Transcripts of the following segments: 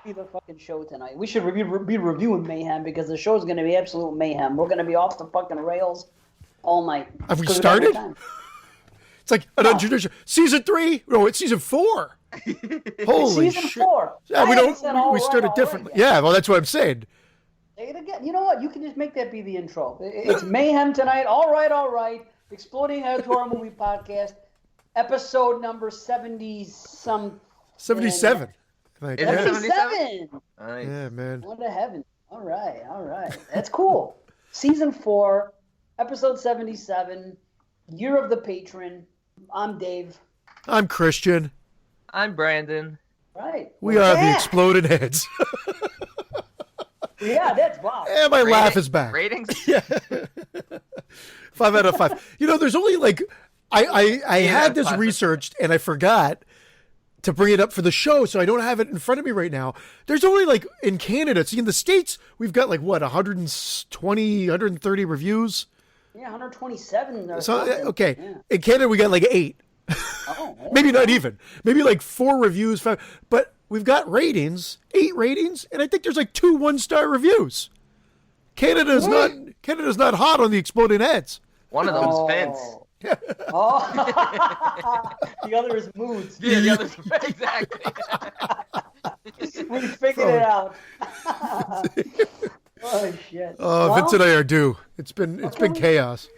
be the fucking show tonight. We should be reviewing Mayhem because the show is going to be absolute mayhem. We're going to be off the fucking rails all night. Have we started? It's like an untraditional season 3. No, it's season 4. Holy season shit! 4. Yeah, we started differently. Yeah, well, that's what I'm saying. Say it again. You know what? You can just make that be the intro. It's mayhem tonight. All right. Exploding Heads Horror Movie Podcast, episode number 77. 77. Like, 77. Nice. Yeah, man. What to heaven. All right. That's cool. Season 4, episode 77, Year of the Patron. I'm Dave. I'm Christian. I'm Brandon. Right. We are the Exploded Heads. Yeah, that's wow. And my laugh is back. Ratings? Yeah. 5 out of 5. You know, there's only like I had this researched and I forgot to bring it up for the show, so I don't have it in front of me right now. There's only like in Canada, see in the States, we've got like what, 120, 130 reviews? Yeah, 127 or so, something. Okay. Yeah. In Canada, we got like 8. Oh, maybe not even. Maybe like 4 reviews, 5. But we've got ratings, 8 ratings, and I think there's like 2 1-star reviews. Canada's not hot on the Exploding Heads. One of them's Vince. Oh. The other is Moods. Yeah, the other's exactly. We figured it out. Oh shit. Vince and I are due. It's been chaos.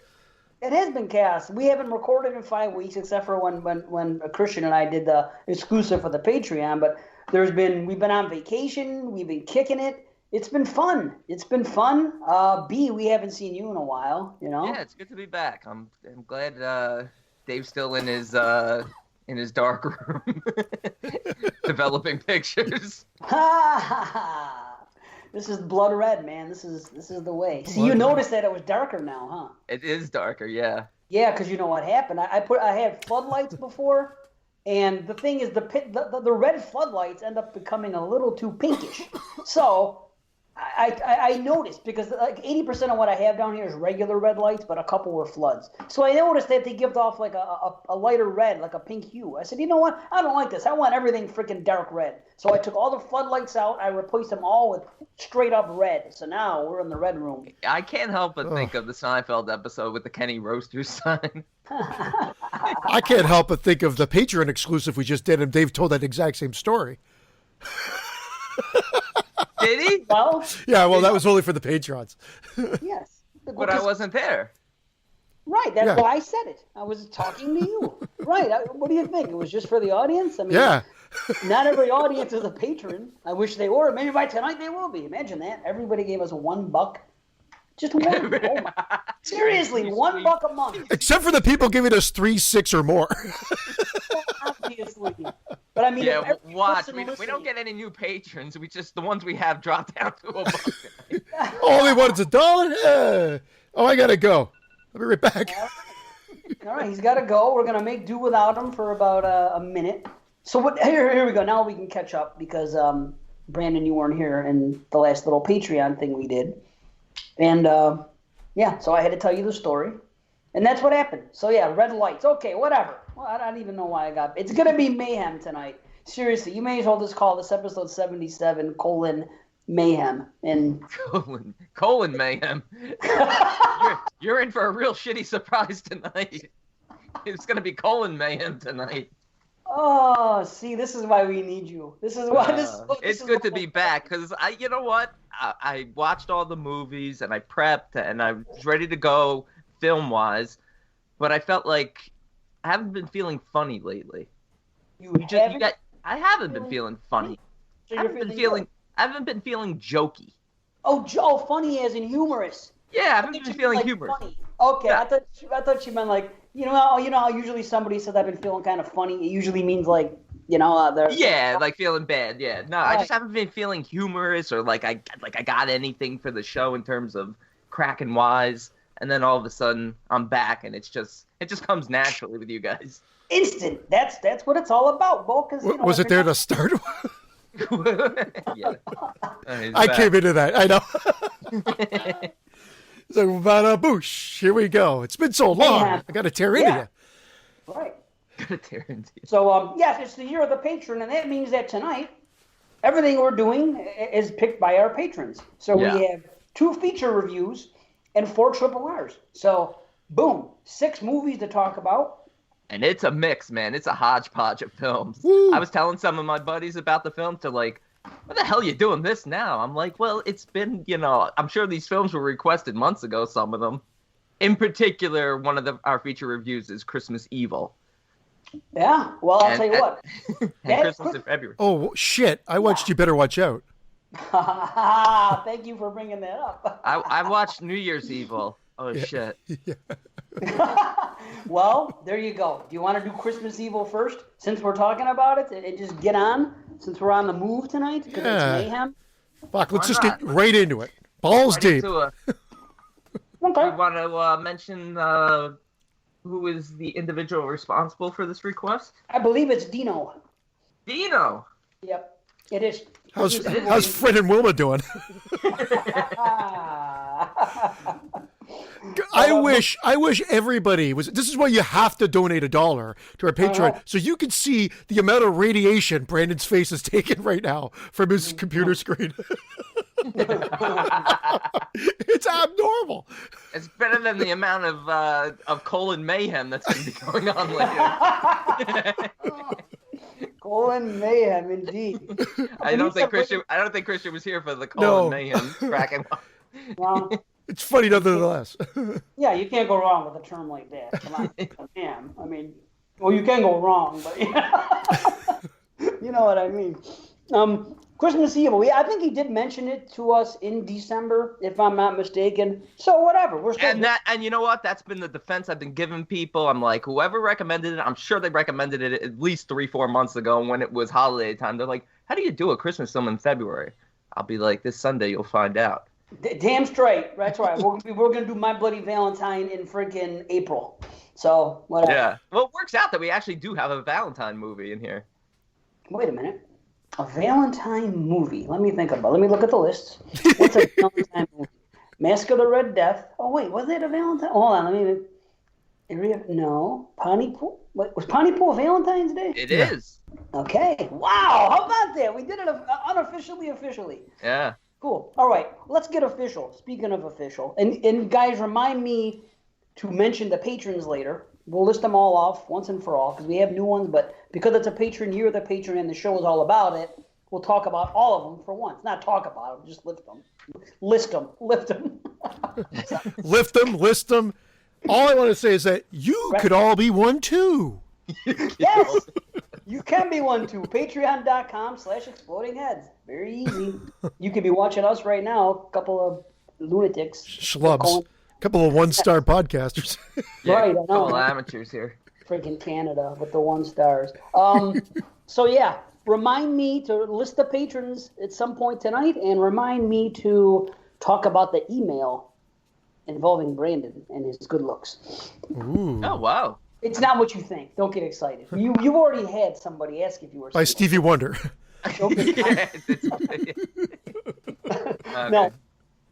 It has been chaos. We haven't recorded in 5 weeks, except for when Christian and I did the exclusive for the Patreon. But we've been on vacation. We've been kicking it. It's been fun. B, we haven't seen you in a while. You know. Yeah, it's good to be back. I'm glad Dave's still in his dark room developing pictures. This is blood red, man. This is the way. See, you noticed that it was darker now, huh? It is darker, yeah. Yeah, because you know what happened. I had floodlights before, and the thing is, the red floodlights end up becoming a little too pinkish. So I noticed, because like 80% of what I have down here is regular red lights, but a couple were floods. So I noticed that they give off like a lighter red, like a pink hue. I said, you know what? I don't like this. I want everything freaking dark red. So I took all the floodlights out. I replaced them all with straight up red. So now we're in the red room. I can't help but think of the Seinfeld episode with the Kenny Roasters sign. I can't help but think of the Patreon exclusive we just did, and Dave told that exact same story. Did he? Well, yeah, well, that was only for the patrons. Yes. But I wasn't there. Right, that's why I said it. I was talking to you. Right, what do you think? It was just for the audience? I mean, yeah. Not every audience is a patron. I wish they were. Maybe by tonight they will be. Imagine that. Everybody gave us $1. Just one. Oh my. Seriously, $1 a month. Except for the people giving us 3, 6, or more. Well, obviously. But I mean, yeah, watch. We don't get any new patrons. The ones we have drop down to $1. Only one's $1? Yeah. Oh, I gotta go. I'll be right back. All right, he's got to go. We're gonna make do without him for about a minute. So here we go. Now we can catch up because Brandon, you weren't here in the last little Patreon thing we did, and so I had to tell you the story, and that's what happened. So yeah, red lights. Okay, whatever. Well, I don't even know why I got. It's gonna be mayhem tonight. Seriously, you may as well just call this episode 77 : mayhem and colon mayhem. You're in for a real shitty surprise tonight. It's gonna be colon mayhem tonight. Oh, see, this is why we need you. This is why it's good to be back because you know what? I watched all the movies and I prepped and I was ready to go film wise, but I felt like I haven't been feeling funny lately. I haven't been feeling funny. So I haven't been feeling jokey. Oh, funny as in humorous. Yeah, I haven't been feeling like humorous. Funny. Okay, Yeah. I thought she meant like you know how usually somebody says I've been feeling kind of funny. It usually means like they're like feeling bad. Yeah, no, right. I just haven't been feeling humorous or like I got anything for the show in terms of cracking wise. And then all of a sudden I'm back, and it just comes naturally with you guys. Instant. That's what it's all about, Bo. Was it there to start? Yeah. I came into that. I know. So, bada boosh. Here we go. It's been so long. I got to tear into you. Right. Gotta tear into you. So, yes, it's the year of the patron, and that means that tonight everything we're doing is picked by our patrons. So Yeah. we have 2 feature reviews and 4 RRRs. So, boom, 6 movies to talk about. And it's a mix, man. It's a hodgepodge of films. Woo. I was telling some of my buddies about the film to like, what the hell are you doing this now? I'm like, well, it's been, I'm sure these films were requested months ago, some of them. In particular, one of our feature reviews is Christmas Evil. Yeah, well, I'll tell you what. And Christmas in February. Oh, shit. I watched You Better Watch Out. Thank you for bringing that up. I watched New Year's Evil. Oh, shit. Well, there you go. Do you want to do Christmas Evil first, since we're talking about it, and just get on, since we're on the move tonight, because it's mayhem? Fuck, let's Why just not? get right into it. Balls deep. You Okay. want to mention who is the individual responsible for this request? I believe it's Dino. Dino. Yep, it is. How's Fred and Wilma doing? I wish everybody was. This is why you have to donate $1 to our Patreon, so you can see the amount of radiation Brandon's face is taking right now from his computer screen. It's abnormal. It's better than the amount of colon mayhem that's going to be going on lately. Colon mayhem, indeed. I don't think Christian was here for the colon mayhem cracking. Well, It's funny nonetheless. yeah, you can't go wrong with a term like that. Come on, man. I mean, well, you can go wrong, but you know what I mean. Christmas Evil. I think he did mention it to us in December, if I'm not mistaken. So whatever, we're still. And you know what? That's been the defense I've been giving people. I'm like, whoever recommended it, I'm sure they recommended it at least 3-4 months ago when it was holiday time. They're like, how do you do a Christmas film in February? I'll be like, this Sunday you'll find out. Damn straight. That's right. We're gonna do My Bloody Valentine in freaking April. So whatever. Yeah. Well, it works out that we actually do have a Valentine movie in here. Wait a minute. A Valentine movie. Let me think about it. Let me look at the lists. What's a Valentine movie? Masque of the Red Death. Oh, wait. Was it a Valentine? Hold on. No. Pontypool? Was Pontypool Valentine's Day? It is. Okay. Wow. How about that? We did it unofficially, officially. Yeah. Cool. All right. Let's get official. Speaking of official. And guys, remind me to mention the patrons later. We'll list them all off once and for all because we have new ones, but because it's a patron, you're the patron, and the show is all about it, we'll talk about all of them for once. Not talk about them, just list them. List them. Lift them. Lift them, list them. All I want to say is that you could all be one too. Yes! You can be one too. Patreon.com/explodingheads. Very easy. You could be watching us right now, a couple of lunatics. Schlubs. A couple of 1-star podcasters. Yeah, Right, I know. couple amateurs here. Freaking Canada with the 1 stars. So yeah, remind me to list the patrons at some point tonight, and remind me to talk about the email involving Brandon and his good looks. Ooh. Oh, wow. It's not what you think. Don't get excited. You've already had somebody ask if you were By single. Stevie Wonder. Yeah, No,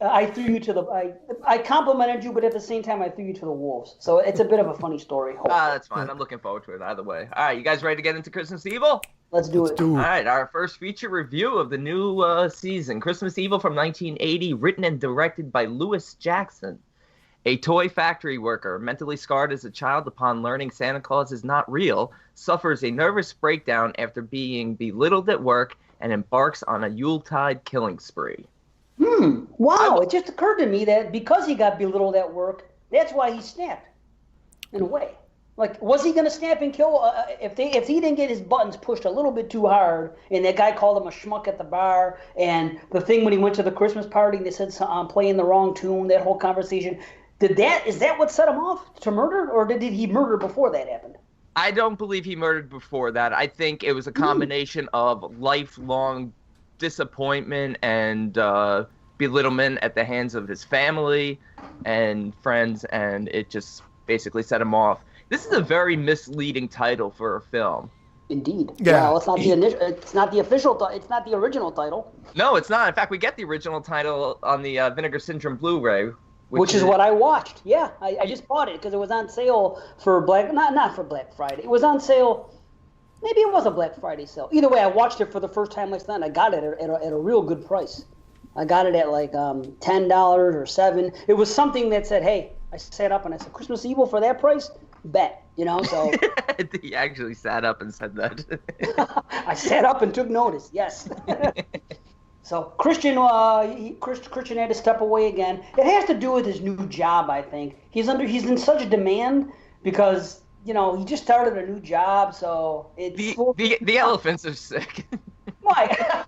I threw you to the. I complimented you, but at the same time, I threw you to the wolves. So it's a bit of a funny story. That's fine. I'm looking forward to it either way. All right, you guys ready to get into Christmas Evil? Let's do it. All right, our first feature review of the new season, Christmas Evil from 1980, written and directed by Lewis Jackson. A toy factory worker, mentally scarred as a child upon learning Santa Claus is not real, suffers a nervous breakdown after being belittled at work and embarks on a Yuletide killing spree. Wow, it just occurred to me that because he got belittled at work, that's why he snapped, in a way. Like, was he going to snap and kill if he didn't get his buttons pushed a little bit too hard, and that guy called him a schmuck at the bar, and the thing when he went to the Christmas party, they said playing the wrong tune, that whole conversation. Is that what set him off to murder, or did he murder before that happened? I don't believe he murdered before that. I think it was a combination of lifelong disappointment and belittlement at the hands of his family and friends, and it just basically set him off. This is a very misleading title for a film. Indeed. Yeah. Well, it's not the initial. It's not the official. It's not the original title. No, it's not. In fact, we get the original title on the Vinegar Syndrome Blu-ray, Which is what I watched. Yeah, I just bought it because it was on sale for not for Black Friday. It was on sale Maybe it was a Black Friday sale. Either way, I watched it for the first time last night. And I got it at a real good price. I got it at like $10 or $7. It was something that said, "Hey," I sat up and I said, "Christmas Evil for that price? Bet." So He actually sat up and said that. I sat up and took notice. Yes. So Christian had to step away again. It has to do with his new job, I think. He's in such demand because he just started a new job, so it's the elephants are sick. Why?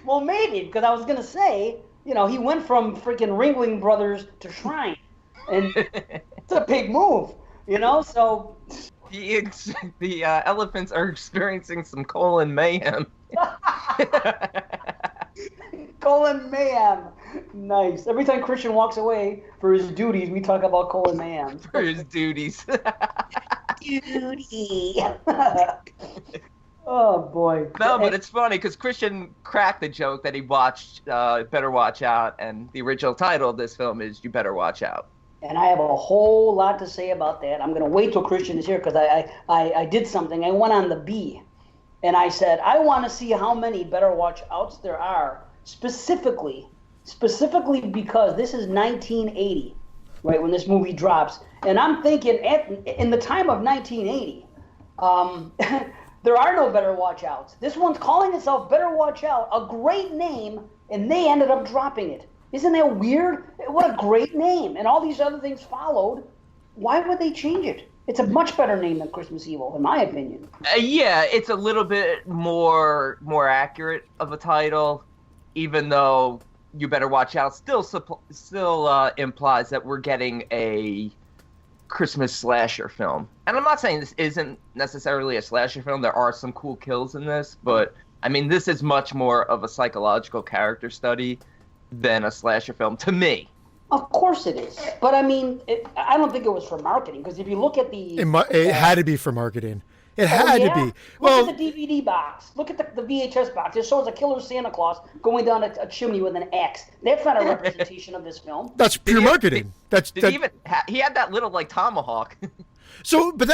well, maybe because I was gonna say, he went from freaking Ringling Brothers to Shrine, and it's a big move, So the elephants are experiencing some colon mayhem. Colon mayhem, nice. Every time Christian walks away for his duties, we talk about colon mayhem. For his duties. Duty. Oh boy. No, but it's funny because Christian cracked the joke that he watched Better Watch Out, and the original title of this film is You Better Watch Out. And I have a whole lot to say about that. I'm going to wait till Christian is here because I did something. I went on the B, and I said, I want to see how many Better Watch Outs there are, specifically because this is 1980, right, when this movie drops. And I'm thinking, in the time of 1980, there are no Better Watch Outs. This one's calling itself Better Watch Out, a great name, and they ended up dropping it. Isn't that weird? What a great name. And all these other things followed. Why would they change it? It's a much better name than Christmas Evil, in my opinion. Yeah, it's a little bit more accurate of a title, even though You Better Watch Out still implies that we're getting a Christmas slasher film. And I'm not saying this isn't necessarily a slasher film. There are some cool kills in this, but I mean, this is much more of a psychological character study than a slasher film to me. Of course it is. But I mean, I don't think it was for marketing, because if you look at the... It had to be for marketing. It had to be. Look at the DVD box. Look at the VHS box. It shows a killer Santa Claus going down a chimney with an axe. That's not a representation of this film. That's pure marketing. He had that little like tomahawk. So did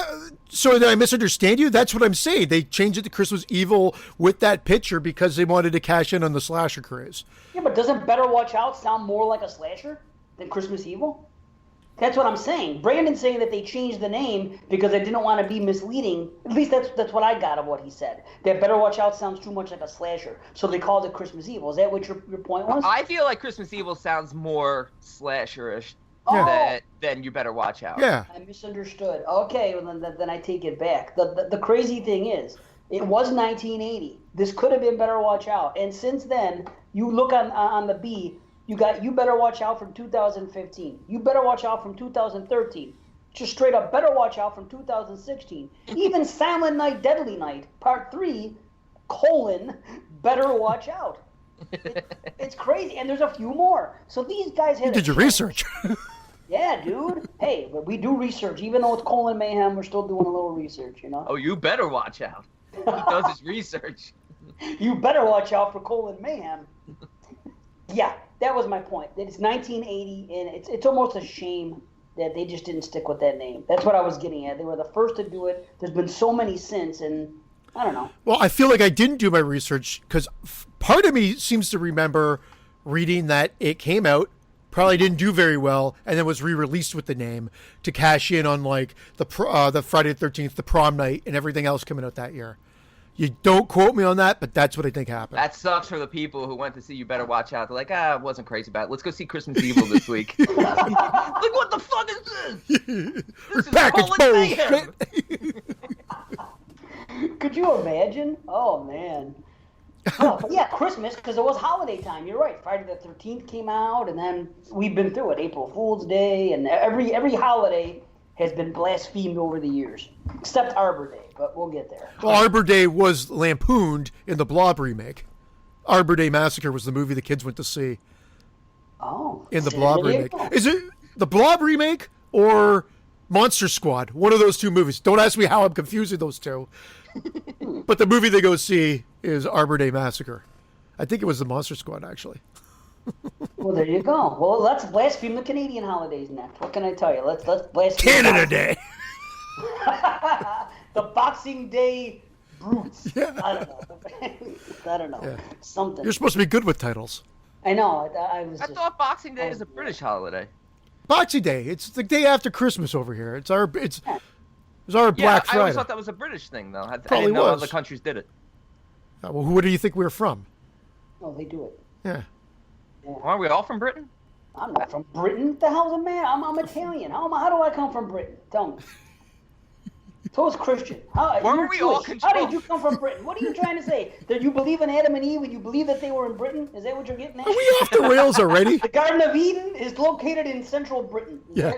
I misunderstand you? That's what I'm saying. They changed it to Christmas Evil with that picture because they wanted to cash in on the slasher craze. Yeah, but doesn't Better Watch Out sound more like a slasher than Christmas Evil? That's what I'm saying. Brandon's saying that they changed the name because they didn't want to be misleading. At least that's what I got of what he said. That Better Watch Out sounds too much like a slasher, so they called it Christmas Evil. Is that what your point was? I feel like Christmas Evil sounds more slasherish than You Better Watch Out. Yeah. I misunderstood. Okay, well, then I take it back. The crazy thing is, it was 1980. This could have been Better Watch Out. And since then, you look on the B, you got You Better Watch Out from 2015. You Better Watch Out from 2013. Just straight up Better Watch Out from 2016. Even Silent Night, Deadly Night, Part 3, Better Watch Out. It's crazy. And there's a few more. So these guys had... You did your research. Yeah, dude. Hey, but we do research. Even though it's colon mayhem, we're still doing a little research, you know? Oh, you better watch out. He does his research. You better watch out for colon mayhem. Yeah, that was my point. It's 1980, and it's almost a shame that they just didn't stick with that name. That's what I was getting at. They were the first to do it. There's been so many since, and I don't know. Well, I feel like I didn't do my research because part of me seems to remember reading that it came out, probably didn't do very well, and then was re-released with the name to cash in on like the Friday the 13th, the prom night, and everything else coming out that year. You don't quote me on that, but that's what I think happened. That sucks for the people who went to see You Better Watch Out. They're like, I wasn't crazy about it. Let's go see Christmas Evil this week. Like, what the fuck is this? This is package mayhem. Could you imagine? Oh, man. Oh, but yeah, Christmas, because it was holiday time. You're right. Friday the 13th came out, and then we've been through it. April Fool's Day, and every holiday has been blasphemed over the years, except Arbor Day, but we'll get there. Well, Arbor Day was lampooned in the Blob remake. Arbor Day Massacre was the movie the kids went to see. Oh. In the Blob remake. Is it the Blob remake or Monster Squad? One of those two movies. Don't ask me how I'm confusing those two. But the movie they go see is Arbor Day Massacre. I think it was the Monster Squad, actually. Well, there you go. Well, let's blaspheme the Canadian holidays next. What can I tell you? Let's blaspheme Canada Day. the Boxing Day brutes. Yeah. I don't know. Yeah. Something. You're supposed to be good with titles. I know. I thought Boxing Day is a British holiday. Boxing Day. It's the day after Christmas over here. It's our Black Friday. I always thought that was a British thing, though. I didn't know other countries did it. Well, who do you think we're from? Oh, they do it. Yeah. Aren't we all from Britain? I'm not from Britain. The hell's a man? I'm Italian. How do I come from Britain? Tell me. So is Christian. Weren't we all How did you come from Britain? What are you trying to say? That you believe in Adam and Eve and you believe that they were in Britain? Is that what you're getting at? Are we off the rails already? The Garden of Eden is located in central Britain. Yeah.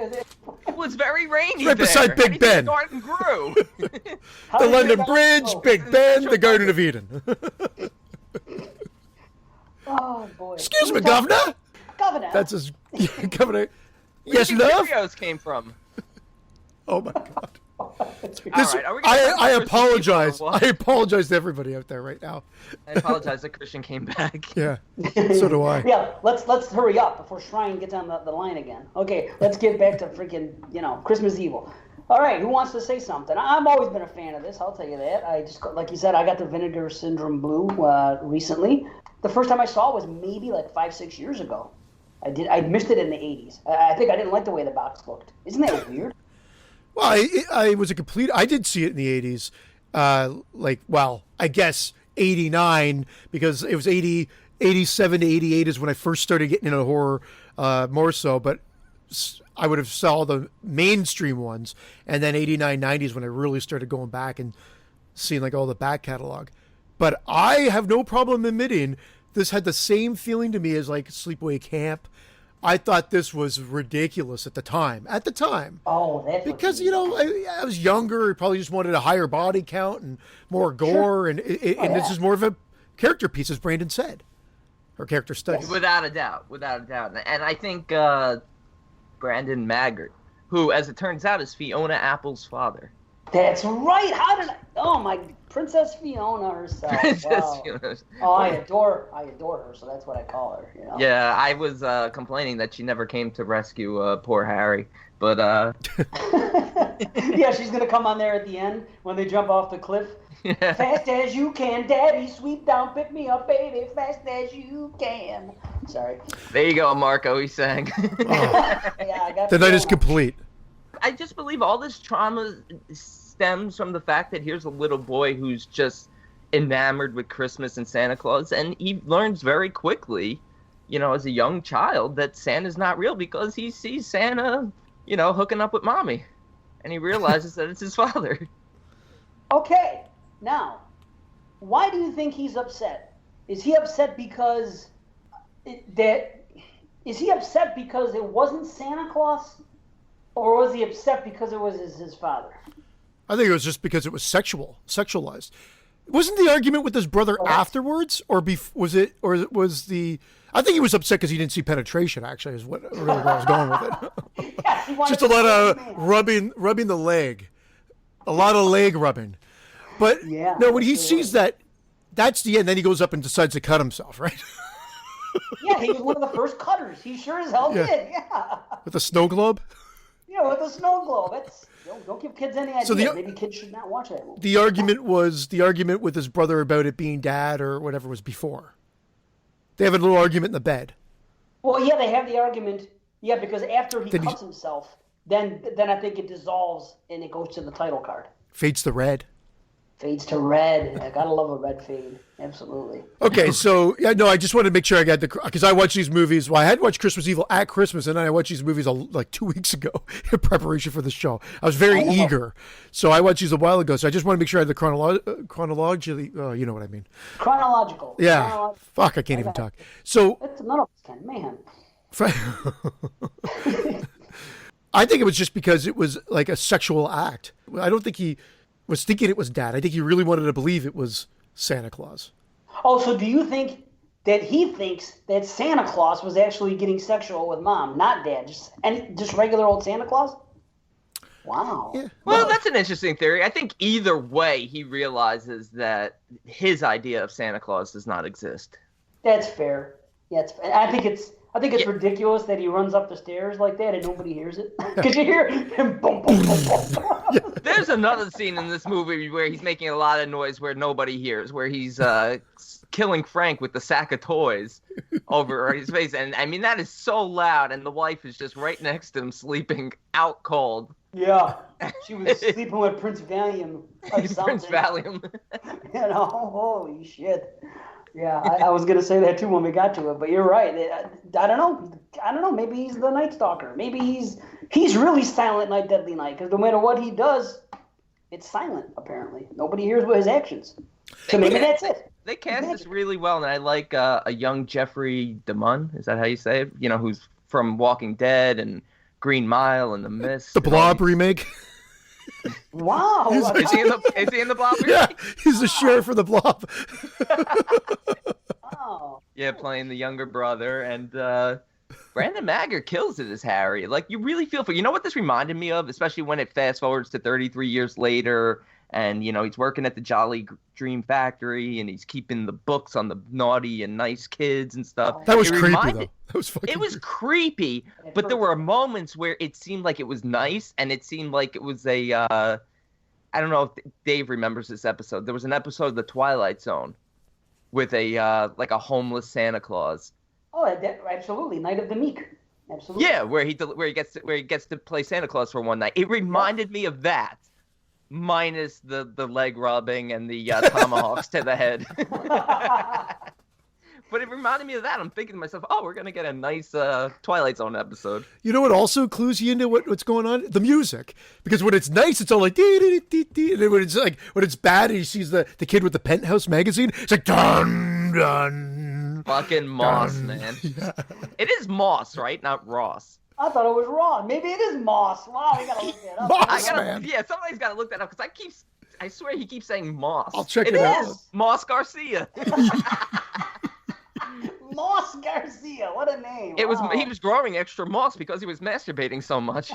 It was very rainy right there. beside Big Ben. The garden grew. The London Bridge, Big Ben, the Garden of Eden. Oh, boy. Excuse me, Governor. Governor. That's his Governor. Where Yes, do you love? think Cheerios came from? Oh, my God. All right, are we gonna talk I about apologize. Christmas people or I apologize to everybody out there right now. what? I apologize that Christian came back. Yeah, so do I. Yeah, let's hurry up before Shrine gets on the line again. Okay, let's get back to freaking, Christmas Evil. All right, who wants to say something? I've always been a fan of this, I'll tell you that. I just, like you said, I got the Vinegar Syndrome Blue recently. The first time I saw it was maybe like 5-6 years ago. I missed it in the 80s. I think I didn't like the way the box looked. Isn't that weird? Well, I was a complete. I did see it in the 80s. I guess 89 because it was 87 to 88 is when I first started getting into horror more so. But I would have saw the mainstream ones, and then 89, 90 is when I really started going back and seeing like all the back catalog. But I have no problem admitting this had the same feeling to me as like Sleepaway Camp. I thought this was ridiculous at the time. Oh, that's because I was younger. Probably just wanted a higher body count and more gore, and this is more of a character piece, as Brandon said, or character study. Without a doubt, and I think Brandon Maggart, who, as it turns out, is Fiona Apple's father. That's right. How did I? Oh my, Princess Fiona herself. Wow. Fiona. Oh, I adore her. So that's what I call her. Yeah, I was complaining that she never came to rescue poor Harry, but yeah, she's gonna come on there at the end when they jump off the cliff. Yeah. Fast as you can, Daddy, sweep down, pick me up, baby, fast as you can. Sorry. There you go, Marco. He sang. Yeah, I got the night is complete. I just believe all this trauma stems from the fact that here's a little boy who's just enamored with Christmas and Santa Claus, and he learns very quickly, as a young child, that Santa's not real because he sees Santa, hooking up with mommy, and he realizes that it's his father. Okay, now, why do you think he's upset? Is he upset because it wasn't Santa Claus? Or was he upset because it was his father? I think it was just because it was sexualized. Wasn't the argument with his brother afterwards, or was it? Or was the? I think he was upset because he didn't see penetration. Actually, is what really where I was going with it. Yeah, just a lot of rubbing the leg, a lot of leg rubbing. But no, when he sees that, that's the end. Then he goes up and decides to cut himself, right? Yeah, he was one of the first cutters. He sure as hell did. Yeah. With a snow globe. Yeah, with a snow globe. Don't give kids any ideas. So maybe kids should not watch that movie. The argument with his brother about it being dad or whatever was before. They have a little argument in the bed. Well, yeah, they have the argument. Yeah, because after he cuts himself, then I think it dissolves and it goes to the title card. Fades to red. Fades to red. I gotta love a red fade. Absolutely. Okay, so I just wanted to make sure I got because I watched these movies. Well, I had watched Christmas Evil at Christmas, and then I watched these movies like 2 weeks ago in preparation for the show. I was very eager, so I watched these a while ago. So I just want to make sure I had the chronologically. You know what I mean? Chronological. Yeah. Fuck, I can't even talk. So. That's none of us can, man. I think it was just because it was like a sexual act. I don't think he was thinking it was dad. I think he really wanted to believe it was Santa Claus. Oh, so do you think that he thinks that Santa Claus was actually getting sexual with mom, not dad, just regular old Santa Claus? Wow. Yeah. Well, that's an interesting theory. I think either way, he realizes that his idea of Santa Claus does not exist. That's fair. Yeah, I I think it's ridiculous that he runs up the stairs like that and nobody hears it. Because you hear him boom, boom, boom, boom. There's another scene in this movie where he's making a lot of noise where nobody hears, where he's killing Frank with the sack of toys over his face. And I mean, that is so loud, and the wife is just right next to him, sleeping out cold. Yeah, she was sleeping with Prince Valium or something. Prince Valium. You know, holy shit. Yeah, I was gonna say that too when we got to it, but you're right. I don't know. Maybe he's the Night Stalker. Maybe he's really Silent Night, Deadly Night. Because no matter what he does, it's silent. Apparently, nobody hears what his actions. So maybe that's it. They cast this really well, and I like a young Jeffrey DeMunn. Is that how you say it? You know, who's from Walking Dead and Green Mile and The Mist. The Blob remake. Wow. Is he in the Blob remake? Yeah, he's the sheriff for the Blob. Wow. Yeah, playing the younger brother, and Brandon Mager kills it as Harry. Like, you really feel for. You know what this reminded me of, especially when it fast forwards to 33 years later, and you know he's working at the Jolly Dream Factory, and he's keeping the books on the naughty and nice kids and stuff. That was creepy, though. That was fucking. It was creepy, but there were moments where it seemed like it was nice, and it seemed like it was a. I don't know if Dave remembers this episode. There was an episode of The Twilight Zone with a like a homeless Santa Claus. Oh, absolutely, Night of the Meek. Absolutely. Yeah, where he gets to play Santa Claus for one night. It reminded me of that, minus the leg rubbing and the tomahawks to the head. But it reminded me of that. I'm thinking to myself, oh, we're gonna get a nice Twilight Zone episode. You know what also clues you into what's going on? The music. Because when it's nice, it's all like dee dee dee dee, and then when it's bad and he sees the kid with the Penthouse magazine, it's like dun dun. Fucking Moss, man. Yeah. It is Moss, right? Not Ross. I thought it was wrong. Maybe it is Moss. Wow, I gotta look that up. Moss, man. Yeah, somebody's gotta look that up because I swear he keeps saying Moss. I'll check it out. Is. Moss Garcia. Moss Garcia, what a name! He was growing extra moss because he was masturbating so much.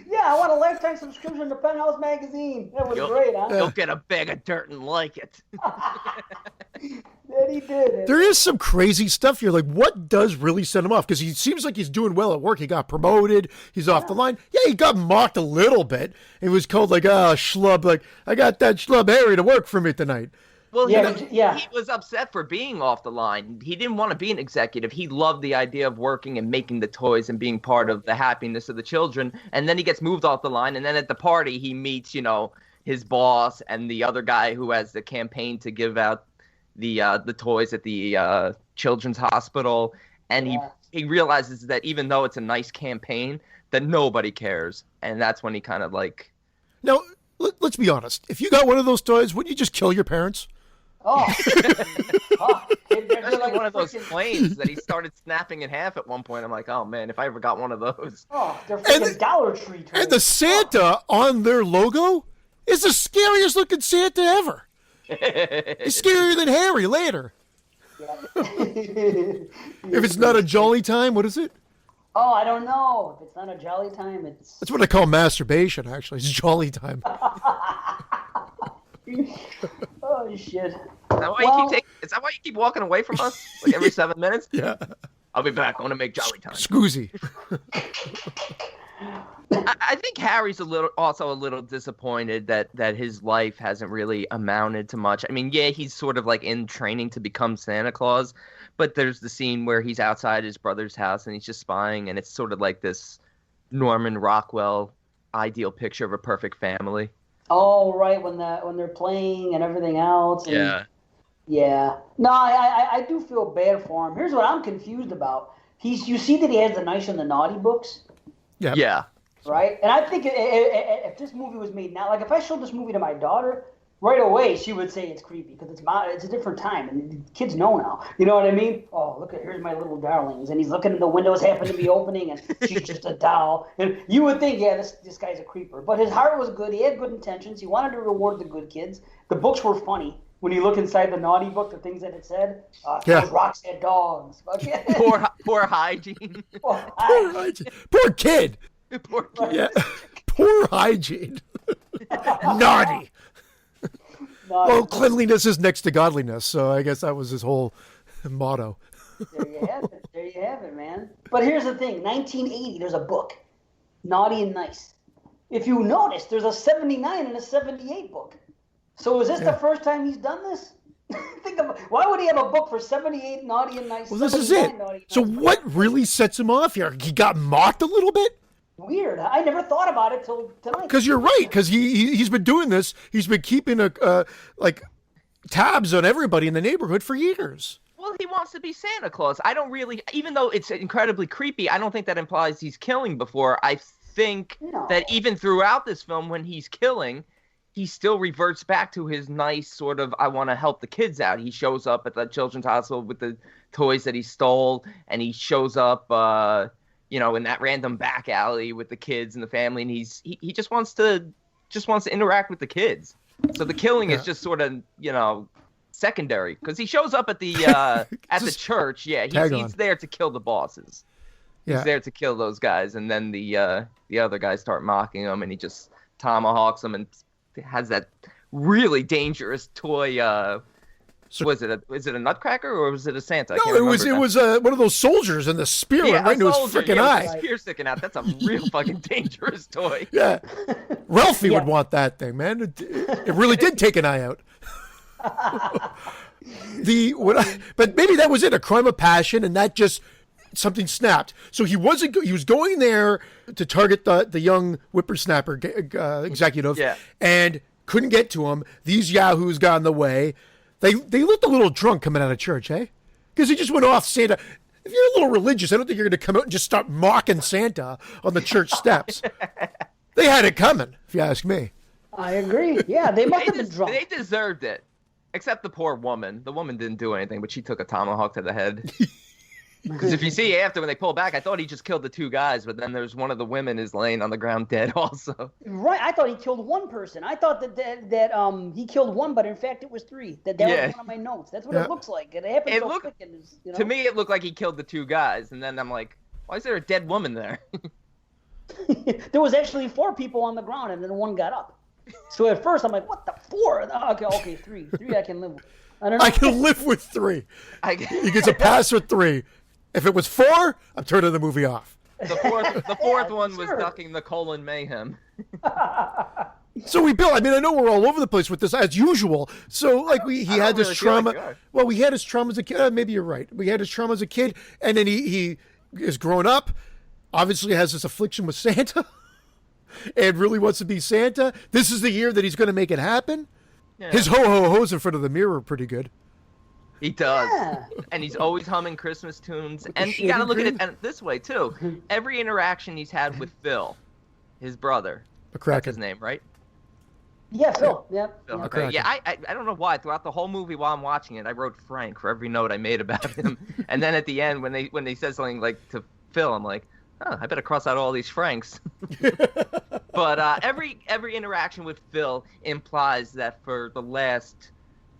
Yeah, I want a lifetime subscription to Penthouse magazine. That was great, huh? You'll get a bag of dirt and like it. That he did. There is some crazy stuff here. Like, what does really set him off? Because he seems like he's doing well at work. He got promoted. He's off the line. Yeah, he got mocked a little bit. It was called like, schlub. Like, I got that schlub Harry to work for me tonight. Well, he was upset for being off the line. He didn't want to be an executive. He loved the idea of working and making the toys and being part of the happiness of the children. And then he gets moved off the line. And then at the party, he meets, his boss and the other guy who has the campaign to give out the toys at the children's hospital. And he realizes that even though it's a nice campaign, that nobody cares. And that's when he kind of like... Now, let's be honest. If you got one of those toys, wouldn't you just kill your parents? Oh. Especially like one of those planes that he started snapping in half at one point. I'm like, oh man, if I ever got one of those. Oh, they're freaking Dollar Tree toys. And the Santa on their logo is the scariest looking Santa ever. It's scarier than Harry later. Yeah. If it's not a jolly time, what is it? Oh, I don't know. If it's not a jolly time, it's... That's what I call masturbation, actually. It's jolly time. Oh, shit. Is that why you keep walking away from us? Like every 7 minutes? Yeah. I'll be back. I want to make jolly time. Scoozy. I think Harry's also a little disappointed that his life hasn't really amounted to much. I mean, yeah, he's sort of like in training to become Santa Claus, but there's the scene where he's outside his brother's house and he's just spying, and it's sort of like this Norman Rockwell ideal picture of a perfect family. Oh, right, when they're playing and everything else. And, yeah. Yeah. No, I do feel bad for him. Here's what I'm confused about. You see that he has the nice and the naughty books? Yep. Yeah. Right? And I think if this movie was made now, like if I showed this movie to my daughter, right away she would say it's creepy because it's a different time and kids know now. You know what I mean? Oh, look here's my little darlings, and he's looking, the windows happen to be opening, and she's just a doll. And you would think, yeah, this guy's a creeper. But his heart was good. He had good intentions. He wanted to reward the good kids. The books were funny. When you look inside the naughty book, the things that it said, those rocks had dogs. Poor hygiene. Poor hygiene. Poor kid. Poor kid. Yeah. Poor hygiene. Naughty. Well, cleanliness is next to godliness, so I guess that was his whole motto. There you have it. There you have it, man. But here's the thing: 1980. There's a book, Naughty and Nice. If you notice, there's a 79 and a 78 book. So is this the first time he's done this? Think about why would he have a book for 78 Naughty and Nice? Well, this is it. So what really sets him off here? He got mocked a little bit? Weird. I never thought about it till tonight. Because you're right. Because he's been doing this. He's been keeping like tabs on everybody in the neighborhood for years. Well, he wants to be Santa Claus. I don't really, even though it's incredibly creepy, I don't think that implies he's killing before. I think that even throughout this film, when he's killing, he still reverts back to his nice sort of, I want to help the kids out. He shows up at the children's hospital with the toys that he stole, and he shows up, in that random back alley with the kids and the family, and he just wants to interact with the kids. So the killing is just sort of, secondary, because he shows up at the the church. Yeah, he's there to kill the bosses. Yeah. He's there to kill those guys, and then the other guys start mocking him, and he just tomahawks them and has that really dangerous toy. Is it a nutcracker or was it a Santa? No, it was one of those soldiers, and the spear went right into his freaking eye. With the spear sticking out. That's a real fucking dangerous toy. Yeah, Ralphie would want that thing, man. It really did take an eye out. But maybe that was it, a crime of passion, and that just something snapped. So he was going there to target the young whippersnapper executive, and couldn't get to him. These yahoos got in the way. They looked a little drunk coming out of church, eh? Because he just went off Santa. If you're a little religious, I don't think you're going to come out and just start mocking Santa on the church steps. They had it coming, if you ask me. I agree. Yeah, they must have been drunk. They deserved it. Except the poor woman. The woman didn't do anything, but she took a tomahawk to the head. Because if you see after when they pull back, I thought he just killed the two guys, but then there's one of the women is laying on the ground dead also. Right, I thought he killed one person. I thought that he killed one, but in fact it was three. That was one of my notes. That's what it looks like. It happened so quick. To me, it looked like he killed the two guys, and then I'm like, why is there a dead woman there? There was actually 4 people on the ground, and then one got up. So at first I'm like, what the 4? Okay, 3. 3 I can live with. I don't know. I can live with 3. He gets a pass with 3. If it was 4, I'm turning the movie off. The fourth one was ducking the colon mayhem. So I know we're all over the place with this as usual. So he had this trauma. Well, we had his trauma as a kid. Maybe you're right. We had his trauma as a kid, and then he is grown up. Obviously has this affliction with Santa, and really wants to be Santa. This is the year that he's going to make it happen. Yeah. His ho-ho-hos in front of the mirror are pretty good. He does. Yeah. And he's always humming Christmas tunes. And you got to look at it this way, too. Every interaction he's had with Phil, his brother. That's his name, right? Yeah, Phil. Yeah. Phil. Okay. Yeah, I don't know why. Throughout the whole movie while I'm watching it, I wrote Frank for every note I made about him. And then at the end, when they said something like to Phil, I'm like, oh, I better cross out all these Franks. But every interaction with Phil implies that for the last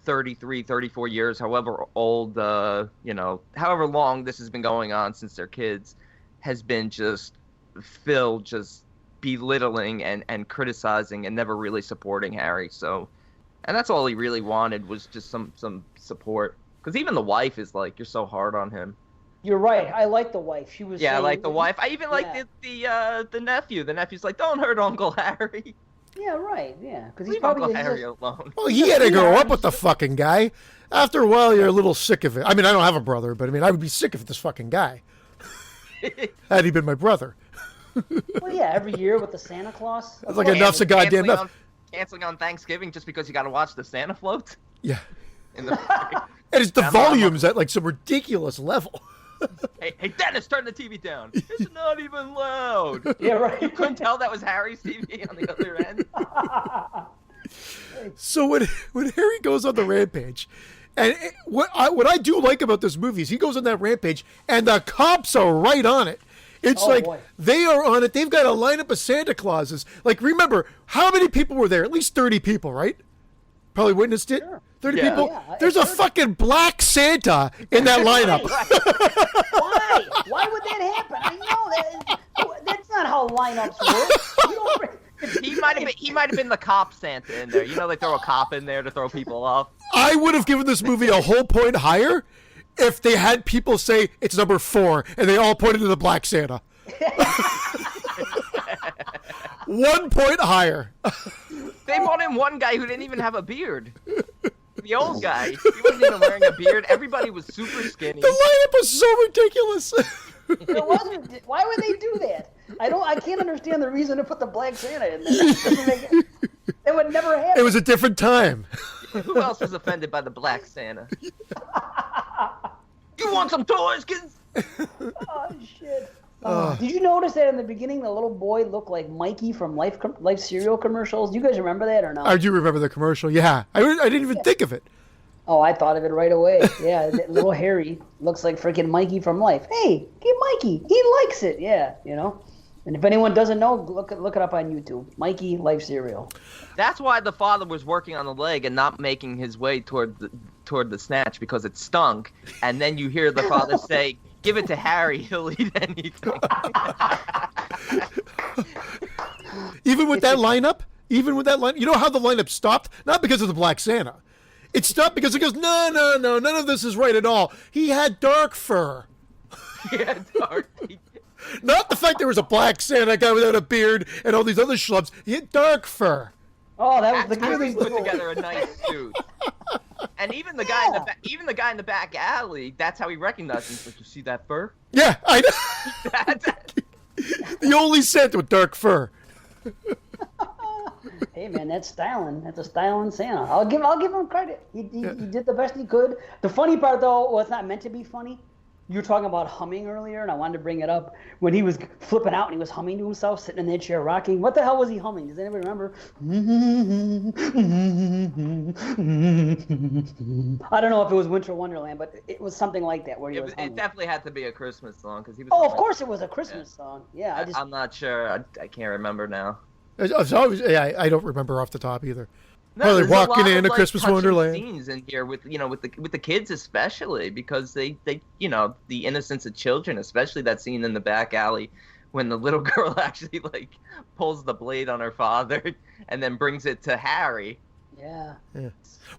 33, 34 years, however old, however long this has been going on since they're kids, has been just Phil just belittling and criticizing and never really supporting Harry. So, and that's all he really wanted was just some support. Because even the wife is like, you're so hard on him. You're right. I like the wife. She was. Yeah, I like the wife. I even like the nephew. The nephew's like, don't hurt Uncle Harry. Yeah, right. Yeah, because he's probably Uncle Harry alone. Well, he had to grow up with the fucking guy. After a while, you're a little sick of it. I mean, I don't have a brother, but I would be sick of this fucking guy. Had he been my brother. Well, yeah, every year with the Santa Claus. That's like enough's a goddamn enough. Canceling on Thanksgiving just because you got to watch the Santa floats. Yeah. And it's the volumes at like some ridiculous level. Hey, Dennis, turn the TV down. It's not even loud. Yeah, right. You couldn't tell that was Harry's TV on the other end. So when Harry goes on the rampage, and what I do like about this movie is he goes on that rampage, and the cops are right on it. It's they are on it. They've got a lineup of Santa Clauses. Like, remember, how many people were there? At least 30 people, right? Probably witnessed it. Sure. 30 people. Yeah, there's a fucking black Santa in that lineup. Why? Why would that happen? I know that's not how lineups work. He might have been the cop Santa in there. They throw a cop in there to throw people off. I would have given this movie a whole point higher if they had people say it's number 4 and they all pointed to the Black Santa. 1 point higher. They brought in one guy who didn't even have a beard. The old guy. He wasn't even wearing a beard. Everybody was super skinny. The lineup was so ridiculous. It wasn't. Why would they do that? I can't understand the reason to put the Black Santa in there. It would never happen. It was a different time. Who else was offended by the Black Santa? You want some toys, kids? Oh, shit. Did you notice that in the beginning the little boy looked like Mikey from Life cereal commercials? Do you guys remember that or not? I do remember the commercial. Yeah. I didn't even think of it. Oh, I thought of it right away. Yeah, that little Harry looks like freaking Mikey from Life. Hey, get Mikey. He likes it. Yeah, you know. And if anyone doesn't know, look it up on YouTube. Mikey Life cereal. That's why the father was working on the leg and not making his way toward the snatch because it stunk. And then you hear the father say, "Give it to Harry. He'll eat anything." Even with that lineup, you know how the lineup stopped? Not because of the Black Santa. It stopped because it goes, no, none of this is right at all. He had dark fur. Yeah, dark. Not the fact there was a Black Santa guy without a beard and all these other schlubs. He had dark fur. Oh, that was the Harry good put together a nice suit. And even the guy in the back alley, that's how he recognized him. He's like, "You see that fur?" Yeah, I know. The only Santa with dark fur. Hey man, that's styling. That's a styling Santa. I'll give him credit. He did the best he could. The funny part though, well, it's not meant to be funny. You were talking about humming earlier, and I wanted to bring it up. When he was flipping out and he was humming to himself, sitting in that chair rocking. What the hell was he humming? Does anybody remember? I don't know if it was Winter Wonderland, but it was something like that where he was humming. It definitely had to be a Christmas song because he was. Oh, of course it was a Christmas song. Yeah, I'm not sure. I can't remember now. I don't remember off the top either. No, they're walking in a like, Christmas touching Wonderland. Scenes in here with the kids especially because they the innocence of children, especially that scene in the back alley when the little girl actually like pulls the blade on her father and then brings it to Harry. Yeah.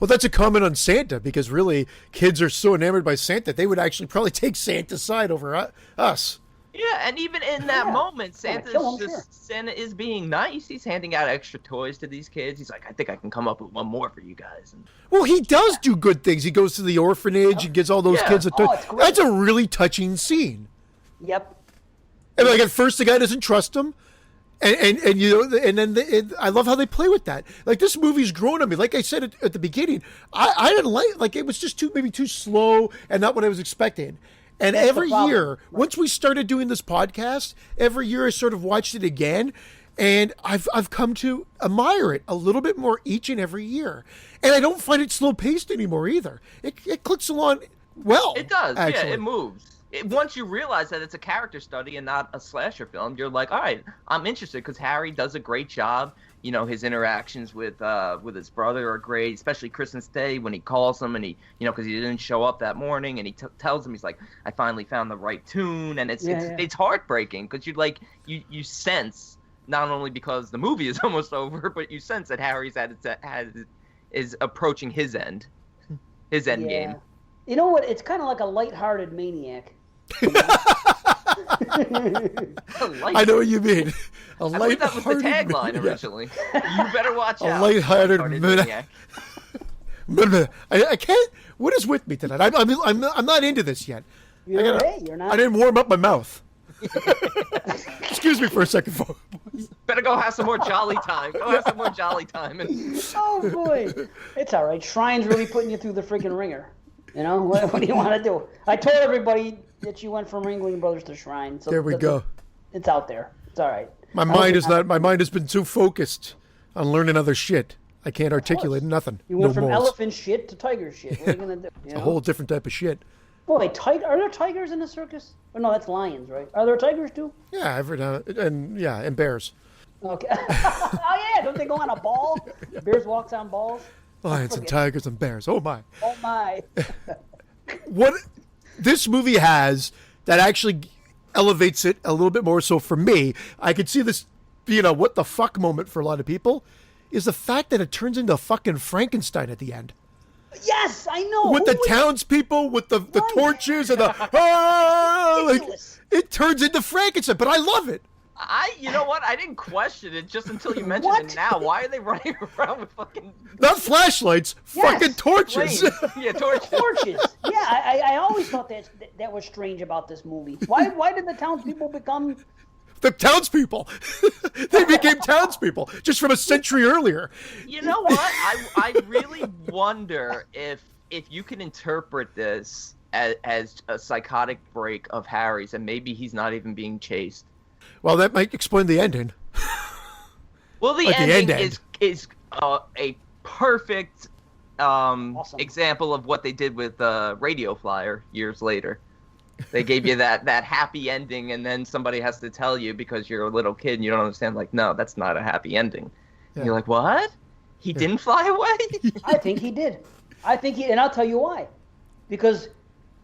Well, that's a comment on Santa because really kids are so enamored by Santa they would actually probably take Santa's side over us. Yeah, and even in that moment, Santa is being nice. He's handing out extra toys to these kids. He's like, "I think I can come up with one more for you guys." And, well, he does do good things. He goes to the orphanage and gives all those kids a toy. That's a really touching scene. Yep. And like at first, the guy doesn't trust him, and then I love how they play with that. Like this movie's grown on me. Like I said at the beginning, I didn't like it was just too slow and not what I was expecting. And every year, once we started doing this podcast, every year I sort of watched it again, and I've come to admire it a little bit more each and every year. And I don't find it slow paced anymore either. It clicks along well. It does, actually. Yeah, it moves. Once you realize that it's a character study and not a slasher film, you're like, all right, I'm interested because Harry does a great job. You know, his interactions with his brother are great, especially Christmas Day when he calls him and he, because he didn't show up that morning and he tells him, he's like, I finally found the right tune. And it's heartbreaking because you sense, not only because the movie is almost over, but you sense that Harry's is approaching his end game. You know what? It's kind of like a lighthearted Maniac. I know what you mean. I believe that was the tagline originally. You better watch out. A lighthearted maniac. I can't. What is with me tonight? I'm not into this yet. You're not. I didn't warm up my mouth. Excuse me for a second, folks. Better go have some more jolly time. Oh boy, it's all right. Shrine's really putting you through the freaking ringer. You know what do you want to do? I told everybody that you went from Ringling Brothers to Shrine. So there we go. It's out there. It's all right. My mind has been too focused on learning other shit. I can't articulate nothing. You went from elephant shit to tiger shit. What are you gonna do? It's a whole different type of shit. Boy, are there tigers in the circus? Oh no, that's lions, right? Are there tigers too? Yeah, and bears. Okay. Oh yeah, don't they go on a ball? Bears walks on balls. Lions and tigers and bears. Oh my. Oh my. What this movie has that actually elevates it a little bit more. So for me, I could see this being a what the fuck moment for a lot of people is the fact that it turns into fucking Frankenstein at the end. Yes, I know. With the townspeople, with the torches and the it turns into Frankenstein. But I love it. You know what? I didn't question it just until you mentioned it now. Why are they running around with fucking... Not flashlights, fucking torches. Yeah, torches. Torches. Yeah, I always thought that was strange about this movie. Why did the townspeople become... The townspeople. They became townspeople just from a century earlier. You know what? I really wonder if you can interpret this as a psychotic break of Harry's, and maybe he's not even being chased. Well, that might explain the ending. Well, the ending is a perfect awesome example of what they did with Radio Flyer years later. They gave you that happy ending, and then somebody has to tell you because you're a little kid and you don't understand. Like, no, that's not a happy ending. Yeah. And you're like, what? He didn't fly away? I think he did. And I'll tell you why. Because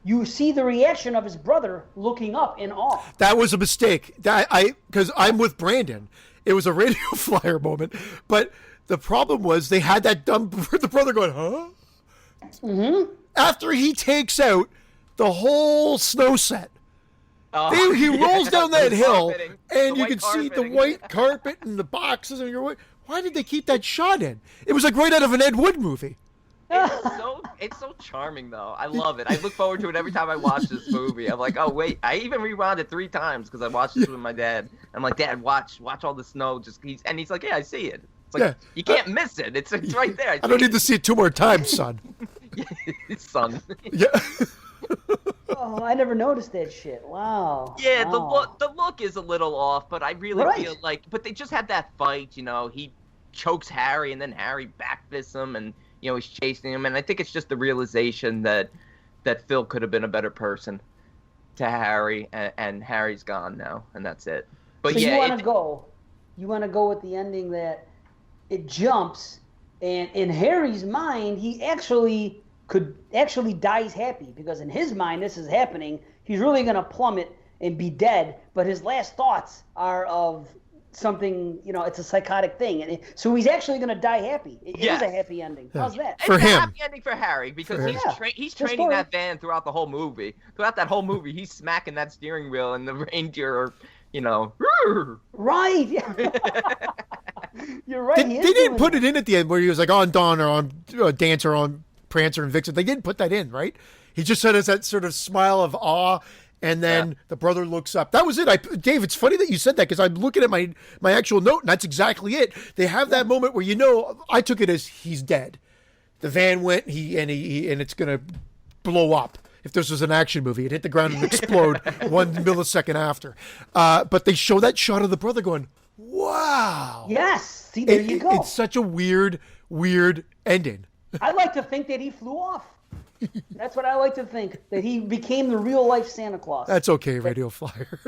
you see the reaction of his brother looking up in awe. That was a mistake. Because I'm with Brandon. It was a Radio Flyer moment, but the problem was they had that the brother going, huh? Mm-hmm. After he takes out the whole snow set. He rolls down that hill, and you can see the white carpet and the boxes. And why did they keep that shot in? It was like right out of an Ed Wood movie. It's so charming, though. I love it. I look forward to it every time I watch this movie. I'm like, oh, wait. I even rewound it 3 times because I watched this with my dad. I'm like, Dad, watch all the snow. He's like, yeah, I see it. It's like, you can't miss it. It's right there. I don't need to see it 2 more times, son. Son. Yeah. Oh, I never noticed that shit. Wow. Yeah, wow. the look is a little off, but I really feel like, but they just had that fight, you know, he chokes Harry and then Harry backfists him and, you know, he's chasing him. And I think it's just the realization that Phil could have been a better person to Harry, and Harry's gone now, and that's it. But so yeah, you want to go with the ending that it jumps, and in Harry's mind, he actually dies happy, because in his mind this is happening. He's really going to plummet and be dead, but his last thoughts are of something, you know, it's a psychotic thing. And so he's actually going to die happy. It is a happy ending. How's that? It's a happy ending for Harry, because he's training that van throughout the whole movie. Throughout that whole movie, he's smacking that steering wheel, and the reindeer are, you know, right. You're right. They didn't put it in at the end where he was like on Dawn or on Dancer or on Prancer and Vixen. They didn't put that in, right? He just said that sort of smile of awe, and then the brother looks up. That was it. Dave, it's funny that you said that, because I'm looking at my actual note, and that's exactly it. They have that moment where, you know, I took it as he's dead. The van went, and it's gonna blow up. If this was an action movie, it'd hit the ground and explode 1 millisecond after. But they show that shot of the brother going, wow. Yes. See, there you go. It's such a weird ending. I like to think that he flew off. That's what I like to think, that he became the real life Santa Claus. That's okay, Radio Flyer.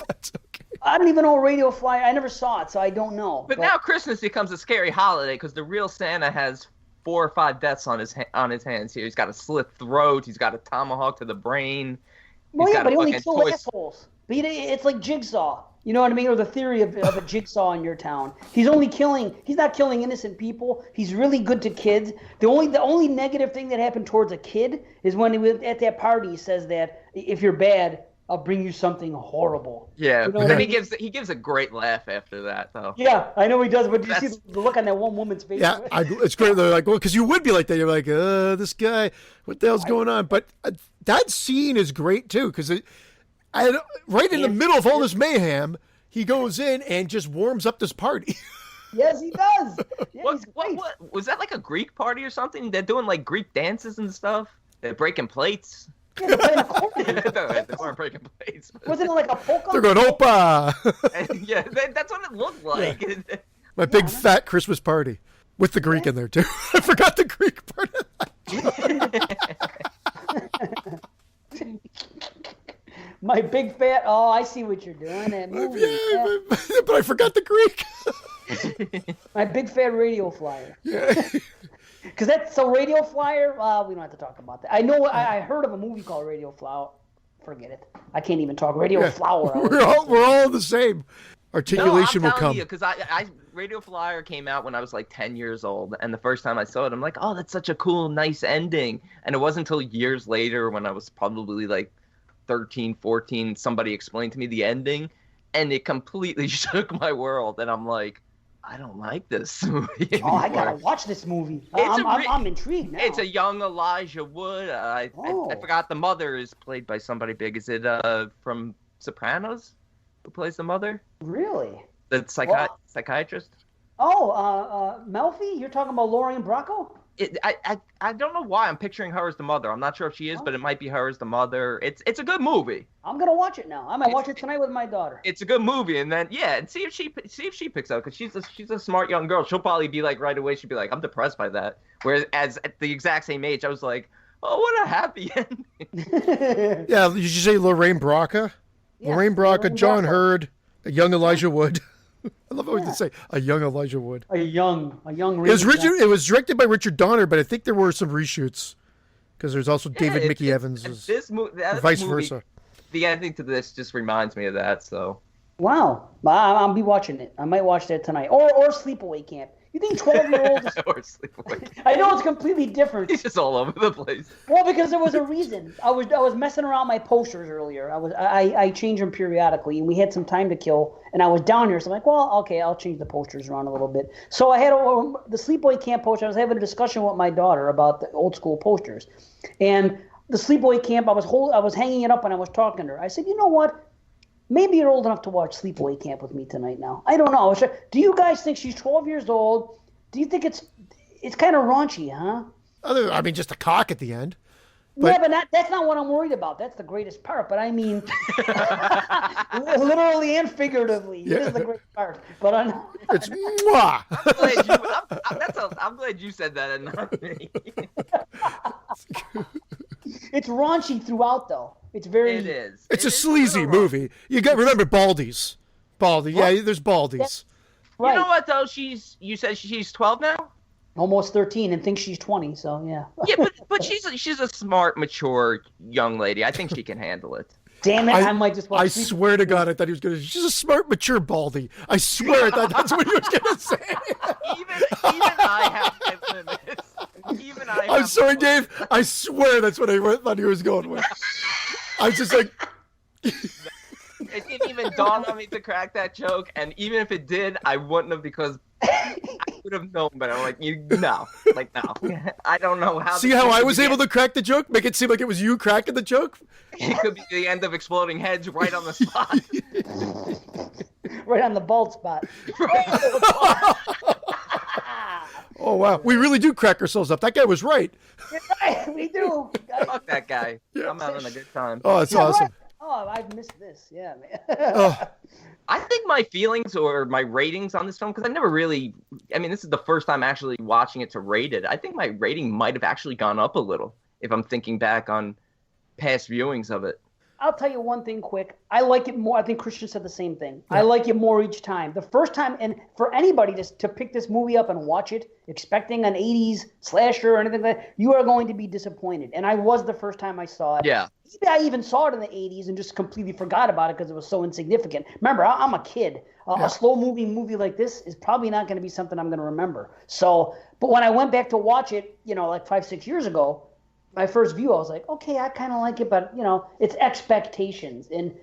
That's okay. I don't even know Radio Flyer. I never saw it, so I don't know. But now Christmas becomes a scary holiday, because the real Santa has 4 or 5 deaths on his hands here. He's got a slit throat. He's got a tomahawk to the brain. Well, yeah, but he only kills assholes. But it's like Jigsaw. You know what I mean? Or the theory of a jigsaw in your town. He's not killing innocent people. He's really good to kids. The only negative thing that happened towards a kid is when he was at that party. He says that if you're bad, I'll bring you something horrible. Yeah, you know, but then he gives a great laugh after that, though. Yeah, I know he does. But do you see the look on that one woman's face? Yeah, it's great. They're like, well, because you would be like that. You're like, this guy, what the hell's going on? But that scene is great too, because right in the middle of all this mayhem, he goes in and just warms up this party. Yes, he does. Yeah, what was that, like a Greek party or something? They're doing like Greek dances and stuff. They're breaking plates. Yeah, they're playing a No, they weren't breaking plates. Wasn't it like a polka? They're going, Opa! Yeah, that's what it looked like. Yeah. My big fat Christmas party. With the Greek in there, too. I forgot the Greek part of that. My big fat... Oh, I see what you're doing. That movie. Yeah, but I forgot the Greek. My big fat Radio Flyer. Yeah. Because that's a Radio Flyer. We don't have to talk about that. I know. I heard of a movie called Radio Flower. Forget it. I can't even talk. Radio Flower. We're all the same. Articulation will come. Because Radio Flyer came out when I was like 10 years old, and the first time I saw it, I'm like, oh, that's such a cool, nice ending. And it wasn't until years later when I was probably like 13, 14, somebody explained to me the ending, and it completely shook my world. And I'm like, I don't like this movie anymore. Oh, I gotta watch this movie. I'm intrigued now. It's a young Elijah Wood. I forgot the mother is played by somebody big. Is it from Sopranos? Who plays the mother? Really? The psychiatrist? Oh, Melfi? You're talking about Lorraine Bracco? I don't know why I'm picturing her as the mother. I'm not sure if she is, but it might be her as the mother. It's a good movie. I'm gonna watch it now. I might watch it tonight with my daughter. It's a good movie, and then and see if she picks up, because she's a smart young girl. She'll probably be like right away. She'll be like, I'm depressed by that. Whereas at the exact same age, I was like, oh, what a happy ending. Yeah, did you say Lorraine Bracco? Yeah, Lorraine Bracco, John Bracco. Hurd, a young Elijah Wood. I love how you say a young Elijah Wood. A young. It was directed by Richard Donner, but I think there were some reshoots because there's also David Mickey Evans. Vice versa. The ending to this just reminds me of that. So. Wow, I'll be watching it. I might watch that tonight, or Sleepaway Camp. You think 12-year-olds? Or Sleepaway Camp. I know it's completely different. He's just all over the place. Well, because there was a reason. I was messing around my posters earlier. I change them periodically, and we had some time to kill, and I was down here, so I'm like, well, okay, I'll change the posters around a little bit. So I had the Sleepaway Camp poster. I was having a discussion with my daughter about the old school posters, and the Sleepaway Camp. I was hanging it up, and I was talking to her. I said, you know what? Maybe you're old enough to watch Sleepaway Camp with me tonight now. I don't know. Do you guys think she's 12 years old? Do you think it's kind of raunchy, huh? I mean, just a cock at the end. But... Yeah, but that's not what I'm worried about. That's the greatest part. But I mean, literally and figuratively, it is the greatest part. But it's mwah. I'm glad you said that and not me. It's raunchy throughout, though. It is. It's a sleazy movie. You got remember Baldies. Yeah, there's Baldies. Right. You know what though? You said she's 12 now? Almost 13 and thinks she's 20, so yeah. Yeah, but she's a smart, mature young lady. I think she can handle it. Damn it, I might just watch. I swear to God, I thought he was going to. She's a smart, mature Baldy. I swear, I thought that's what he was going to say. Even I have my limits. I'm sorry, Dave. I swear that's what I thought he was going with. I was just like. It didn't even dawn on me to crack that joke, and even if it did, I wouldn't have, because I would have known. But I'm like, no. I don't know how. See how I was able to crack the joke? Make it seem like it was you cracking the joke? It could be the end of Exploding Heads right on the spot. Right on the bald spot. Oh, wow. We really do crack ourselves up. That guy was right. We do. Fuck that guy. Yeah. I'm having a good time. Oh, that's awesome. Right. Oh, I've missed this. Yeah, man. I think my feelings or my ratings on this film, because I never really, I mean, this is the first time actually watching it to rate it. I think my rating might have actually gone up a little if I'm thinking back on past viewings of it. I'll tell you one thing quick. I like it more. I think Christian said the same thing. Yeah. I like it more each time. The first time, and for anybody to pick this movie up and watch it, expecting an 80s slasher or anything like that, you are going to be disappointed. And I was the first time I saw it. Yeah. Maybe I even saw it in the 80s and just completely forgot about it because it was so insignificant. Remember, I'm a kid. A slow movie like this is probably not going to be something I'm going to remember. So, but when I went back to watch it, like 5-6 years ago, my first view, I was like, okay, I kind of like it, but, it's expectations. And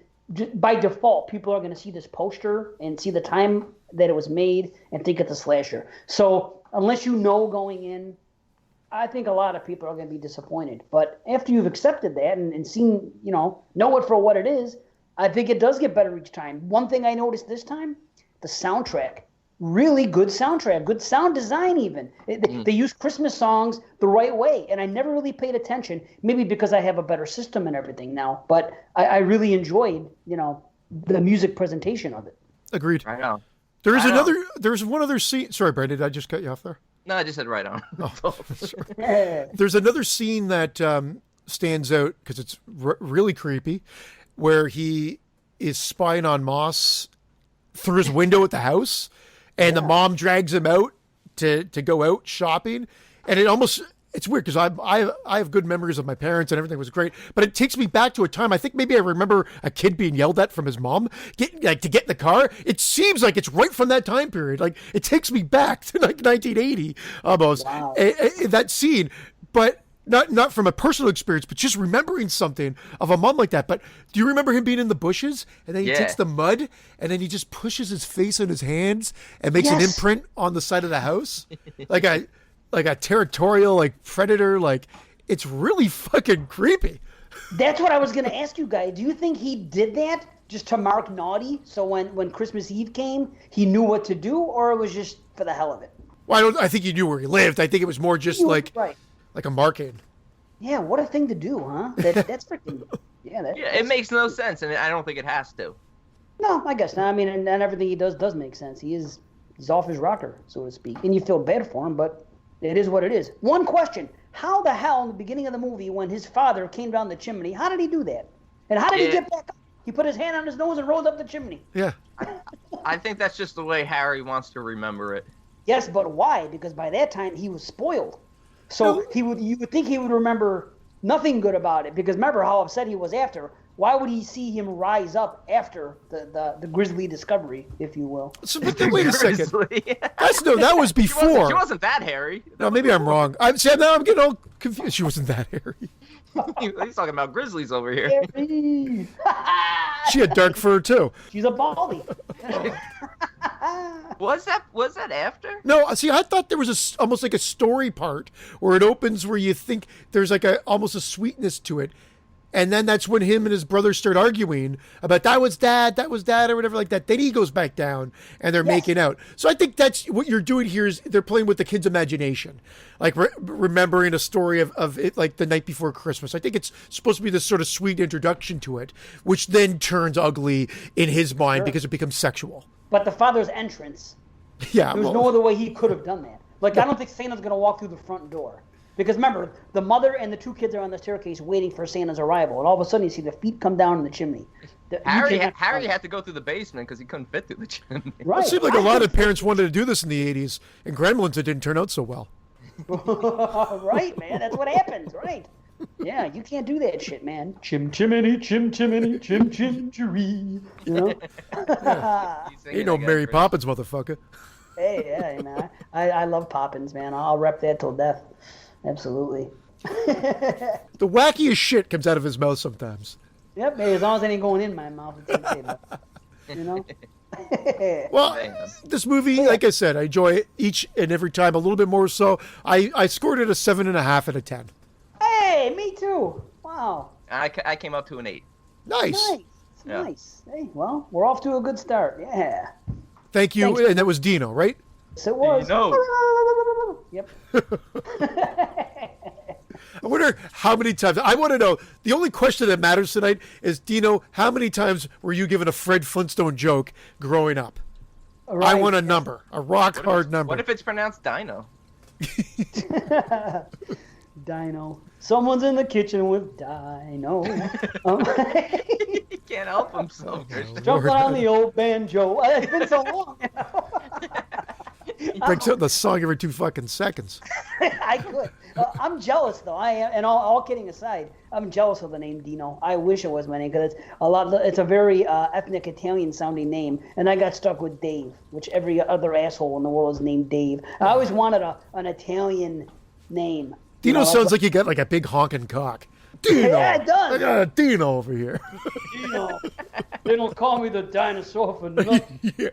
by default, people are going to see this poster and see the time that it was made and think it's a slasher. So unless you know going in, I think a lot of people are going to be disappointed. But after you've accepted that and seen, know it for what it is, I think it does get better each time. One thing I noticed this time, the soundtrack. Really good soundtrack, good sound design even. They use Christmas songs the right way, and I never really paid attention, maybe because I have a better system and everything now, but I really enjoyed, the music presentation of it. Agreed. Right on. There's one other scene. Sorry, Brad, did I just cut you off there? No, I just said right on. Oh, there's another scene that stands out because it's really creepy, where he is spying on Moss through his window at the house. And the mom drags him out to go out shopping. And it almost, it's weird because I have good memories of my parents and everything was great, but it takes me back to a time. I think maybe I remember a kid being yelled at from his mom to get in the car. It seems like it's right from that time period. Like it takes me back to like 1980 almost. Wow. That scene, but not from a personal experience, but just remembering something of a mom like that. But do you remember him being in the bushes and then he takes the mud and then he just pushes his face in his hands and makes an imprint on the side of the house, like a territorial, like predator, like it's really fucking creepy. That's what I was going to ask you guys. Do you think he did that just to mark naughty? So when Christmas Eve came, he knew what to do, or it was just for the hell of it? Well, I think he knew where he lived. I think it was more just like a marking. Yeah, what a thing to do, huh? That's freaking. Yeah, it makes no sense, and I don't think it has to. No, I guess not. I mean, and everything he does make sense. He's off his rocker, so to speak, and you feel bad for him, but it is what it is. One question: how the hell in the beginning of the movie, when his father came down the chimney, how did he do that? And how did he get back up? He put his hand on his nose and rose up the chimney. Yeah. I think that's just the way Harry wants to remember it. Yes, but why? Because by that time he was spoiled. So you would think he would remember nothing good about it, because remember how upset he was after. Why would he see him rise up after the grisly discovery, if you will? So, but wait a second. That was before. She wasn't that hairy. No, maybe I'm wrong. Now I'm getting all confused. She wasn't that hairy. He's talking about grizzlies over here. She had dark fur too. She's a baldy. Was that after? No, see, I thought there was almost like a story part where it opens where you think there's like almost a sweetness to it. And then that's when him and his brother start arguing about that was dad, or whatever like that. Then he goes back down and they're making out. So I think that's what you're doing here is they're playing with the kid's imagination, like remembering a story of it like the night before Christmas. I think it's supposed to be this sort of sweet introduction to it, which then turns ugly in his mind because it becomes sexual. But the father's entrance, there's no other way he could have done that. Like, I don't think Santa's going to walk through the front door. Because remember, the mother and the two kids are on the staircase waiting for Santa's arrival, and all of a sudden you see the feet come down in the chimney. Harry had to go through the basement because he couldn't fit through the chimney. Right. It seemed like a lot of parents wanted to do this in the 80s, and Gremlins, it didn't turn out so well. Right, man. That's what happens, right? Yeah, you can't do that shit, man. Chimney, chimney, chim-chim-cheree. You know? Ain't no Mary Poppins, motherfucker. Hey, man. I love Poppins, man. I'll rep that till death. Absolutely. The wackiest shit comes out of his mouth sometimes. Yep, hey, as long as it ain't going in my mouth, it's okay. You know? Well, this movie, like I said, I enjoy it each and every time a little bit more so. I scored it a 7.5 out of 10. Hey, me too. Wow. I came up to an 8. Nice. Nice. Hey, well, we're off to a good start. Yeah. Thank you. Thanks. And that was Dino, right? Yes, it was. Yep. I wonder how many times. I want to know. The only question that matters tonight is, Dino, how many times were you given a Fred Flintstone joke growing up? Right. I want a number, a rock-hard number. What if it's pronounced Dino? Dino. Someone's in the kitchen with Dino. He can't help himself. Jumping on the old banjo. It's been so long. He breaks out the song every 2 fucking seconds. I could. I'm jealous, though. I am, and all kidding aside, I'm jealous of the name Dino. I wish it was my name because it's a very ethnic Italian-sounding name, and I got stuck with Dave, which every other asshole in the world is named Dave. I always wanted an Italian name. Dino sounds like you got like a big honking cock. Dino. Yeah, it does. I got a Dino over here. Dino. They don't call me the dinosaur for nothing. Yeah.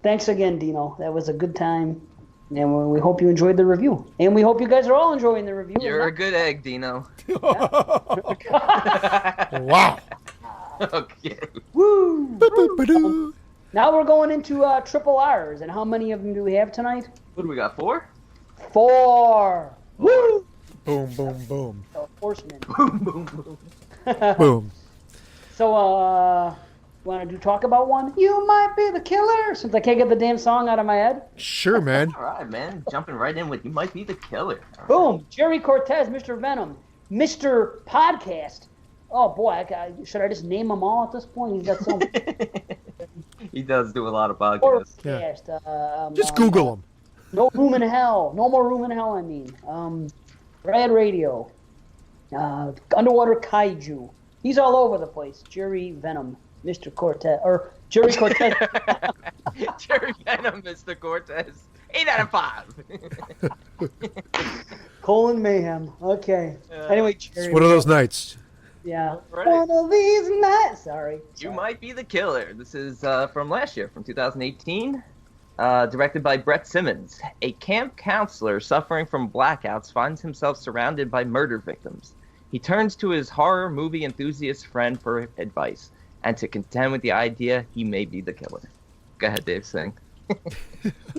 Thanks again, Dino. That was a good time. And we hope you enjoyed the review. And we hope you guys are all enjoying the review. You're a good egg, Dino. Wow. Okay. Woo! Now we're going into triple R's. And how many of them do we have tonight? What do we got, 4? 4. Woo! Boom, boom, boom. Horseman. Boom, boom, boom. Boom. So, want to talk about one? You might be the killer, since I can't get the damn song out of my head. Sure, man. All right, man. Jumping right in with You Might Be the Killer. Boom. Jerry Cortez, Mr. Venom, Mr. Podcast. Oh, boy. Should I just name them all at this point? He's got so many. He does do a lot of podcasts. Yeah. Just Google them. No Room in Hell. No More Room in Hell, I mean. Rad Radio. Underwater Kaiju. He's all over the place. Jerry Venom. Mr. Cortez. Or Jerry Cortez. Jerry Venom, Mr. Cortez. 8 out of 5. Colon Mayhem. Okay. Anyway, Jerry. It's one of those nights. Yeah. Right. One of these nights. Sorry. You Might Be the Killer. This is from last year, from 2018. Directed by Brett Simmons. A camp counselor suffering from blackouts finds himself surrounded by murder victims. He turns to his horror movie enthusiast friend for advice, and to contend with the idea he may be the killer. Go ahead, Dave, sing.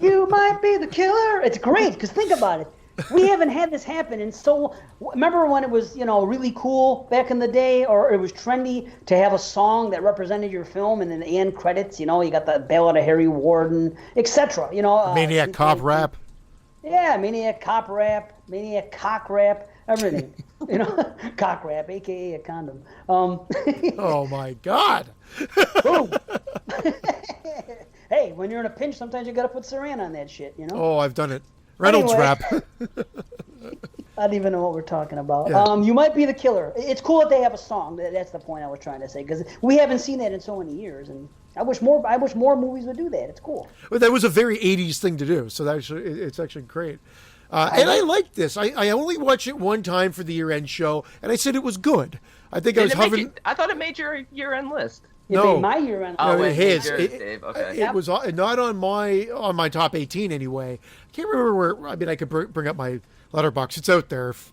You might be the killer. It's great, because think about it. We haven't had this happen in so... Remember when it was, really cool back in the day, or it was trendy to have a song that represented your film, and in the end credits, you got the Ballad of Harry Warden, etc. Maniac Cop Rap. Yeah, Maniac Cop Rap, Maniac Cock Rap, everything. Cock Rap, a.k.a. a condom. Oh, my God. Boom. Hey, when you're in a pinch, sometimes you got to put saran on that shit, Oh, I've done it. Reynolds Anyway. Rap. I don't even know what we're talking about. Yeah. You Might Be the Killer. It's cool that they have a song. That's the point I was trying to say, because we haven't seen that in so many years, and I wish more movies would do that. It's cool. Well, that was a very 80s thing to do, so it's actually great. And I liked this. I only watched it one time for the year-end show, and I said it was good. I think I was hovering... I thought it made your year-end list. It No. made my year end. Oh, No, wait, his. yours, Dave. Okay. It was not on my top 18 anyway. I can't remember where. I mean, I could bring up my letterbox. It's out there if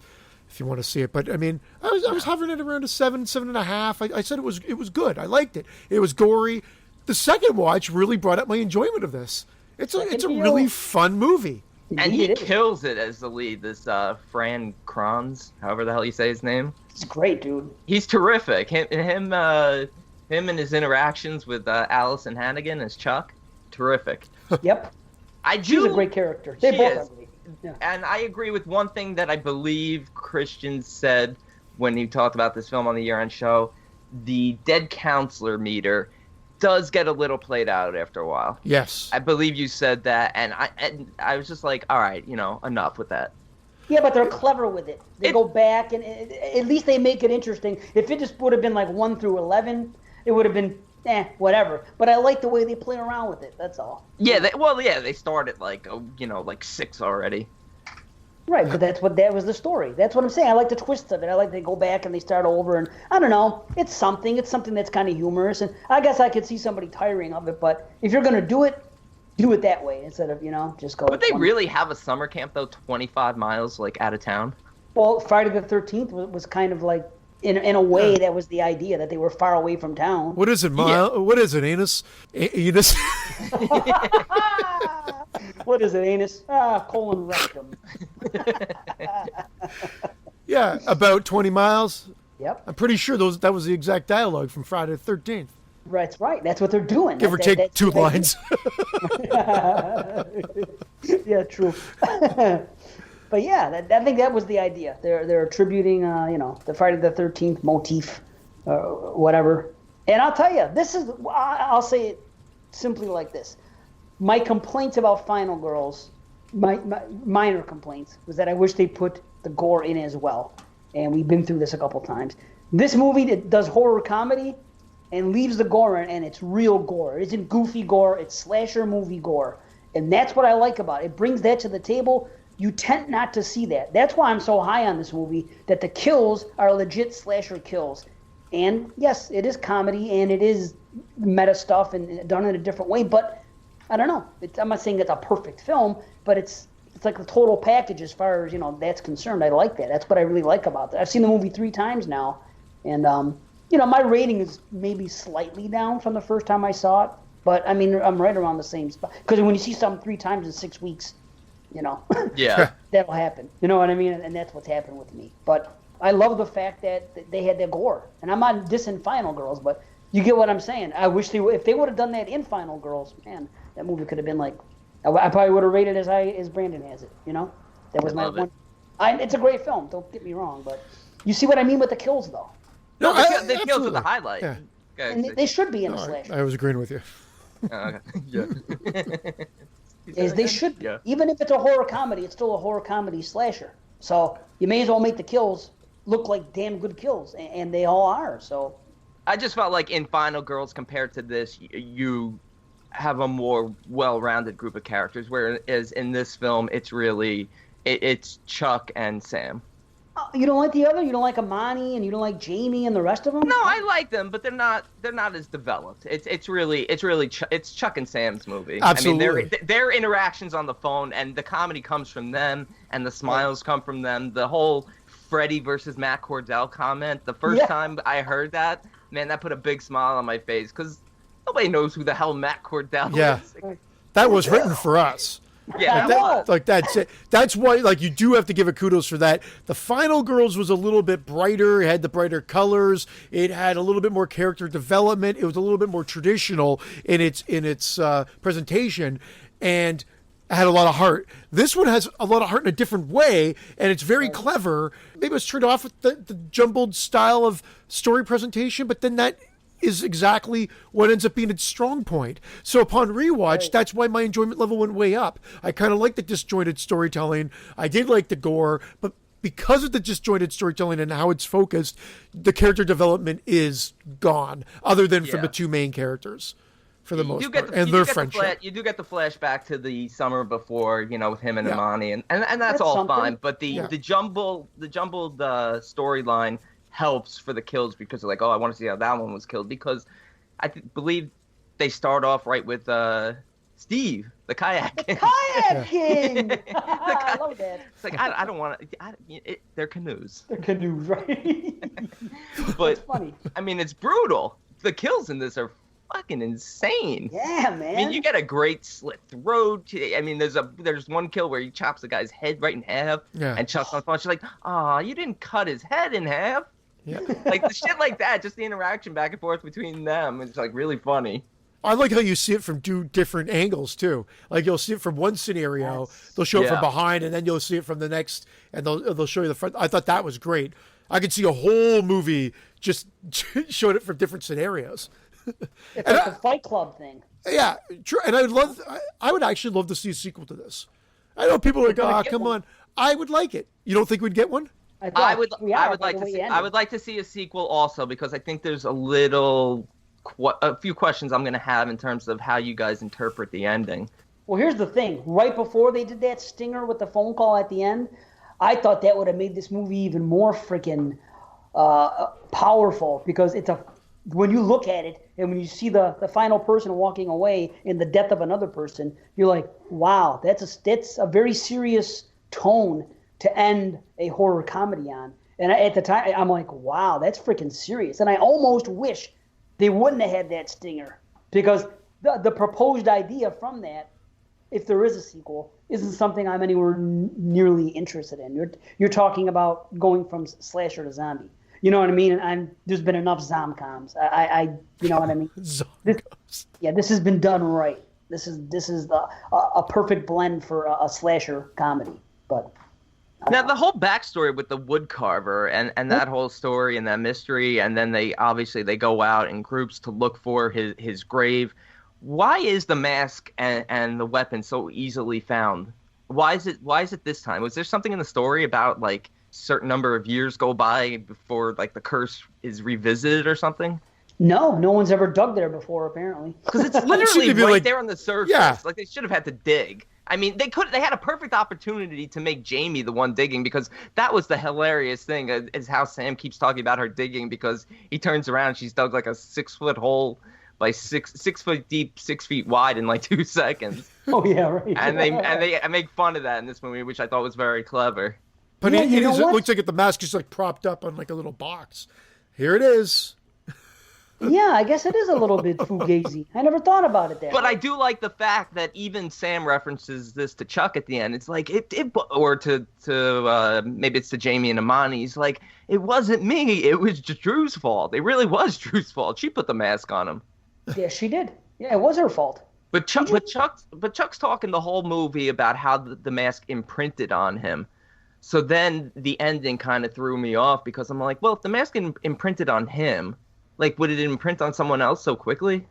you want to see it. But I mean, I was hovering at around a 7.5. I said it was good. I liked it. It was gory. The second watch really brought up my enjoyment of this. It's a really fun movie. And he Indeed, kills it as the lead, this Fran Kranz, however the hell you say his name. It's great, dude. He's terrific. Him and his interactions with Allison Hannigan as Chuck, terrific. Yep. She's a great character. They both are great. Yeah. And I agree with one thing that I believe Christian said when he talked about this film on the year-end show. The dead counselor meter does get a little played out after a while. Yes. I believe you said that, and I was just like, all right, enough with that. Yeah, but they're clever with it. They go back, and at least they make it interesting. If it just would have been like 1 through 11, it would have been whatever. But I like the way they play around with it. That's all. Yeah, they started like 6 already. Right, but that was the story. That's what I'm saying. I like the twists of it. I like they go back and they start over, and I don't know. It's something that's kind of humorous, and I guess I could see somebody tiring of it. But if you're gonna do it that way instead of just go. Would they really have a summer camp though? 25 miles out of town. Well, Friday the 13th was kind of like in a way that was the idea that they were far away from town. What is it, What is it, anus? Anus? What is it, anus? Colon rectum. Yeah, about 20 miles. Yep. I'm pretty sure that was the exact dialogue from Friday the 13th. That's right. That's what they're doing. Give or take 2 lines. Yeah, true. But yeah, I think that was the idea. They're attributing, the Friday the 13th motif, whatever. And I'll tell you, I'll say it simply like this. My complaints about Final Girls, my minor complaints, was that I wish they put the gore in as well. And we've been through this a couple times. This movie does horror comedy and leaves the gore in, and it's real gore. It isn't goofy gore. It's slasher movie gore. And that's what I like about it. It brings that to the table. You tend not to see that. That's why I'm so high on this movie, that the kills are legit slasher kills. And yes, it is comedy, and it is meta stuff and done in a different way, but I don't know. I'm not saying it's a perfect film, but it's like the total package as far as, that's concerned. I like that. That's what I really like about that. I've seen the movie 3 times now, and, my rating is maybe slightly down from the first time I saw it, but, I mean, I'm right around the same spot. Because when you see something 3 times in 6 weeks, Yeah. that'll happen. You know what I mean? And that's what's happened with me. But I love the fact that they had their gore. And I'm not dissing Final Girls, but you get what I'm saying. I wish if they would have done that in Final Girls, man, that movie could have been like, I probably would have rated as high as Brandon has it. That was my one. It's a great film. Don't get me wrong, but you see what I mean with the kills, though. No, the kills are the highlight. Yeah. Okay, And they should be in a slasher. I was agreeing with you. okay. Yeah. As they should be. Yeah. Even if it's a horror comedy, it's still a horror comedy slasher. So you may as well make the kills look like damn good kills, and they all are. So I just felt like in Final Girls compared to this, you have a more well-rounded group of characters, whereas in this film, it's really it's Chuck and Sam. you don't like the other? You don't like Amani, and you don't like Jamie and the rest of them? No, I like them, but they're not as developed. It's really it's Chuck and Sam's movie. Absolutely. I mean, their interactions on the phone and the comedy comes from them, and the smiles come from them. The whole Freddie versus Matt Cordell comment. The first time I heard that, man, that put a big smile on my face because nobody knows who the hell Matt Cordell is. That was written for us. Yeah, that's it. That's why, like, you do have to give it kudos for that. The Final Girls was a little bit brighter. It had the brighter colors. It had a little bit more character development. It was a little bit more traditional in its presentation, and had a lot of heart. This one has a lot of heart in a different way, and it's very clever. Maybe it's turned off with the jumbled style of story presentation, but then that is exactly what ends up being its strong point. So upon rewatch, that's why my enjoyment level went way up. I kind of like the disjointed storytelling. I did like the gore, but because of the disjointed storytelling and how it's focused, the character development is gone, other than from the two main characters, for the most part, and their friendship. You do get the flashback to the summer before, with him and Imani, and that's all something. fine. But the jumbled storyline helps for the kills because they're like, oh, I want to see how that one was killed, because I believe they start off right with Steve, the kayak king. Kayak king! I love that. It's like, I don't want to... They're canoes. They're canoes, right? But, it's funny. I mean, it's brutal. The kills in this are fucking insane. Yeah, man. I mean, you get a great slit throat. I mean, there's one kill where he chops the guy's head right in half, and Chuck's on the phone. She's like, "Aw, you didn't cut his head in half." Yeah. Like the shit like that, just the interaction back and forth between them, it's like really funny. I like how you see it from two different angles too. Like you'll see it from one scenario, they'll show it from behind, and then you'll see it from the next, and they'll show you the front. I thought that was great. I could see a whole movie just showing it from different scenarios. It's like the Fight Club thing. Yeah, true. And I would actually love to see a sequel to this. I know people are like, "Oh, come on." I would like it. You don't think we'd get one? I would like to see a sequel also, because I think there's a few questions I'm going to have in terms of how you guys interpret the ending. Well, here's the thing. Right before they did that stinger with the phone call at the end, I thought that would have made this movie even more freaking powerful, because when you look at it and when you see the final person walking away in the death of another person, you're like, wow, that's a very serious tone to end a horror comedy on. And at the time, I'm like, wow, that's freaking serious. And I almost wish they wouldn't have had that stinger, because the proposed idea from that, if there is a sequel, isn't something I'm anywhere nearly interested in. You're talking about going from slasher to zombie. You know what I mean? And there's been enough zomcoms. You know what I mean? This has been done right. This is a perfect blend for a slasher comedy. But now the whole backstory with the woodcarver and that whole story and that mystery, and then they go out in groups to look for his grave. Why is the mask and the weapon so easily found? Why is it this time? Was there something in the story about like certain number of years go by before like the curse is revisited or something? No one's ever dug there before, apparently. Because it's literally right there on the surface. Yeah. Like they should have had to dig. I mean, they had a perfect opportunity to make Jamie the one digging, because that was the hilarious thing, is how Sam keeps talking about her digging, because he turns around and she's dug like a 6-foot hole by 6 foot deep, 6 feet wide in like 2 seconds. Oh yeah, right. And they make fun of that in this movie, which I thought was very clever. But it looks like the mask is like propped up on like a little box. Here it is. Yeah, I guess it is a little bit fugazi. I never thought about it that But way. I do like the fact that even Sam references this to Chuck at the end. It's like or to maybe it's to Jamie and Imani. He's like, it wasn't me. It was Drew's fault. It really was Drew's fault. She put the mask on him. Yeah, she did. Yeah, it was her fault. But Chuck's talking the whole movie about how the mask imprinted on him. So then the ending kind of threw me off, because I'm like, well, if the mask imprinted on him, like, would it imprint on someone else so quickly?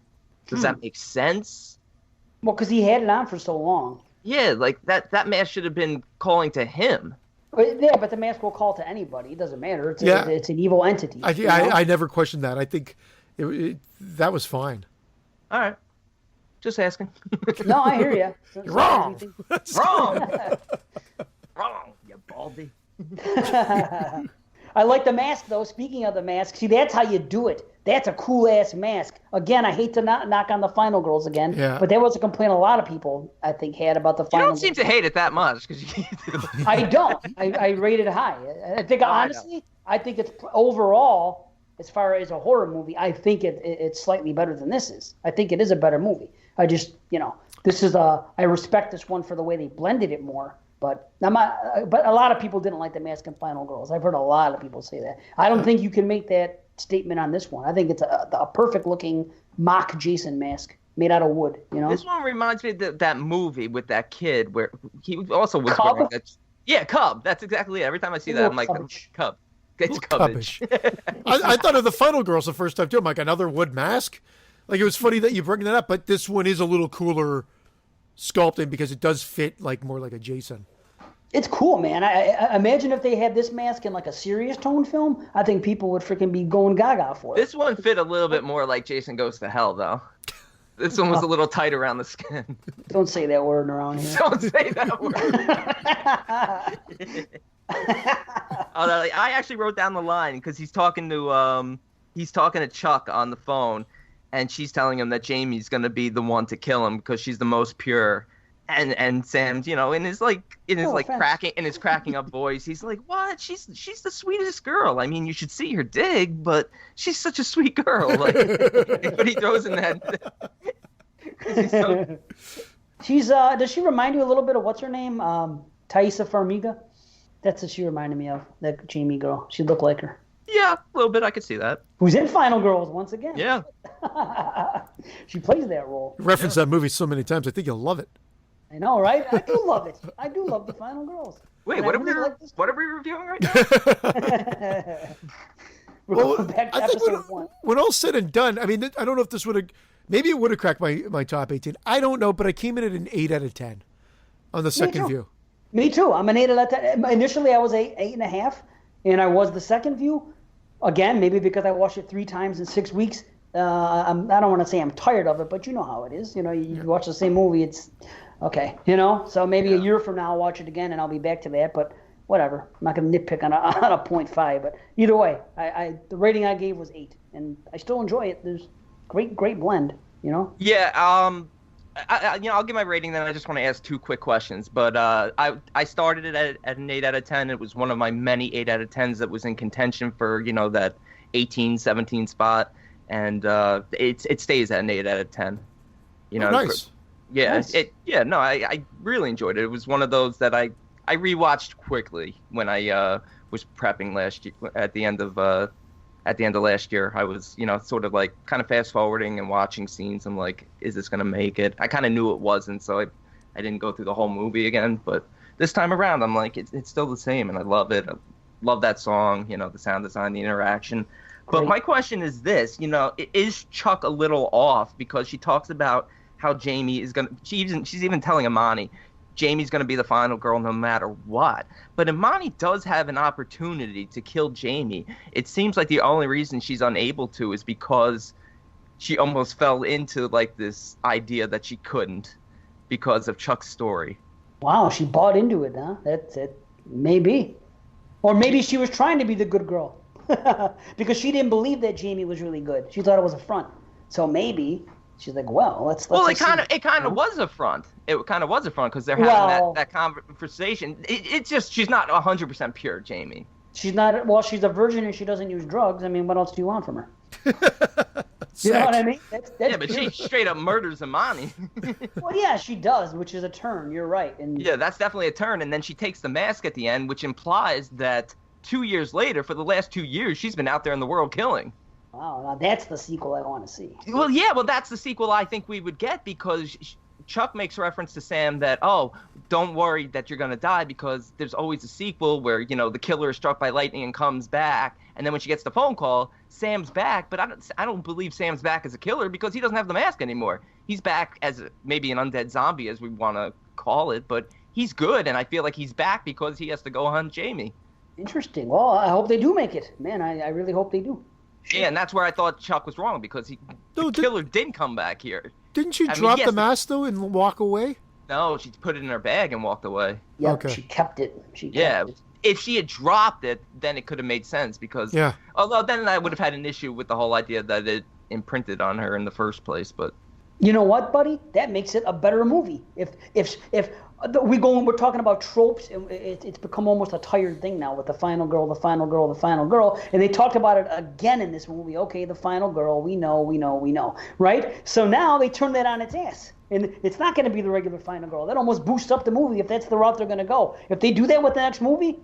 Does that make sense? Well, because he had it on for so long. Yeah, like that mask should have been calling to him. Yeah, but the mask will call to anybody. It doesn't matter. It's an evil entity. I never questioned that. I think that was fine. All right. Just asking. No, I hear you. You're wrong. Wrong. Wrong, you baldy. I like the mask, though. Speaking of the mask, see, that's how you do it. That's a cool-ass mask. Again, I hate to knock on the Final Girls again, but that was a complaint a lot of people, I think, had about the Final Girls. You don't seem to hate it that much. Because you do. I don't. I rate it high. I think, honestly, I think it's overall, as far as a horror movie, I think it's slightly better than this is. I think it is a better movie. I just, this is I respect this one for the way they blended it more. But but a lot of people didn't like the Mask and Final Girls. I've heard a lot of people say that. I don't think you can make that statement on this one. I think it's a perfect looking mock Jason mask made out of wood. This one reminds me of that movie with that kid where he also was Cub? wearing that. Yeah, Cub. That's exactly it. Every time I see that, I'm like, Cub. It's Cubbage. I thought of the Final Girls the first time too. I'm like, another wood mask. Like, it was funny that you bring that up, but this one is a little cooler sculpting because it does fit like more like a Jason. It's cool, man. I imagine if they had this mask in like a serious tone film, I think people would freaking be going gaga for it. This one fit a little bit more like Jason Goes to Hell, though. This one was a little tight around the skin. Don't say that word around here. Don't say that word. I actually wrote down the line because he's talking to Chuck on the phone, and she's telling him that Jamie's gonna be the one to kill him because she's the most pure. And Sam's, in his cracking up voice, he's like, "What? She's the sweetest girl. I mean, you should see her dig, but she's such a sweet girl." Like, but he throws in that. She's does she remind you a little bit of what's her name? Thaisa Farmiga. That's what she reminded me of. That Jamie girl. She looked like her. Yeah, a little bit. I could see that. Who's in Final Girls once again? Yeah. She plays that role. Reference that movie so many times. I think you'll love it. I know, right? I do love it. I do love the Final Girls. Wait, what are we reviewing right now? We're going back to episode 1. When all said and done, I mean, I don't know if this would have, maybe it would have cracked my top 18. I don't know, but I came in at an 8 out of 10 on the second view. Me too. I'm an 8 out of 10. Initially, I was 8.5, and I was the second view. Again, maybe because I watched it 3 times in 6 weeks. I don't want to say I'm tired of it, but you know how it is. You watch the same movie, it's okay. So maybe a year from now I'll watch it again and I'll be back to that. But whatever. I'm not going to nitpick on a 0.5. But either way, the rating I gave was 8, and I still enjoy it. There's great blend. Yeah. I'll give my rating. Then I just want to ask 2 quick questions. But I started it at an 8 out of 10. It was one of my many 8 out of 10s that was in contention for that 18, 17 spot. And it stays at an 8 out of 10. Nice. Nice. I really enjoyed it. It was one of those that I rewatched quickly when I was prepping last year. At the end of last year, I was sort of like kind of fast forwarding and watching scenes. I'm like, is this gonna make it? I kind of knew it wasn't, so I didn't go through the whole movie again. But this time around, I'm like, it's still the same, and I love it. I love that song. The sound design, the interaction. But my question is this, is Chuck a little off because she talks about how Jamie is she's even telling Imani, Jamie's going to be the final girl no matter what. But Imani does have an opportunity to kill Jamie. It seems like the only reason she's unable to is because she almost fell into like this idea that she couldn't because of Chuck's story. Wow, she bought into it, huh? That's it. Maybe. Or maybe she was trying to be the good girl. Because she didn't believe that Jamie was really good. She thought it was a front. So maybe she's like, well, let's it kind of was a front. It kind of was a front because they're having that conversation. It's just she's not 100% pure, Jamie. She's not. Well, she's a virgin and she doesn't use drugs. I mean, what else do you want from her? You know what I mean? That's but she straight up murders Imani. Well, yeah, she does, which is a turn. You're right. And yeah, that's definitely a turn. And then she takes the mask at the end, which implies that 2 years later, for the last 2 years, she's been out there in the world killing. Wow, now that's the sequel I want to see. Well, yeah, that's the sequel I think we would get because Chuck makes reference to Sam that, don't worry that you're going to die because there's always a sequel where, the killer is struck by lightning and comes back. And then when she gets the phone call, Sam's back. But I don't believe Sam's back as a killer because he doesn't have the mask anymore. He's back as maybe an undead zombie, as we want to call it, but he's good, and I feel like he's back because he has to go hunt Jamie. Interesting. Well, I hope they do make it. Man, I really hope they do. Yeah, and that's where I thought Chuck was wrong, because the killer didn't come back here. Didn't she drop the mask, though, and walk away? No, she put it in her bag and walked away. Yeah, okay. She kept it. If she had dropped it, then it could have made sense, because although then I would have had an issue with the whole idea that it imprinted on her in the first place. But you know what, buddy? That makes it a better movie. If we're talking about tropes, and it's become almost a tired thing now with the final girl, and they talked about it again in this movie. Okay, the final girl, we know, right? So now they turn that on its ass. And it's not going to be the regular final girl. That almost boosts up the movie if that's the route they're going to go. If they do that with the next movie,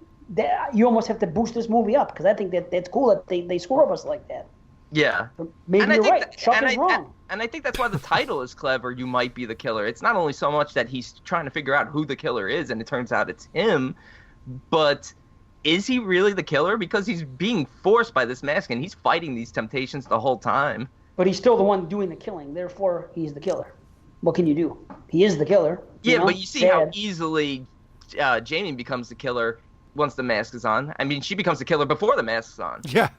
you almost have to boost this movie up, because I think that's cool that they score us like that. Yeah. But maybe you're right. Chuck is wrong. And I think that's why the title is clever, You Might Be the Killer. It's not only so much that he's trying to figure out who the killer is, and it turns out it's him, but is he really the killer? Because he's being forced by this mask, and he's fighting these temptations the whole time. But he's still the one doing the killing. Therefore, he's the killer. What can you do? He is the killer. But you see how easily Jamie becomes the killer once the mask is on. I mean, she becomes the killer before the mask's on. Yeah.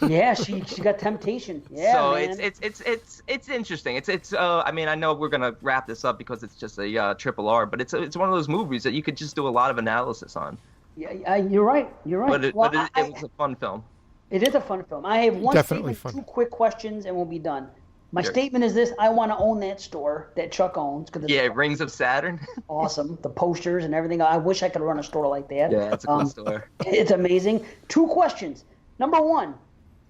Yeah, she got temptation. Yeah, so man. it's interesting. I mean, I know we're gonna wrap this up because it's just a triple R, but it's one of those movies that you could just do a lot of analysis on. Yeah, you're right. But it was a fun film. It is a fun film. I have one statement, 2 quick questions, and we'll be done. My statement is this: I want to own that store that Chuck owns. Rings of Saturn. Awesome. The posters and everything. I wish I could run a store like that. Yeah, it's a cool store. It's amazing. 2 questions. Number 1,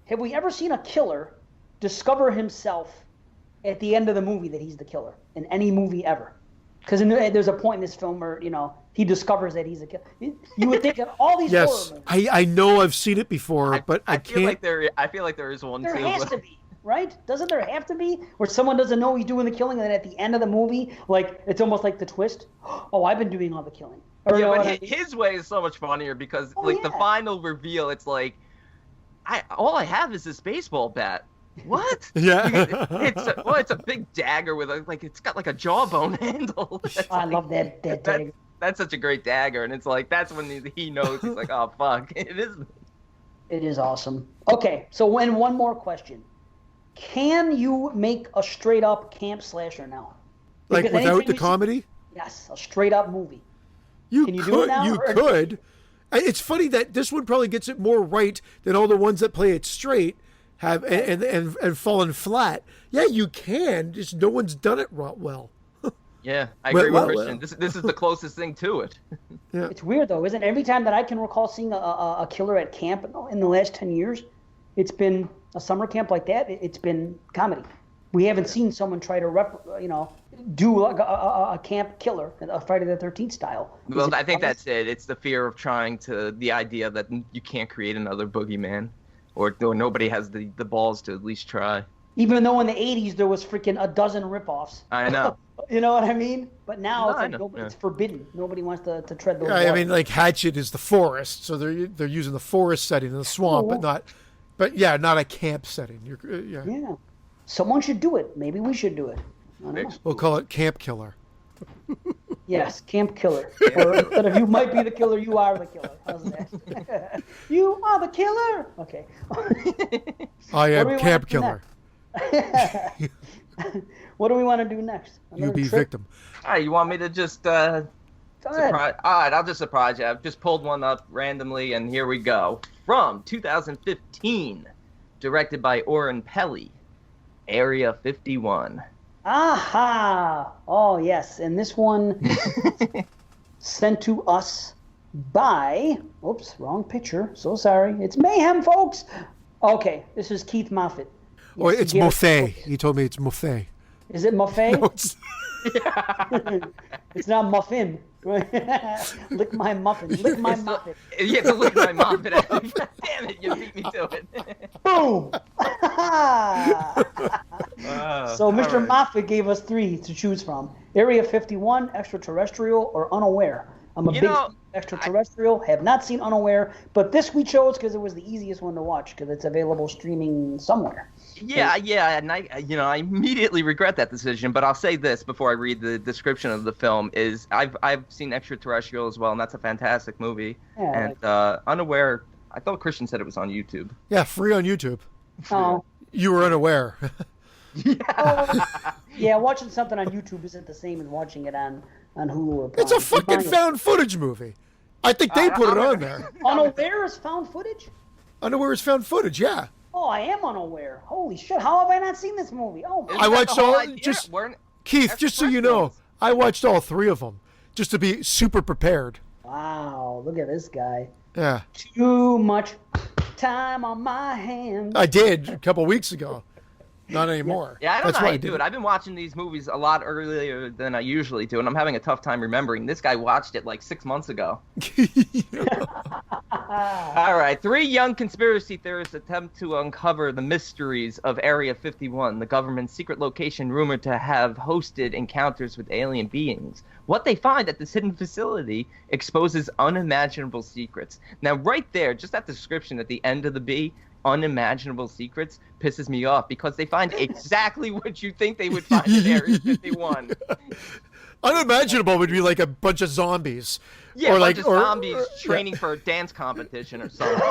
have we ever seen a killer discover himself at the end of the movie that he's the killer in any movie ever? Because there's a point in this film where, he discovers that he's a killer. You would think of all these horror movies. I know I've seen it before, but I feel can't. I feel like there is one there too. There has to be. Right? Doesn't there have to be? Where someone doesn't know he's doing the killing, and then at the end of the movie, like, it's almost like the twist. Oh, I've been doing all the killing. His way is so much funnier because, the final reveal, it's like, all I have is this baseball bat. What? Yeah. It's a big dagger with it's got like a jawbone handle. I love that dagger. That's such a great dagger, and it's like, that's when he knows. He's like, oh, fuck. It is. It is awesome. Okay, so one more question. Can you make a straight-up camp slasher now? Like without the comedy? Yes, a straight-up movie. Can you do it now? You could. It's funny that this one probably gets it more right than all the ones that play it straight have and fallen flat. Yeah, you can. Just no one's done it well. Yeah, I agree with Christian. This is the closest thing to it. Yeah. It's weird, though, isn't it? Every time that I can recall seeing a killer at camp in the last 10 years, it's been a summer camp like that. It's been comedy. We haven't seen someone try to do like a camp killer, a Friday the 13th style. Well, I think that's it. It's the fear of the idea that you can't create another boogeyman, or nobody has the balls to at least try. Even though in the 80s there was freaking a dozen ripoffs. I know. You know what I mean? But now it's forbidden. Nobody wants to tread those. Yeah, I mean, like Hatchet is the forest, so they're using the forest setting in the swamp, not a camp setting. Yeah. Someone should do it. Maybe we should do it. I don't know. We'll call it Camp Killer. Yes, Camp Killer. Or instead of you might be the killer, you are the killer. How's that? You are the killer. Okay. I am Camp Killer. What do we want to do next? You be victim. All right, you want me to just surprise? All right, I'll just surprise you. I've just pulled one up randomly, and here we go. From 2015, directed by Oren Peli, Area 51. Aha! Oh, yes. And this one sent to us by... Oops, wrong picture. So sorry. It's Mayhem, folks! Okay, this is Keith Moffat. Yes, it's Moffat. He told me it's Moffat. Is it Moffat? No, it's... It's not Muffin. Lick my muffin. Lick my muffin. You have to lick my muffin. Damn it, you beat me to it. Boom! So Mr. Right. Moffat gave us 3 to choose from. Area 51, Extraterrestrial, or Unaware. I'm a big Extraterrestrial. Have not seen Unaware, but this we chose because it was the easiest one to watch because it's available streaming somewhere. Yeah, and I immediately regret that decision. But I'll say this before I read the description of the film: is I've seen Extraterrestrial as well, and that's a fantastic movie. Yeah, and Unaware, I thought Christian said it was on YouTube. Yeah, free on YouTube. Oh. You were unaware. Yeah, watching something on YouTube isn't the same as watching it on Hulu or Prime. It's a fucking found footage movie. I think they put it on there. Unaware is found footage? Unaware is found footage, yeah. Oh, I am unaware. Holy shit! How have I not seen this movie? Oh, my I watched all. We're Keith, just so you know, I watched all 3 of them just to be super prepared. Wow, look at this guy. Yeah. Too much time on my hands. I did a couple weeks ago. Not anymore. Yeah, I don't That's know why how I you did do it. I've been watching these movies a lot earlier than I usually do, and I'm having a tough time remembering. This guy watched it like 6 months ago. All right. 3 young conspiracy theorists attempt to uncover the mysteries of Area 51, the government's secret location rumored to have hosted encounters with alien beings. What they find at this hidden facility exposes unimaginable secrets. Now, right there, just that description at the end of the B, unimaginable secrets, pisses me off because they find exactly what you think they would find in Area 51. Unimaginable would be like a bunch of zombies. Yeah, or a like bunch of zombies training for a dance competition or something.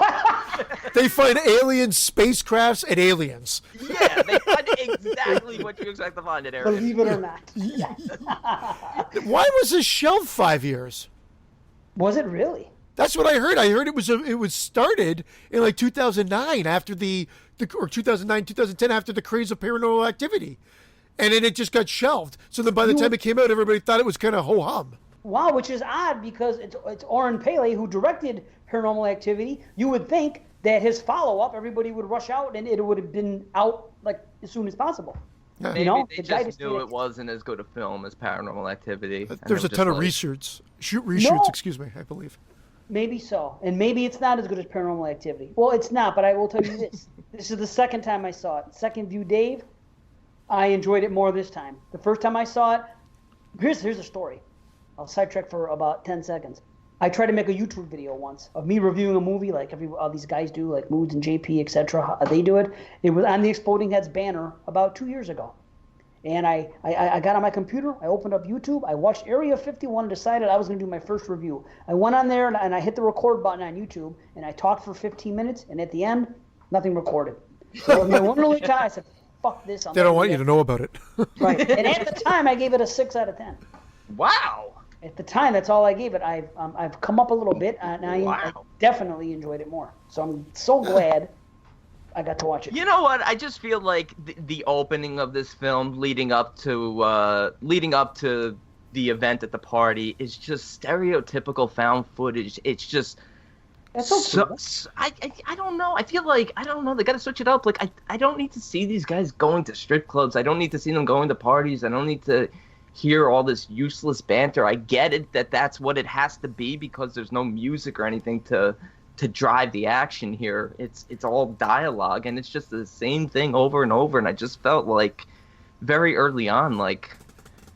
They find alien spacecrafts and aliens. Yeah, they find exactly what you expect to find in Area. Believe it or not. Why was this shelved 5 years? Was it really? That's what I heard. I heard it was started in like 2009 after or 2009, 2010 after the craze of Paranormal Activity. And then it just got shelved. So then by the time it came out, everybody thought it was kind of ho-hum. Wow, which is odd because it's Oren Pele who directed Paranormal Activity. You would think that his follow-up, everybody would rush out and it would have been out like as soon as possible. Yeah. Maybe You know, they the guy just knew it wasn't as good a film as Paranormal Activity. and There's they a were ton of just reshoots, excuse me, I believe. Maybe so. And maybe it's not as good as Paranormal Activity. Well, it's not, but I will tell you this. This is the second time I saw it. Second view, Dave, I enjoyed it more this time. The first time I saw it, here's a story. I'll sidetrack for about 10 seconds. I tried to make a YouTube video once of me reviewing a movie like all these guys do, like Moods and JP, etc. They do it. It was on the Exploding Heads banner about 2 years ago. And I got on my computer, I opened up YouTube, I watched Area 51 and decided I was going to do my first review. I went on there and I hit the record button on YouTube, and I talked for 15 minutes, and at the end, nothing recorded. So my one early time, I said, fuck this. They don't want you to know about it. Right. And at the time, I gave it a 6 out of 10. Wow. At the time, that's all I gave it. I've come up a little bit, and I definitely enjoyed it more. So I'm so glad I got to watch it. You know what? I just feel like the opening of this film, leading up to the event at the party, is just stereotypical found footage. It's just That's okay. I don't know. I feel like I don't know. They got to switch it up. Like I don't need to see these guys going to strip clubs. I don't need to see them going to parties. I don't need to hear all this useless banter. I get it that that's what it has to be because there's no music or anything to drive the action here. It's all dialogue, and it's just the same thing over and over, and I just felt like very early on, like,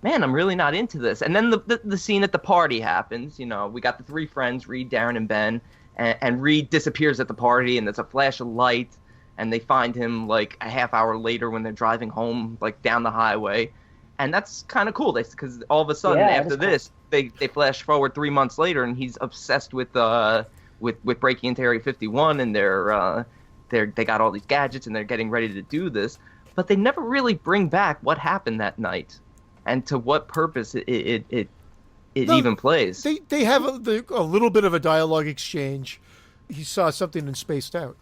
man, I'm really not into this. And then the scene at the party happens. You know, we got the 3 friends, Reed, Darren, and Ben, and Reed disappears at the party, and there's a flash of light, and they find him like a half hour later when they're driving home, like down the highway. And that's kind of cool, because all of a sudden after this, they flash forward 3 months later, and he's obsessed with breaking into Area 51, and they got all these gadgets, and they're getting ready to do this. But they never really bring back what happened that night, and to what purpose it even plays. They have a little bit of a dialogue exchange. He saw something and spaced out.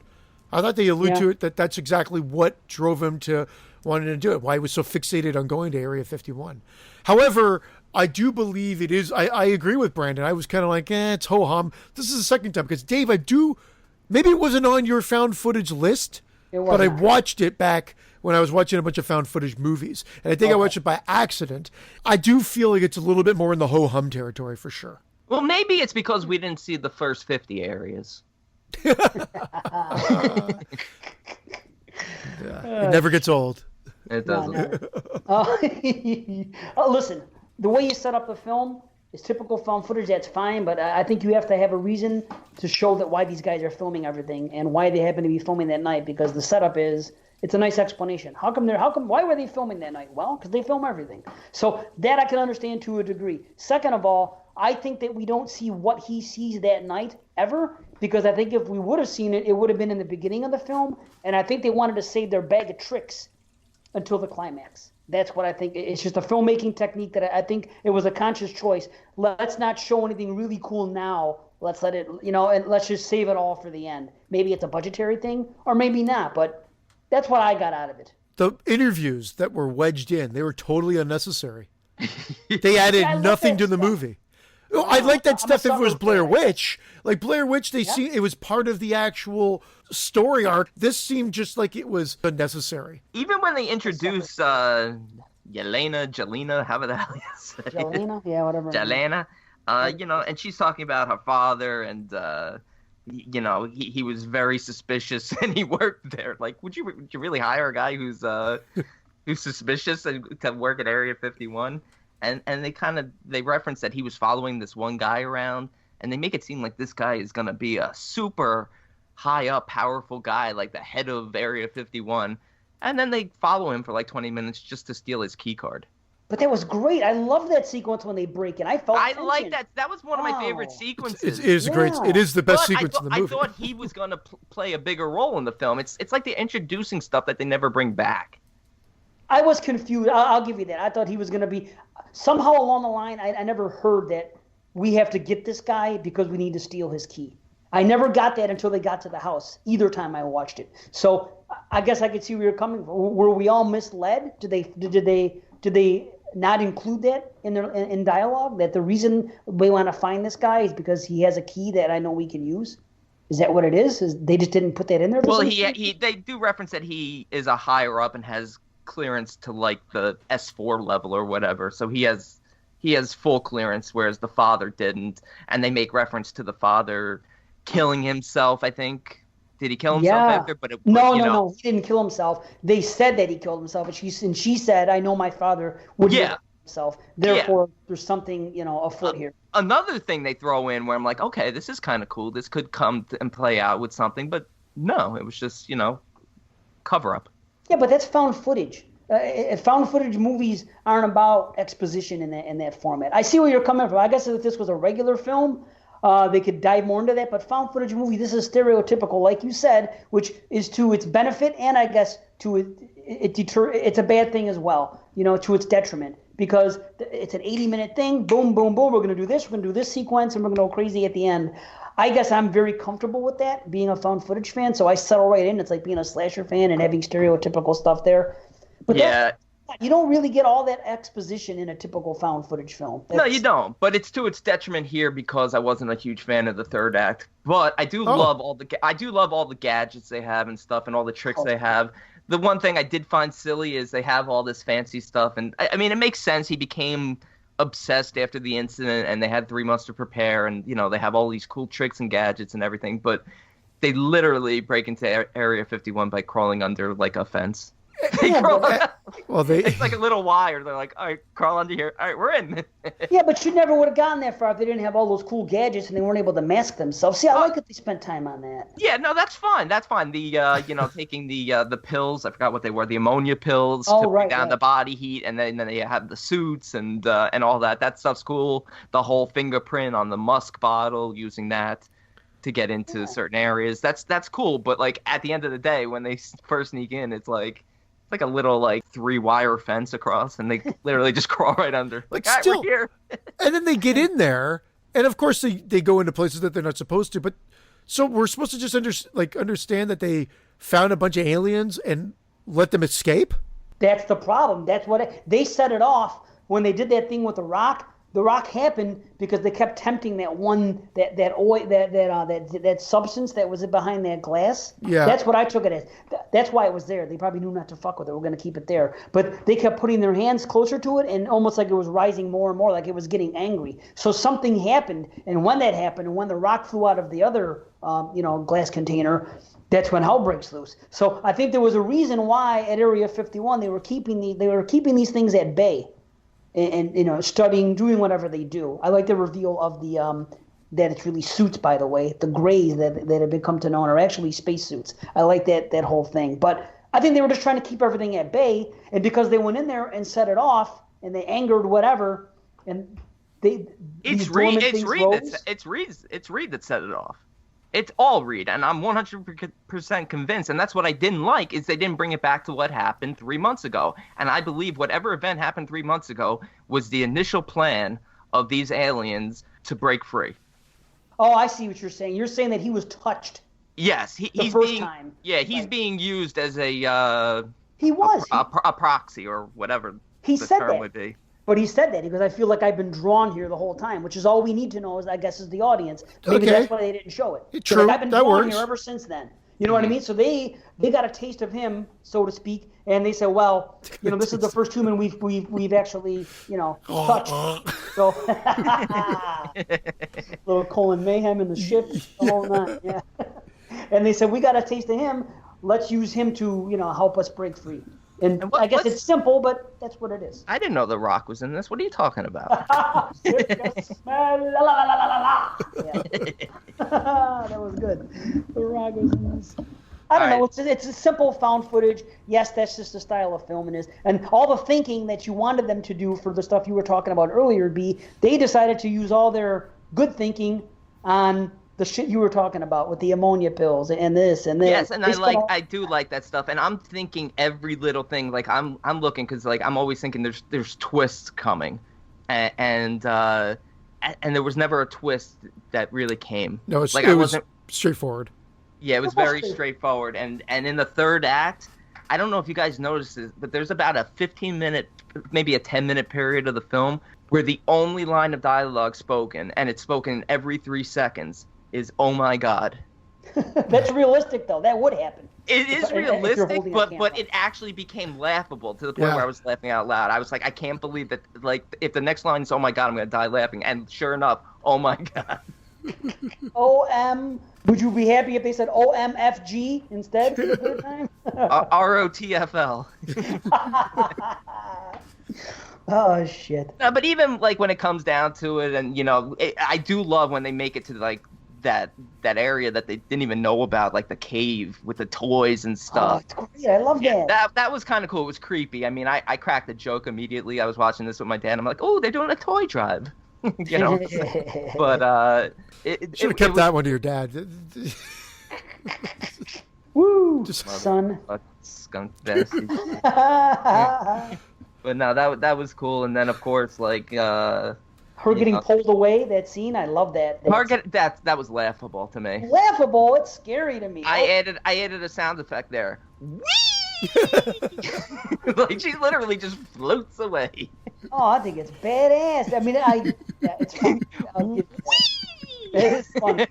I thought they allude to it that's exactly what drove him to wanting to do it, why he was so fixated on going to Area 51. However, I do believe it is, I agree with Brandon. I was kind of like, it's ho-hum. This is the second time, because Dave, maybe it wasn't on your found footage list, but I watched it back when I was watching a bunch of found footage movies. And I think I watched it by accident. I do feel like it's a little bit more in the ho-hum territory for sure. Well, maybe it's because we didn't see the first 50 areas. It never gets old. It doesn't. Listen, the way you set up the film, It's typical found footage. That's fine, but I think you have to have a reason to show that why these guys are filming everything and why they happen to be filming that night. Because the setup is, it's a nice explanation. Why were they filming that night? Well, because they film everything. So that I can understand to a degree. Second of all, I think that we don't see what he sees that night ever, because I think if we would have seen it, it would have been in the beginning of the film, and I think they wanted to save their bag of tricks until the climax. That's what I think. It's just a filmmaking technique that I think it was a conscious choice. Let's not show anything really cool now. Let's let it, and let's just save it all for the end. Maybe it's a budgetary thing, or maybe not, but that's what I got out of it. The interviews that were wedged in, they were totally unnecessary. They added nothing to the movie. Oh, I like that stuff if it was Blair Witch. Like Blair Witch, it was part of the actual story arc. This seemed just like it was unnecessary. Even when they introduce Jelena, however the hell you say it. Jelena? Yeah, whatever. Jelena, and she's talking about her father, and he was very suspicious, and he worked there. Like, would you really hire a guy who's suspicious to work at Area 51? And they reference that he was following this one guy around, and they make it seem like this guy is going to be a super high up, powerful guy, like the head of Area 51. And then they follow him for like 20 minutes just to steal his key card. But that was great. I love that sequence when they break in. I like that. That was one of my favorite sequences. It is great. It is the best sequence in the movie. I thought he was going to play a bigger role in the film. It's like they're introducing stuff that they never bring back. I was confused. I'll give you that. I thought he was going to be somehow along the line. I never heard that we have to get this guy because we need to steal his key. I never got that until they got to the house, either time I watched it. So I guess I could see where you're coming from. Were we all misled? Did they not include that in dialogue? That the reason we want to find this guy is because he has a key that I know we can use? Is that what it is? They just didn't put that in there? Well, they do reference that he is a higher up and has clearance to like the S4 level or whatever, so he has full clearance, whereas the father didn't. And they make reference to the father killing himself. I think, did he kill himself after? No, he didn't kill himself. They said that he killed himself, and she said, "I know my father would kill himself. Therefore, there's something afoot here." Another thing they throw in where I'm like, okay, this is kind of cool. This could come and play out with something, but no, it was just cover up. Yeah, but that's found footage. Found footage movies aren't about exposition in that format. I see where you're coming from. I guess if this was a regular film, they could dive more into that. But found footage movie, this is stereotypical, like you said, which is to its benefit, and I guess it's a bad thing as well, to its detriment, because it's an 80-minute thing. Boom, boom, boom. We're going to do this. We're going to do this sequence, and we're going to go crazy at the end. I guess I'm very comfortable with that, being a found footage fan, so I settle right in. It's like being a slasher fan and having stereotypical stuff there. But you don't really get all that exposition in a typical found footage film. No, you don't. But it's to its detriment here because I wasn't a huge fan of the third act. But I do love all the gadgets they have and stuff, and all the tricks they have. The one thing I did find silly is they have all this fancy stuff, and I mean, it makes sense. He became obsessed after the incident, and they had 3 months to prepare, and they have all these cool tricks and gadgets and everything, but they literally break into Area 51 by crawling under like a fence. It's like a little wire. They're like, all right, crawl under here. All right, we're in. Yeah, but you never would have gotten that far if they didn't have all those cool gadgets and they weren't able to mask themselves. See, I like that they spent time on that. Yeah, no, that's fine. That's fine. The taking the pills. I forgot what they were. The ammonia pills to bring down the body heat, and then they have the suits and all that. That stuff's cool. The whole fingerprint on the Masque bottle, using that to get into certain areas. That's cool. But like at the end of the day, when they first sneak in, it's like a little 3-wire fence across, and they literally just crawl right under. Like, all right, we're here. And then they get in there, and of course they go into places that they're not supposed to. But so we're supposed to just understand that they found a bunch of aliens and let them escape. That's the problem. That's what they set it off when they did that thing with the rock. The rock happened because they kept tempting that oil, that substance that was behind that glass. Yeah, that's what I took it as. That's why it was there. They probably knew not to fuck with it. We're going to keep it there. But they kept putting their hands closer to it, and almost like it was rising more and more, like it was getting angry. So something happened, and when that happened, and when the rock flew out of the other, glass container, that's when hell breaks loose. So I think there was a reason why at Area 51 they were keeping these things at bay. and studying, doing whatever they do. I like the reveal of the that it's really suits, by the way. The grays that have become to known are actually spacesuits. I like that whole thing. But I think they were just trying to keep everything at bay, and because they went in there and set it off, and they angered whatever, and it's Reed that set it off. It's all Reed, and I'm 100% convinced, and that's what I didn't like, is they didn't bring it back to what happened 3 months ago. And I believe whatever event happened 3 months ago was the initial plan of these aliens to break free. Oh, I see what you're saying. You're saying that he was touched. Yes, he's first time. Yeah, he's being used as a a proxy or whatever the term would be. But he said that because I feel like I've been drawn here the whole time, which is all we need to know, is I guess, is the audience. Maybe that's why they didn't show it. True, like, I've been that drawn works. here ever since then. You know what I mean? So they got a taste of him, so to speak, and they said, well, this is the first human we've actually, touched. So little Colin Mayhem in the ship, the whole nine. Yeah. And they said, we got a taste of him. Let's use him to, help us break free. And I guess it's simple, but that's what it is. I didn't know The Rock was in this. What are you talking about? Yeah. That was good. The Rock was in this. I don't know. It's a simple found footage. Yes, that's just the style of film it is. And all the thinking that you wanted them to do for the stuff you were talking about earlier, they decided to use all their good thinking on the shit you were talking about with the ammonia pills and this and that. Yes, and I do like that stuff, and I'm thinking every little thing. Like I'm looking because I'm always thinking there's twists coming, and there was never a twist that really came. No, it was straightforward. Yeah, it was very straightforward, and in the third act, I don't know if you guys noticed this, but there's about a 15-minute, maybe a 10-minute period of the film where the only line of dialogue spoken, and it's spoken every 3 seconds, is "Oh my God." That's realistic, though. That would happen. It is realistic, but it actually became laughable to the point where I was laughing out loud. I was like, I can't believe that. Like, if the next line is "Oh my God," I'm gonna die laughing. And sure enough, "Oh my God." Would you be happy if they said OMFG instead for the third time? ROTFL. Oh shit. No, but even like when it comes down to it, and I do love when they make it to like that area that they didn't even know about, like the cave with the toys and stuff. Oh, it's great. I love that. That was kind of cool. It was creepy. I mean, I cracked a joke immediately. I was watching this with my dad. I'm like, oh, they're doing a toy drive. But should have kept that one to your dad. Woo, son. Skunk fantasy. But no, that was cool. And then of course, like her getting pulled away. That scene, I love that. That was laughable to me. Laughable. It's scary to me. I added a sound effect there. Like she literally just floats away. Oh, I think it's badass. I mean, it's fun. I'll give it that. It is fun.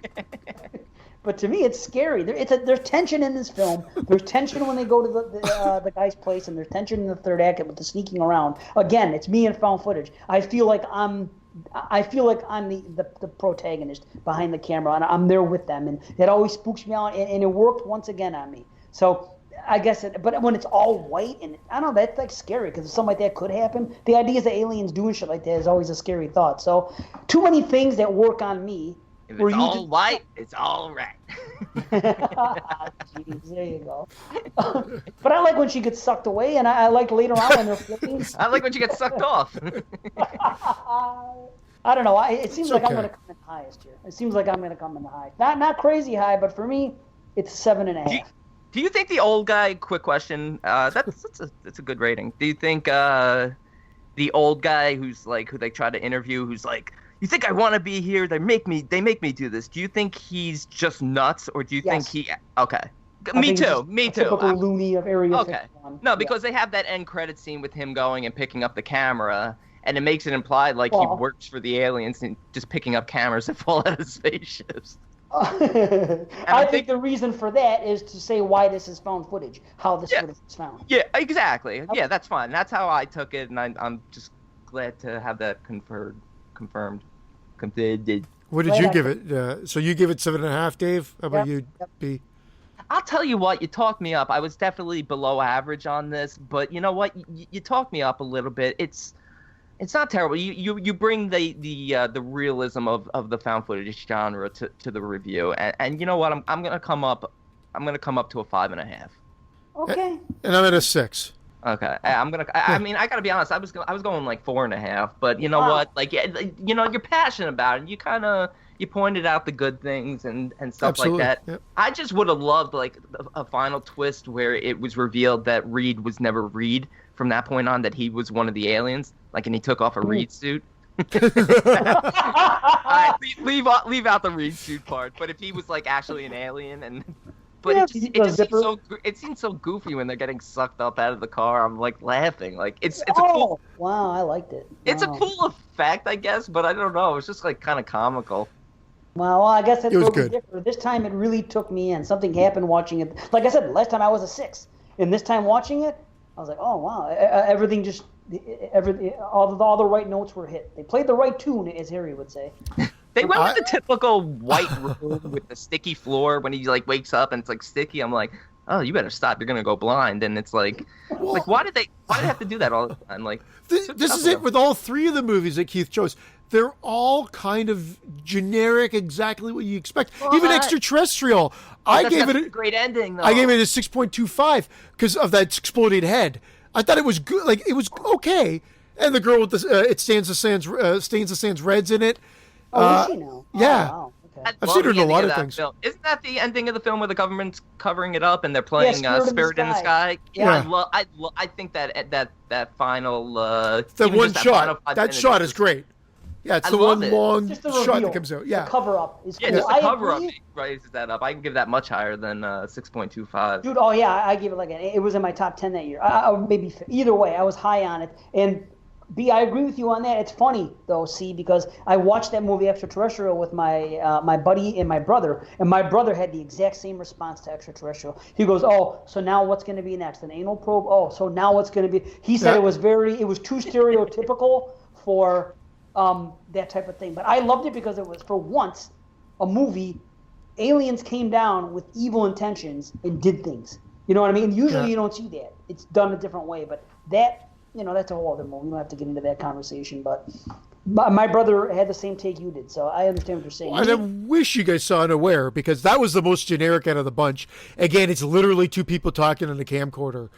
But to me, it's scary. There's tension in this film. There's tension when they go to the guy's place, and there's tension in the third act with the sneaking around. Again, it's me and found footage. I feel like I'm the protagonist behind the camera, and I'm there with them, and it always spooks me out, and it worked once again on me. So I guess but when it's all white, and I don't know, that's like scary because something like that could happen. The idea that aliens doing shit like that is always a scary thought. So too many things that work on me. If it's all white, it's all right. Jeez, there you go. But I like when she gets sucked away, and I like later on when they're flipping. I like when she gets sucked off. I don't know. It seems like I'm going to come in highest here. It seems like I'm going to come in the high. Not crazy high, but for me, it's 7.5. Do you think the old guy? Quick question. That's a good rating. Do you think the old guy who they try to interview, who's like, you think I want to be here? They make me do this. Do you think he's just nuts, or do you think he? Okay, me too. Typical loony of Area 51. No, because they have that end credit scene with him going and picking up the camera, and it makes it implied like he works for the aliens and just picking up cameras that fall out of spaceships. I think the reason for that is to say why this is found footage, how this footage is found. Yeah, exactly. Okay. Yeah, that's fine. That's how I took it, and I'm just glad to have that confirmed. What did you give it? So you give it 7.5, Dave? How about you, B? I'll tell you what, you talked me up. I was definitely below average on this, but you know what? You talked me up a little bit. It's not terrible. You bring the realism of the found footage genre to the review, and you know what? I'm gonna come up to a 5.5. Okay. And I'm at a 6. Okay, I mean, I gotta be honest. I was going like 4.5, but you know what? Like, you know, you're passionate about it. You pointed out the good things and stuff Absolutely. like that. Yep. I just would have loved like a final twist where it was revealed that Reed was never Reed from that point on. That he was one of the aliens, like, and he took off a Reed suit. All right, leave out the Reed suit part. But if he was like actually an alien and. But Yeah, it seems so goofy when they're getting sucked up out of the car. I'm like laughing. Like it's a Oh, cool. wow, I liked it. It's a Wow. cool effect, I guess, but I don't know. It's just like kind of comical. Well, I guess that's It was what we good. differ. This time it really took me in. Something happened watching it. Like I said, last time I was a 6, and this time watching it, I was like, oh wow, everything just all the right notes were hit. They played the right tune, as Harry would say. They went with the typical white room with the sticky floor when he like wakes up and it's like sticky. I'm like, oh, you better stop. You're gonna go blind. And it's like why did they have to do that all the time? Like This is it with all 3 of the movies that Keith chose. They're all kind of generic, exactly what you expect. Even Extraterrestrial, I gave it a great ending. Though. I gave it a 6.25 because of that exploded head. I thought it was good. Like, it was okay. And the girl with the it stains the sands reds in it. Oh, is she now? Yeah. Oh, wow. Okay. I've seen her in a lot of things. Film. Isn't that the ending of the film where the government's covering it up and they're playing Spirit in the Sky? Yeah. I think that final That one shot. That shot is great. Yeah, it's the one long Just the shot reveal. that comes out. Yeah. The cover up is cool. Yeah, just the I cover up agree. raises that up. I can give that much higher than 6.25. Dude, oh yeah, I gave it like it was in my top 10 that year. Maybe either way, I was high on it. And B, I agree with you on that. It's funny though, C, because I watched that movie Extraterrestrial with my my buddy and my brother had the exact same response to Extraterrestrial. He goes, "Oh, so now what's going to be next? An anal probe? Oh, so now what's going to be?" He said it was too stereotypical for that type of thing. But I loved it because it was, for once, a movie. Aliens came down with evil intentions and did things. You know what I mean? Usually you don't see that. It's done a different way. But that, that's a whole other movie. We don't have to get into that conversation. But my brother had the same take you did, so I understand what you're saying. And I wish you guys saw Unaware, because that was the most generic out of the bunch. Again, it's literally 2 people talking on a camcorder.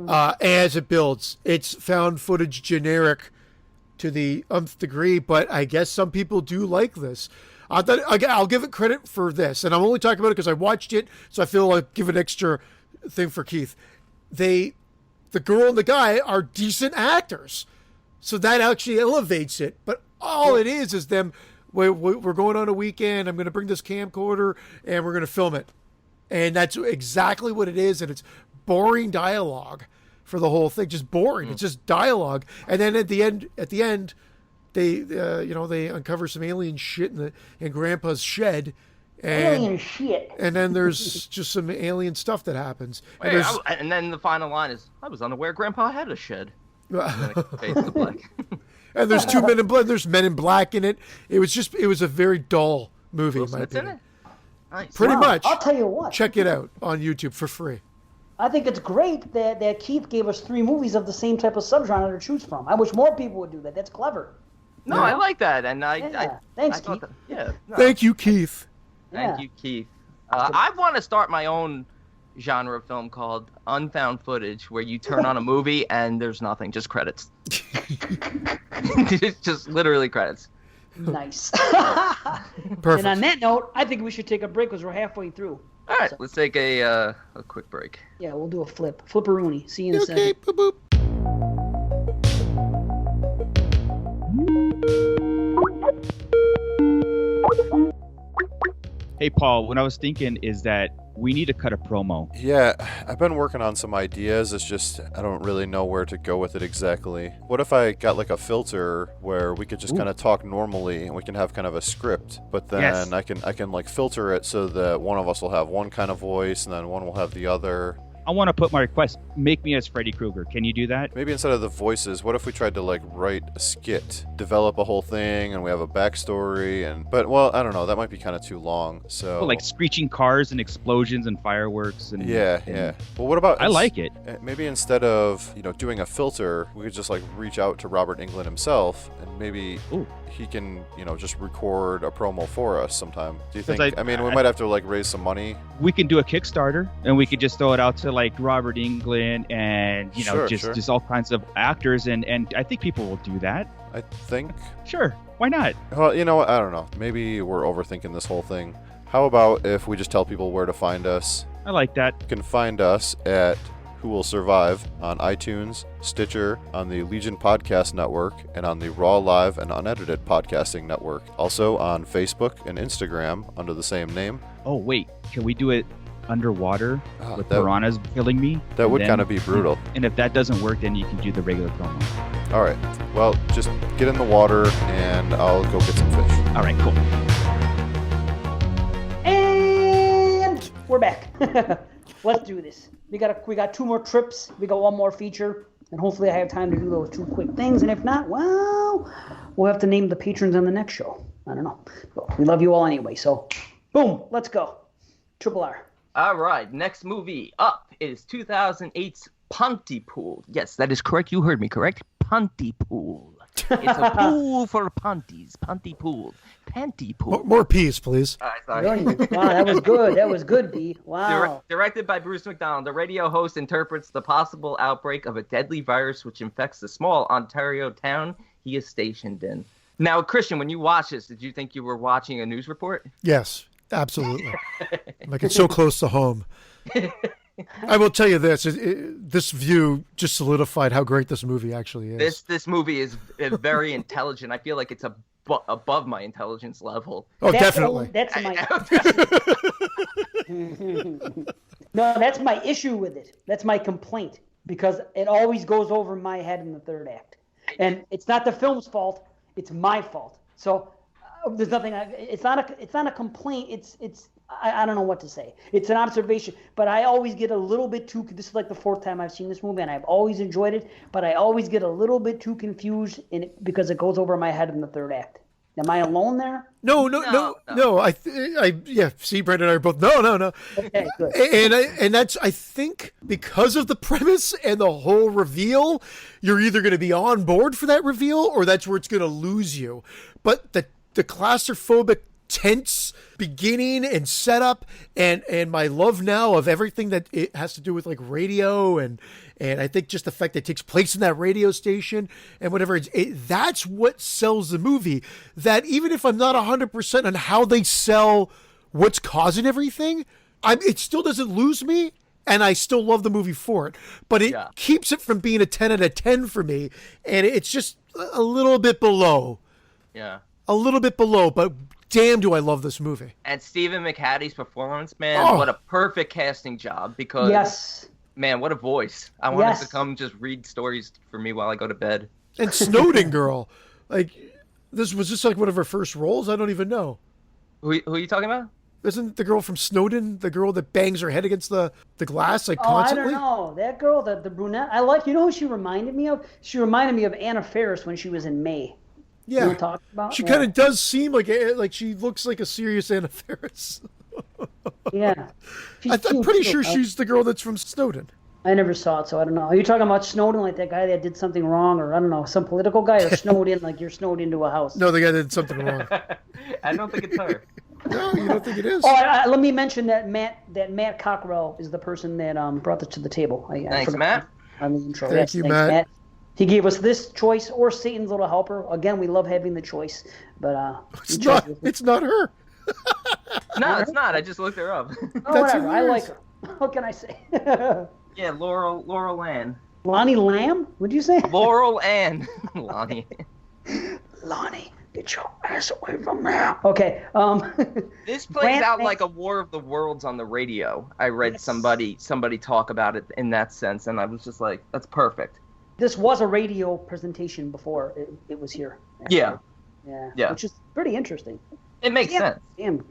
As it builds, it's found footage generic to the nth degree, but I guess some people do like this. I'll give it credit for this, and I'm only talking about it because I watched it, so I feel like give an extra thing for Keith. The girl and the guy are decent actors, so that actually elevates it. But all it is them. We're going on a weekend. I'm going to bring this camcorder and we're going to film it, and that's exactly what it is. And it's boring dialogue for the whole thing, just boring. It's just dialogue, and then at the end. They uncover some alien shit in Grandpa's shed, alien shit. And then there's just some alien stuff that happens. And then the final line is, "I was unaware Grandpa had a shed." And then it fades to black. And there's 2 Men in Black. There's Men in Black in it. It was a very dull movie. Will in my Smith's in opinion. it? Nice. Pretty much. I'll tell you what. Check it out on YouTube for free. I think it's great that Keith gave us 3 movies of the same type of subgenre to choose from. I wish more people would do that. That's clever. No, I like that, and Thanks, Keith. Keith. Thank you, Keith. Thank you, Keith. I want to start my own genre of film called unfound footage, where you turn on a movie and there's nothing, just credits. It's just literally credits. Nice. Perfect. And on that note, I think we should take a break because we're halfway through. All right, let's take a quick break. Yeah, we'll do a flipperoonie. See you in a Okay, second. boop, boop. Hey, Paul, what I was thinking is that we need to cut a promo. Yeah, I've been working on some ideas. It's just I don't really know where to go with it exactly. What if I got like a filter where we could just kind of talk normally and we can have kind of a script, but then I can like filter it so that one of us will have one kind of voice and then one will have the other. I want to put my request. Make me as Freddy Krueger. Can you do that? Maybe instead of the voices, what if we tried to like write a skit, develop a whole thing, and we have a backstory? But well, I don't know. That might be kind of too long. So Like screeching cars and explosions and fireworks and yeah. Well, what about? I like it. Maybe instead of doing a filter, we could just like reach out to Robert Englund himself, and maybe he can just record a promo for us sometime. Do you think? I mean, we might have to like raise some money. We can do a Kickstarter, and we could just throw it out to like Robert Englund and just all kinds of actors, and I think people will do that. I think. Sure, why not? Well, you know what? I don't know. Maybe we're overthinking this whole thing. How about if we just tell people where to find us? I like that. You can find us at Who Will Survive on iTunes, Stitcher, on the Legion Podcast Network, and on the Raw Live and Unedited Podcasting Network. Also on Facebook and Instagram under the same name. Oh, wait. Can we do it underwater with that- piranhas killing me? That would kind of be brutal. And if that doesn't work, then you can do the regular promo. All right. Well, just get in the water, and I'll go get some fish. All right, cool. And we're back. Let's do this. We got 2 more trips. We got 1 more feature, and hopefully I have time to do those 2 quick things. And if not, well, we'll have to name the patrons on the next show. I don't know. But we love you all anyway. So, boom, let's go. Triple R. All right, next movie up is 2008's Pontypool. Yes, that is correct. You heard me correct. Pontypool. It's a pool for punties. Pontypool. Pantypool. More peas, please. All right, sorry. Wow, that was good. That was good, B. Wow. Directed by Bruce McDonald, the radio host interprets the possible outbreak of a deadly virus which infects the small Ontario town he is stationed in. Now, Christian, when you watched this, did you think you were watching a news report? Yes, absolutely. Like, it's so close to home. I will tell you this: this view just solidified how great this movie actually is. This movie is very intelligent. I feel like it's above my intelligence level. Oh, definitely. That's my no. That's my issue with it. That's my complaint, because it always goes over my head in the third act, and it's not the film's fault. It's my fault. So there's nothing. It's not a complaint. It's. I don't know what to say. It's an observation, but I always get a little bit too. This is like the 4th time I've seen this movie, and I've always enjoyed it, but I always get a little bit too confused in it because it goes over my head in the third act. Am I alone there? No. Yeah. See, Brandon and I are both. No. Okay, good. And that's, I think, because of the premise and the whole reveal, you're either going to be on board for that reveal, or that's where it's going to lose you. But the claustrophobic, tense beginning and setup, and my love now of everything that it has to do with like radio and I think just the fact that it takes place in that radio station and whatever, that's what sells the movie. That even if I'm not 100% on how they sell what's causing everything, it still doesn't lose me, and I still love the movie for it. But it keeps it from being a 10 out of 10 for me, and it's just a little bit below. Yeah. A little bit below, but damn, do I love this movie. And Stephen McHatty's performance, man, what a perfect casting job, because, man, what a voice. I want him to come just read stories for me while I go to bed. And Snowden girl, like, this was just like one of her first roles? I don't even know. Who are you talking about? Isn't the girl from Snowden the girl that bangs her head against the glass like constantly? I don't know. That girl, the brunette, you know who she reminded me of? She reminded me of Anna Faris when she was in May. Yeah, you know what I'm talking about? She kind of does seem like she looks like a serious Anna Faris. Yeah, I'm pretty sure she's the girl that's from Snowden. I never saw it, so I don't know. Are you talking about Snowden, like that guy that did something wrong, or I don't know, some political guy, or snowed in like you're snowed into a house? No, the guy did something wrong. I don't think it's her. No, you don't think it is? Oh, let me mention that Matt Cockrell is the person that brought this to the table. Thanks, Matt. On the intro. Thanks, Matt. He gave us this choice or Satan's Little Helper. Again, we love having the choice, but it's not her. No, it's not. I just looked her up. Oh, whatever. I like her. What can I say? Yeah, Laurel Ann. Lonnie Lamb? What'd you say? Laurel Ann. Lonnie. Lonnie, get your ass away from me. Okay. This plays out like a War of the Worlds on the radio. I read somebody talk about it in that sense, and I was just like, that's perfect. This was a radio presentation before it was here. Yeah. Yeah. Which is pretty interesting. It makes sense.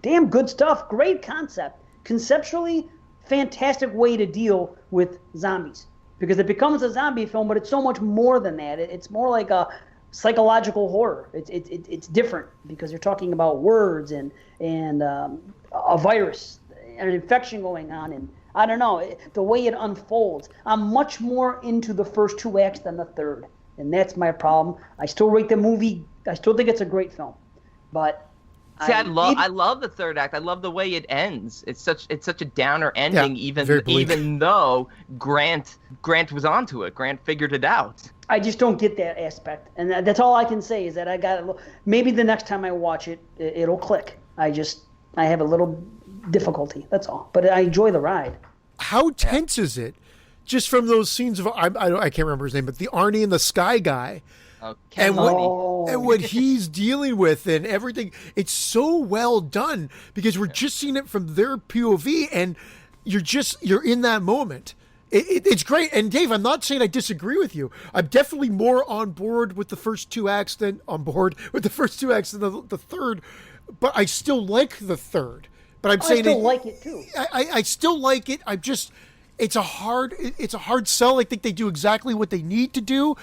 Damn good stuff. Great concept. Conceptually, fantastic way to deal with zombies, because it becomes a zombie film, but it's so much more than that. It's more like a psychological horror. It's different because you're talking about words and a virus and an infection going on, and I don't know, the way it unfolds. I'm much more into the first 2 acts than the third, and that's my problem. I still rate the movie. I still think it's a great film, but see, I love the third act. I love the way it ends. It's such a downer ending, even though Grant was onto it. Grant figured it out. I just don't get that aspect, and that's all I can say is that I got maybe the next time I watch it, it'll click. I have a little difficulty. That's all, but I enjoy the ride. How tense is it? Just from those scenes of I can't remember his name, but the Arnie in the Sky guy. And what he's dealing with and everything, it's so well done because we're just seeing it from their POV, and you're in that moment. It's great. And Dave, I'm not saying I disagree with you. I'm definitely more on board with the first 2 acts than the third, but I still like the third. But I'm saying I still like it too. I still like it. It's a hard sell. I think they do exactly what they need to do.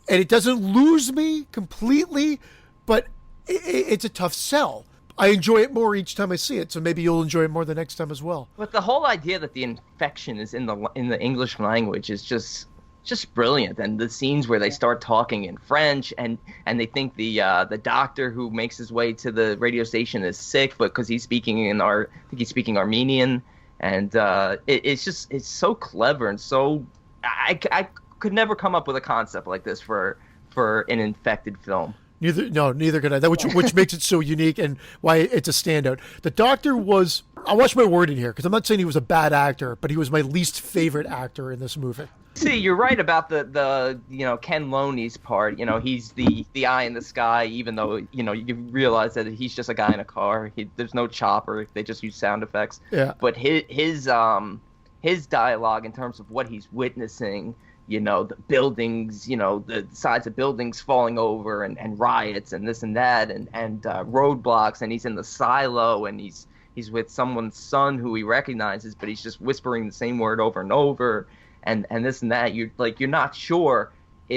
And it doesn't lose me completely, but it's a tough sell. I enjoy it more each time I see it, so maybe you'll enjoy it more the next time as well. But the whole idea that the infection is in the English language is just brilliant, and the scenes where they start talking in French, and they think the doctor who makes his way to the radio station is sick, but because he's speaking Armenian, and it's so clever and so I could never come up with a concept like this for an infected film. Neither could I. That which makes it so unique and why it's a standout. The Doctor was, I'll watch my word in here because I'm not saying he was a bad actor, but he was my least favorite actor in this movie. See, you're right about the Ken Loney's part. He's the eye in the sky, even though you realize that he's just a guy in a car. There's no chopper. They just use sound effects. Yeah. But his dialogue in terms of what he's witnessing. The buildings, the sides of buildings falling over and riots and this and that and roadblocks, and he's in the silo and he's with someone's son who he recognizes, but he's just whispering the same word over and over and this and that. You're not sure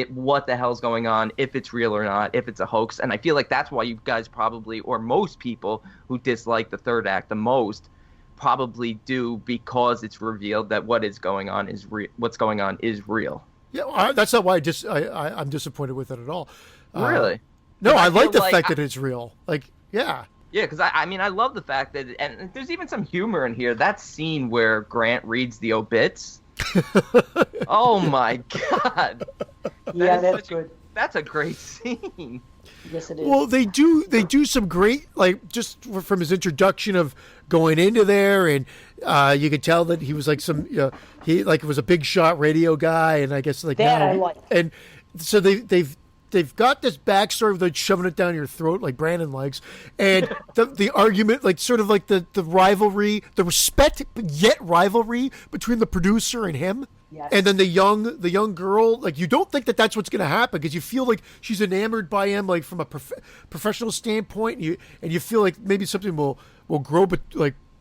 what the hell's going on, if it's real or not, if it's a hoax. And I feel like that's why you guys probably, or most people who dislike the third act the most, probably do, because it's revealed that what's going on is real. Yeah, that's not why I'm disappointed with it at all. Really? No, I like the fact that it's real. Yeah. Yeah, because I love the fact that, and there's even some humor in here. That scene where Grant reads the obits. Oh my God. Yeah, that's good. That's a great scene. Yes, it is. Well, they do some great, just from his introduction of going into there, and you could tell that he was he was a big shot radio guy, and I guess that I like. And so they've got this backstory of shoving it down your throat like Brandon likes, and the argument, the rivalry, the respect yet rivalry between the producer and him. Yes. And then the young girl, you don't think that that's what's going to happen because you feel like she's enamored by him, from a professional standpoint, and you feel like maybe something will grow,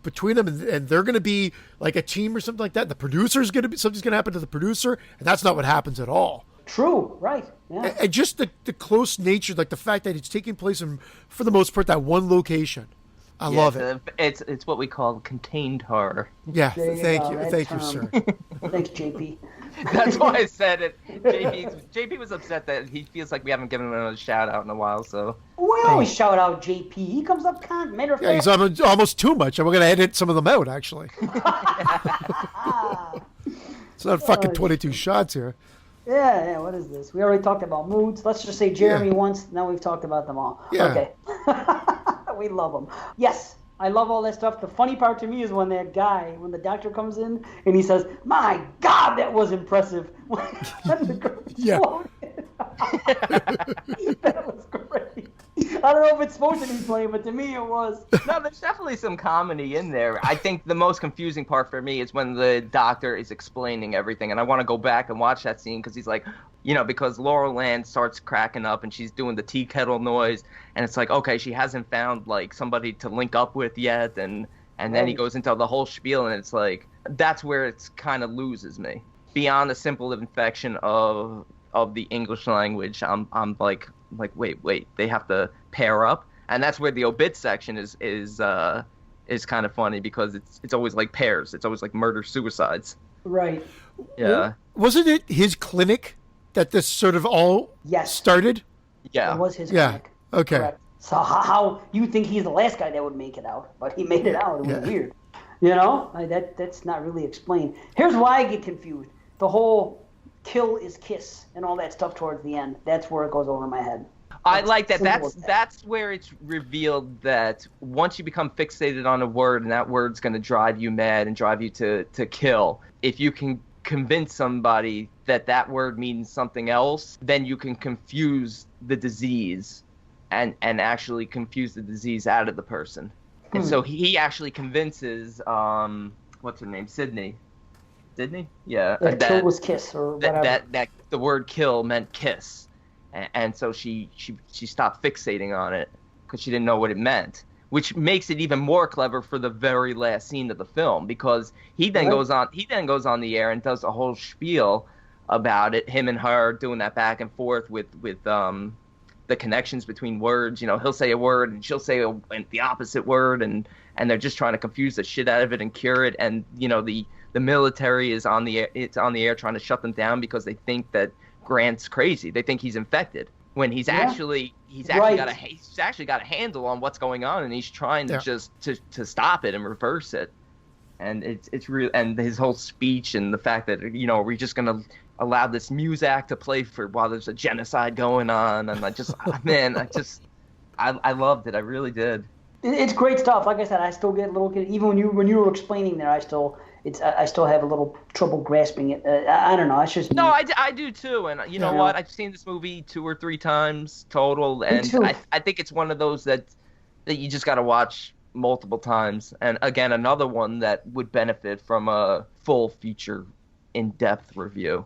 between them, and they're going to be like a team or something like that. And the producer's going to be, something's going to happen to the producer, and that's not what happens at all. True, right? Yeah. And just the close nature, the fact that it's taking place in, for the most part, that one location. I love it. It's what we call contained horror. Yeah, thank you, sir. Thanks, JP. That's why I said it. JP was upset that he feels like we haven't given him a shout out in a while. So we always shout out JP. He comes up matter of fact. He's almost too much, and we're gonna edit some of them out. Actually, it's not fucking 22 shots here. Yeah. What is this? We already talked about moods. Let's just say Jeremy once. Now we've talked about them all. Yeah. Okay. We love them. Yes, I love all that stuff. The funny part to me is when the doctor comes in and he says, "My God, that was impressive." Yeah. That was great. I don't know if it's supposed to be funny, but to me it was. No, there's definitely some comedy in there. I think the most confusing part for me is when the doctor is explaining everything, and I want to go back and watch that scene because he's like, because Laurel Land starts cracking up and she's doing the tea kettle noise, and it's like, okay, she hasn't found somebody to link up with yet, and And then he goes into the whole spiel, and it's like, that's where it's kind of loses me. Beyond the simple infection of the English language, I'm like, wait, they have to pair up, and that's where the obit section is kind of funny, because it's always like pairs. It's always like murder suicides. Right. Yeah. Wasn't it his clinic that this sort of all started? Yeah. It was his clinic. Okay. Correct. So how you think he's the last guy that would make it out, but he made it out. It was weird. You know, that's not really explained. Here's why I get confused. The whole kill is kiss and all that stuff towards the end. That's where it goes over my head. I like that. That's where it's revealed that once you become fixated on a word, and that word's going to drive you mad and drive you to kill. If you can convince somebody that word means something else, then you can confuse the disease and actually confuse the disease out of the person. And so he actually convinces what's her name, Sydney. Yeah. That kill was kiss or whatever. That the word kill meant kiss. And so she stopped fixating on it because she didn't know what it meant, which makes it even more clever for the very last scene of the film, because he then goes on the air and does a whole spiel about it, him and her doing that back and forth with the connections between words. You know, he'll say a word and she'll say the opposite word, and they're just trying to confuse the shit out of it and cure it. And you know, the military is on the air trying to shut them down because they think that Grant's crazy. They think he's infected when he's actually got a handle on what's going on, and he's trying to just to stop it and reverse it. And it's real. And his whole speech and the fact that, you know, we're just gonna allow this music to play for while there's a genocide going on. And I loved it. I really did. It's great stuff. Like I said, I still get a little, even when you were explaining there, I still have a little trouble grasping it. I don't know. It's just no. I do too. And you know what? I've seen this movie 2 or 3 times total, and I think it's one of those that you just got to watch multiple times. And again, another one that would benefit from a full feature, in-depth review.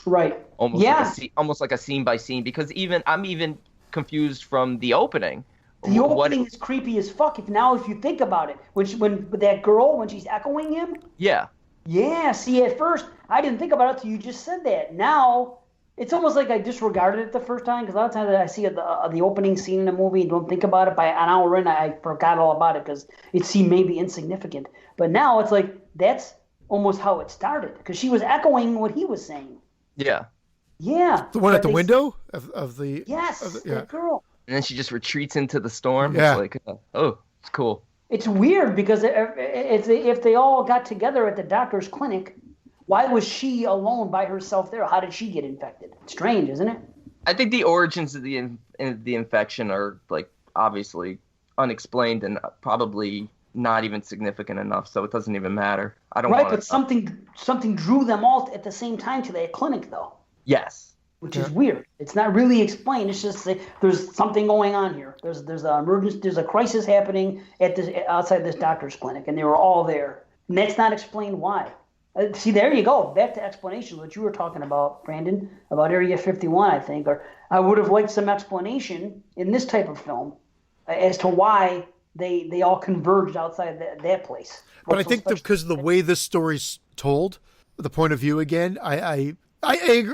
Right. Almost like a scene by scene, because I'm even confused from the opening. The opening is creepy as fuck. If you think about it, when that girl, when she's echoing him. Yeah. Yeah. See, at first I didn't think about it till you just said that. Now it's almost like I disregarded it the first time, because a lot of times I see the opening scene in a movie and don't think about it. By an hour in, I forgot all about it because it seemed maybe insignificant. But now it's like that's almost how it started, because she was echoing what he was saying. Yeah. Yeah. The one at the window of the. Yes. That girl. And then she just retreats into the storm. Yeah. It's like, it's cool. It's weird because if they all got together at the doctor's clinic, why was she alone by herself there? How did she get infected? Strange, isn't it? I think the origins of the infection are like obviously unexplained and probably not even significant enough, so it doesn't even matter. I don't. Right, but something drew them all at the same time to that clinic, though. Yes. Which is weird. It's not really explained. It's just there's something going on here. There's an emergency. There's a crisis happening outside this doctor's clinic, and they were all there. And that's not explained why. See, there you go. Back to explanation, what you were talking about, Brandon, about Area 51, I think. Or I would have liked some explanation in this type of film as to why they all converged outside that place. But I think because of the way this story's told, the point of view again, I agree.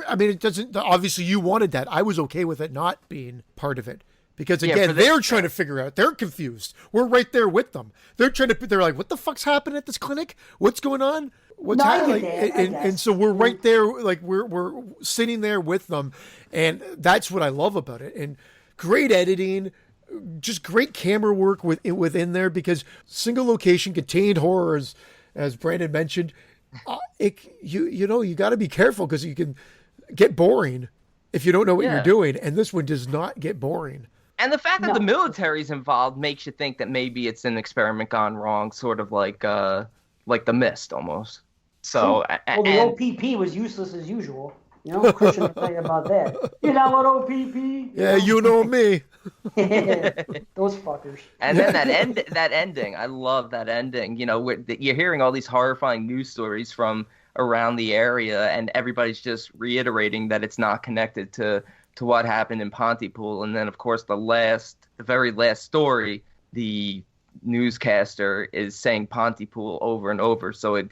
I mean, it doesn't. Obviously, you wanted that. I was okay with it not being part of it because again, they're trying to figure out. They're confused. We're right there with them. They're trying to. They're like, "What the fuck's happening at this clinic? What's going on? What's happening?" And so we're right there. Like we're sitting there with them, and that's what I love about it. And great editing, just great camera work within there, because single location contained horrors, as Brandon mentioned. You got to be careful because you can get boring if you don't know what you're doing, and this one does not get boring. And the fact that the military's involved makes you think that maybe it's an experiment gone wrong, sort of like The Mist almost. So the OPP was useless as usual. You know, Christian will tell you about that. You know what OPP? Yeah, you know me. Those fuckers. And then that ending, I love that ending. You know, you're hearing all these horrifying news stories from around the area, and everybody's just reiterating that it's not connected to what happened in Pontypool. And then, of course, the very last story, the newscaster is saying Pontypool over and over. So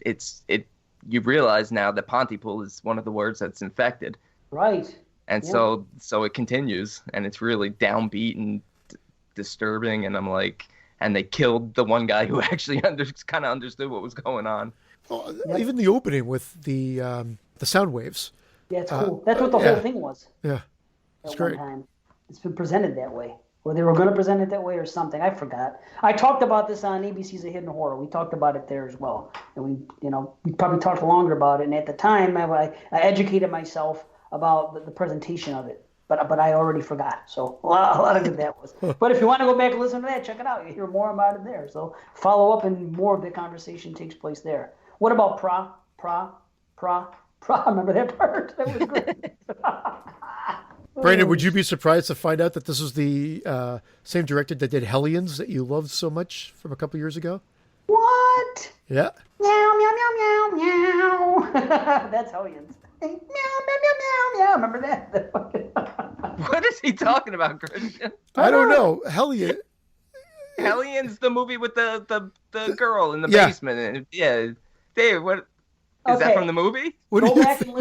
you realize now that Pontypool is one of the words that's infected. Right. And so it continues, and it's really downbeat and disturbing. And I'm like, and they killed the one guy who actually kind of understood what was going on. Well, even the opening with the sound waves. Yeah, it's cool. That's what the whole thing was. Yeah, it's great. One time. It's been presented that way. Or they were going to present it that way or something. I forgot. I talked about this on ABC's A Hidden Horror. We talked about it there as well. And we probably talked longer about it. And at the time, I educated myself about the presentation of it. But I already forgot. So a lot of good that was. But if you want to go back and listen to that, check it out. You hear more about it there. So follow up and more of the conversation takes place there. What about pra? Remember that part? That was great. Brandon, would you be surprised to find out that this is the same director that did Hellions that you loved so much from a couple years ago? What? Yeah. Meow, meow, meow, meow, meow. That's Hellions. Meow, meow, meow, meow, meow. Remember that? What is he talking about, Christian? I don't know. Hellions, the movie with the girl in the basement. And, Dave, what... Is that from the movie? Go back and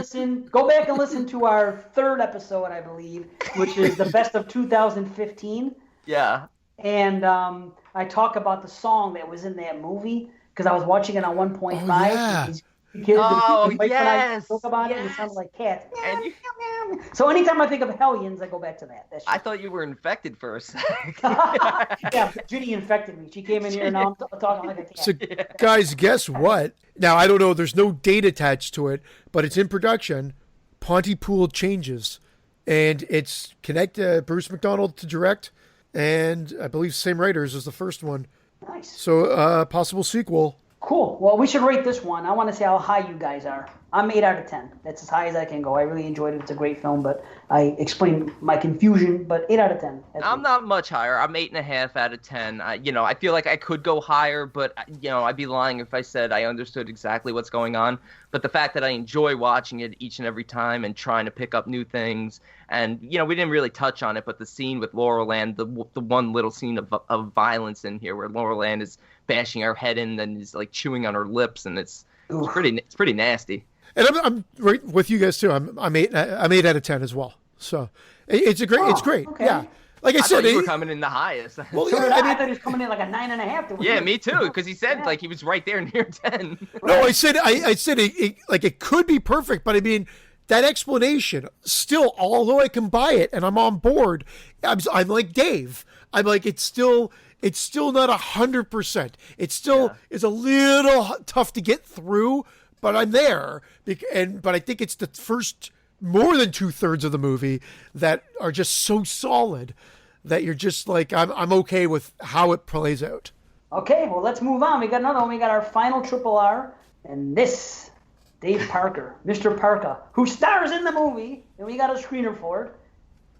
listen to our third episode, I believe, which is the best of 2015. Yeah. And I talk about the song that was in that movie because I was watching it on 1.5. Oh, yeah. Yes. Talk about it, and it sounded like cats. So anytime I think of Hellions, I go back to that. I thought you were infected for a sec. Yeah, Ginny infected me. She came in here and now I'm talking like a cat. So, guys, guess what? Now, I don't know. There's no date attached to it, but it's in production. Pontypool changes. And it's Bruce McDonald to direct. And I believe same writers as the first one. Nice. So, possible sequel. Cool. Well, we should rate this one. I want to see how high you guys are. I'm 8 out of 10. That's as high as I can go. I really enjoyed it. It's a great film, but I explained my confusion, but 8 out of 10. I'm not much higher. I'm 8.5 out of 10. I feel like I could go higher, but, I'd be lying if I said I understood exactly what's going on. But the fact that I enjoy watching it each and every time and trying to pick up new things. And, we didn't really touch on it, but the scene with Laurel Ann, the one little scene of violence in here where Laurel Ann is bashing her head in and is like chewing on her lips, and it's pretty nasty. And I'm right with you guys too. I'm 8 out of 10 as well. So it's great. Okay. Yeah. Like I said, you were coming in the highest. Well, I thought he was coming in like a 9.5. Yeah, me too. Because he said like he was right there near 10. No, I said it could be perfect, but I mean that explanation still. Although I can buy it and I'm on board, I'm like Dave. I'm like it's still not 100%. It still is a little tough to get through, but I'm there. But I think it's the first more than 2/3 of the movie that are just so solid that you're just like, I'm okay with how it plays out. Okay, well, let's move on. We got another one. We got our final RRR, and this, Dave Parker, Mr. Parker, who stars in the movie, and we got a screener for it,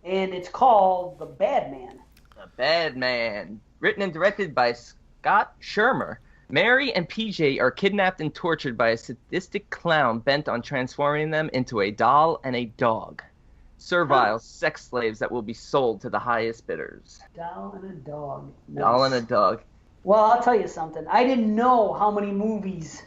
and it's called The Bad Man. The Bad Man. Written and directed by Scott Shermer. Mary and PJ are kidnapped and tortured by a sadistic clown bent on transforming them into a doll and a dog. Servile sex slaves that will be sold to the highest bidders. Doll and a dog. Nice. Doll and a dog. Well, I'll tell you something. I didn't know how many movies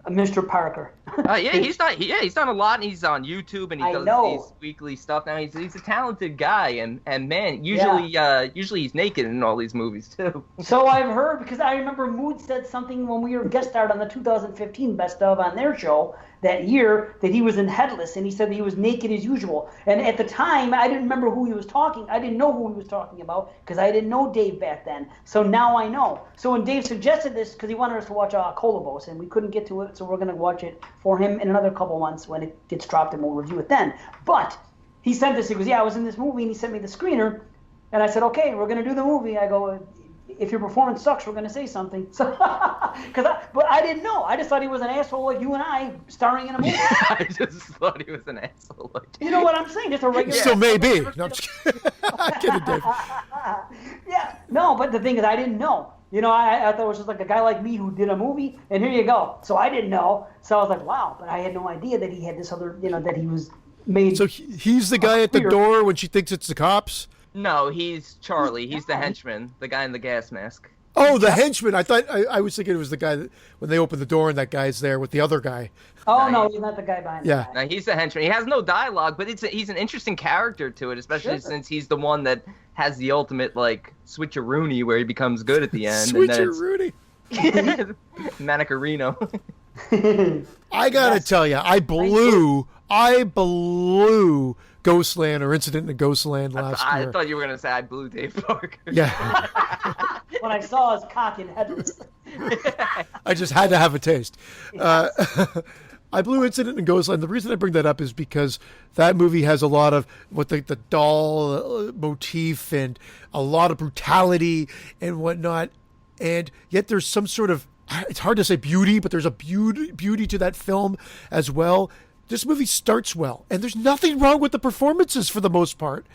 Mr. Parker. He's done a lot, and he's on YouTube, and he does these weekly stuff now. He's a talented guy, and man, usually he's naked in all these movies too. So I've heard, because I remember Mood said something when we were guest starred on the 2015 Best of on their show that year that he was in Headless, and he said that he was naked as usual. And at the time, I didn't remember who he was talking. I didn't know who he was talking about because I didn't know Dave back then. So now I know. So when Dave suggested this, because he wanted us to watch Colobos, and we couldn't get to it, so we're going to watch it for him in another couple months when it gets dropped, and we'll review it then. But he sent this. He goes, I was in this movie, and he sent me the screener. And I said, okay, we're going to do the movie. I go, if your performance sucks, we're going to say something. So, but I didn't know. I just thought he was an asshole like you and I starring in a movie. I just thought he was an asshole like you. You know what I'm saying? Just a regular. Still may be. No, I'm just kidding. Kidding, Dave. Yeah. No, but the thing is, I didn't know. You know, I thought it was just like a guy like me who did a movie, and here you go. So I didn't know. So I was like, wow. But I had no idea that he had this other, that he was made. So he's the guy at the door when she thinks it's the cops? No, he's Charlie. He's the henchman, the guy in the gas mask. Oh, the henchman. I thought I was thinking it was the guy that when they open the door and that guy's there with the other guy. Oh no, he's not the guy behind. Yeah, no, he's the henchman. He has no dialogue, but he's an interesting character to it, especially since he's the one that has the ultimate like switcheroony where he becomes good at the end. Switcheroony. Manicarino. I gotta tell you, I blew Ghostland or Incident in Ghostland last year. I thought you were gonna say I blew Dave Parker. Yeah. When I saw his cock and head. I just had to have a taste. I blew Incident in Ghostland. The reason I bring that up is because that movie has a lot of what the doll motif and a lot of brutality and whatnot. And yet there's some sort of, it's hard to say beauty, but there's a beauty to that film as well. This movie starts well, and there's nothing wrong with the performances for the most part.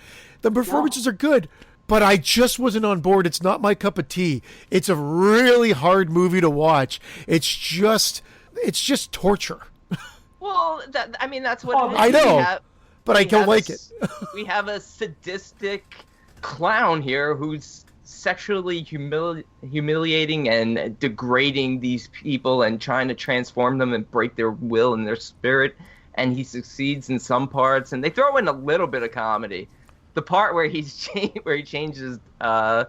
The performances are good, but I just wasn't on board. It's not my cup of tea. It's a really hard movie to watch. It's just torture. Well, that's what it is. I know, but I don't like it. We have a sadistic clown here who's sexually humiliating and degrading these people and trying to transform them and break their will and their spirit, and he succeeds in some parts, and they throw in a little bit of comedy. The part where he changes I'll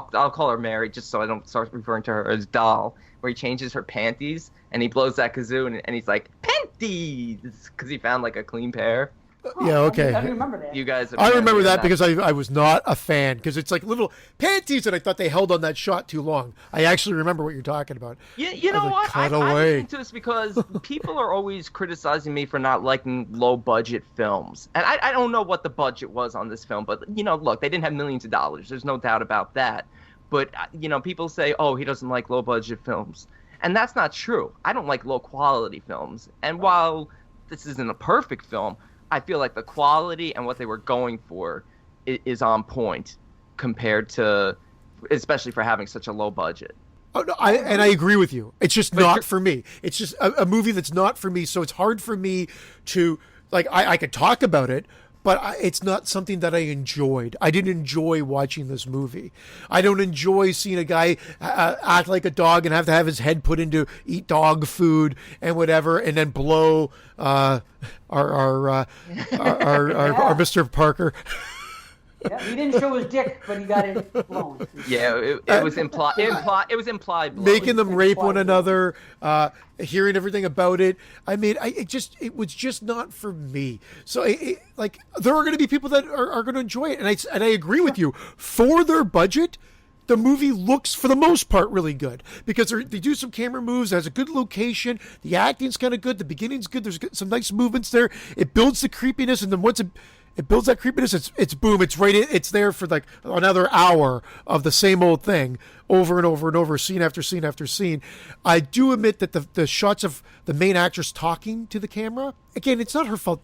call her Mary just so I don't start referring to her as doll, where he changes her panties and he blows that kazoo and he's like panties because he found like a clean pair. Yeah, okay. I remember that. You guys, I remember that because I was not a fan because it's like little panties and I thought they held on that shot too long. I actually remember what you're talking about. You know what? Cut I'm away. into this because people are always criticizing me for not liking low budget films, and I don't know what the budget was on this film, but look, they didn't have millions of dollars. There's no doubt about that. But people say, oh, he doesn't like low budget films, and that's not true. I don't like low quality films, and while this isn't a perfect film, I feel like the quality and what they were going for is on point compared to, especially for having such a low budget. Oh, no, I agree with you. It's just not for me. It's just a movie that's not for me. So it's hard for me to like. I could talk about it, but it's not something that I enjoyed. I didn't enjoy watching this movie. I don't enjoy seeing a guy act like a dog and have to have his head put into eat dog food and whatever, and then blow our Mr. Parker. Yeah, he didn't show his dick, but he got it blown. Yeah, it was implied. It was implied. Blow. Making them rape one another, hearing everything about it. I mean, it was just not for me. So, like, there are going to be people that are going to enjoy it, and I agree with you. For their budget, the movie looks, for the most part, really good because they do some camera moves. It has a good location. The acting's kind of good. The beginning's good. There's some nice movements there. It builds the creepiness, and then once it builds that creepiness. It's boom. It's right. It's there for like another hour of the same old thing over and over and over, scene after scene after scene. I do admit that the shots of the main actress talking to the camera, again, it's not her fault.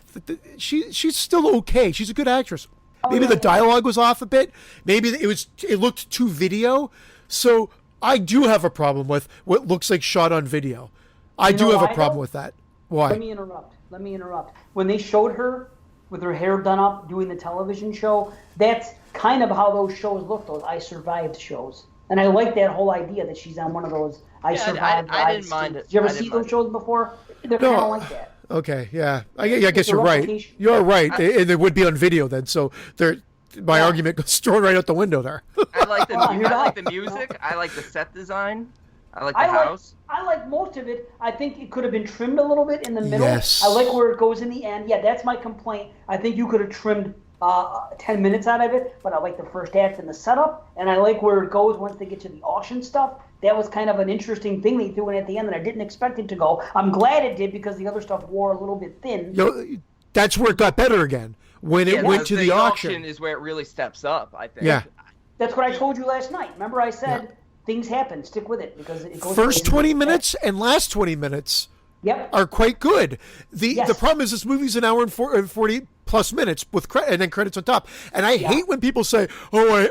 She's still okay. She's a good actress. Maybe the dialogue was off a bit. Maybe it looked too video. So I do have a problem with what looks like shot on video. I do have a problem with that. Why? Let me interrupt. When they showed her with her hair done up doing the television show, that's kind of how those shows look, those I Survived shows. And I like that whole idea that she's on one of those I Survived. I didn't mind it. Did you ever see those shows before? They're kind of like that. Okay, yeah. I guess you're right. You're right. And it would be on video then, so my argument goes thrown right out the window there. I like the music. I like the set design. I like the house. I like most of it. I think it could have been trimmed a little bit in the middle. Yes. I like where it goes in the end. Yeah, that's my complaint. I think you could have trimmed 10 minutes out of it, but I like the first act and the setup, and I like where it goes once they get to the auction stuff. That was kind of an interesting thing they threw in at the end that I didn't expect it to go. I'm glad it did because the other stuff wore a little bit thin. That's where it got better again. When it went to the auction is where it really steps up, I think. Yeah. That's what I told you last night. Remember I said things happen. Stick with it because it goes. First 20 minutes and last 20 minutes are quite good. The problem is this movie's an hour and 40 plus minutes with and then credits on top. And I hate when people say, "Oh,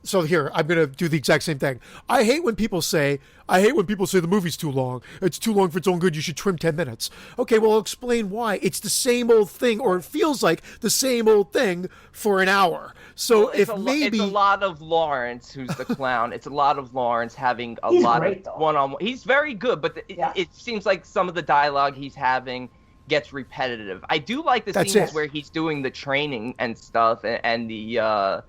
So here, I'm going to do the exact same thing. I hate when people say the movie's too long. It's too long for its own good. You should trim 10 minutes. Okay, well, I'll explain why. It's the same old thing, or it feels like the same old thing for an hour. So it's a lot of Lawrence, who's the clown. It's a lot of Lawrence having a lot of one-on-one. He's very good, but it seems like some of the dialogue he's having gets repetitive. I do like the scenes where he's doing the training and stuff, and the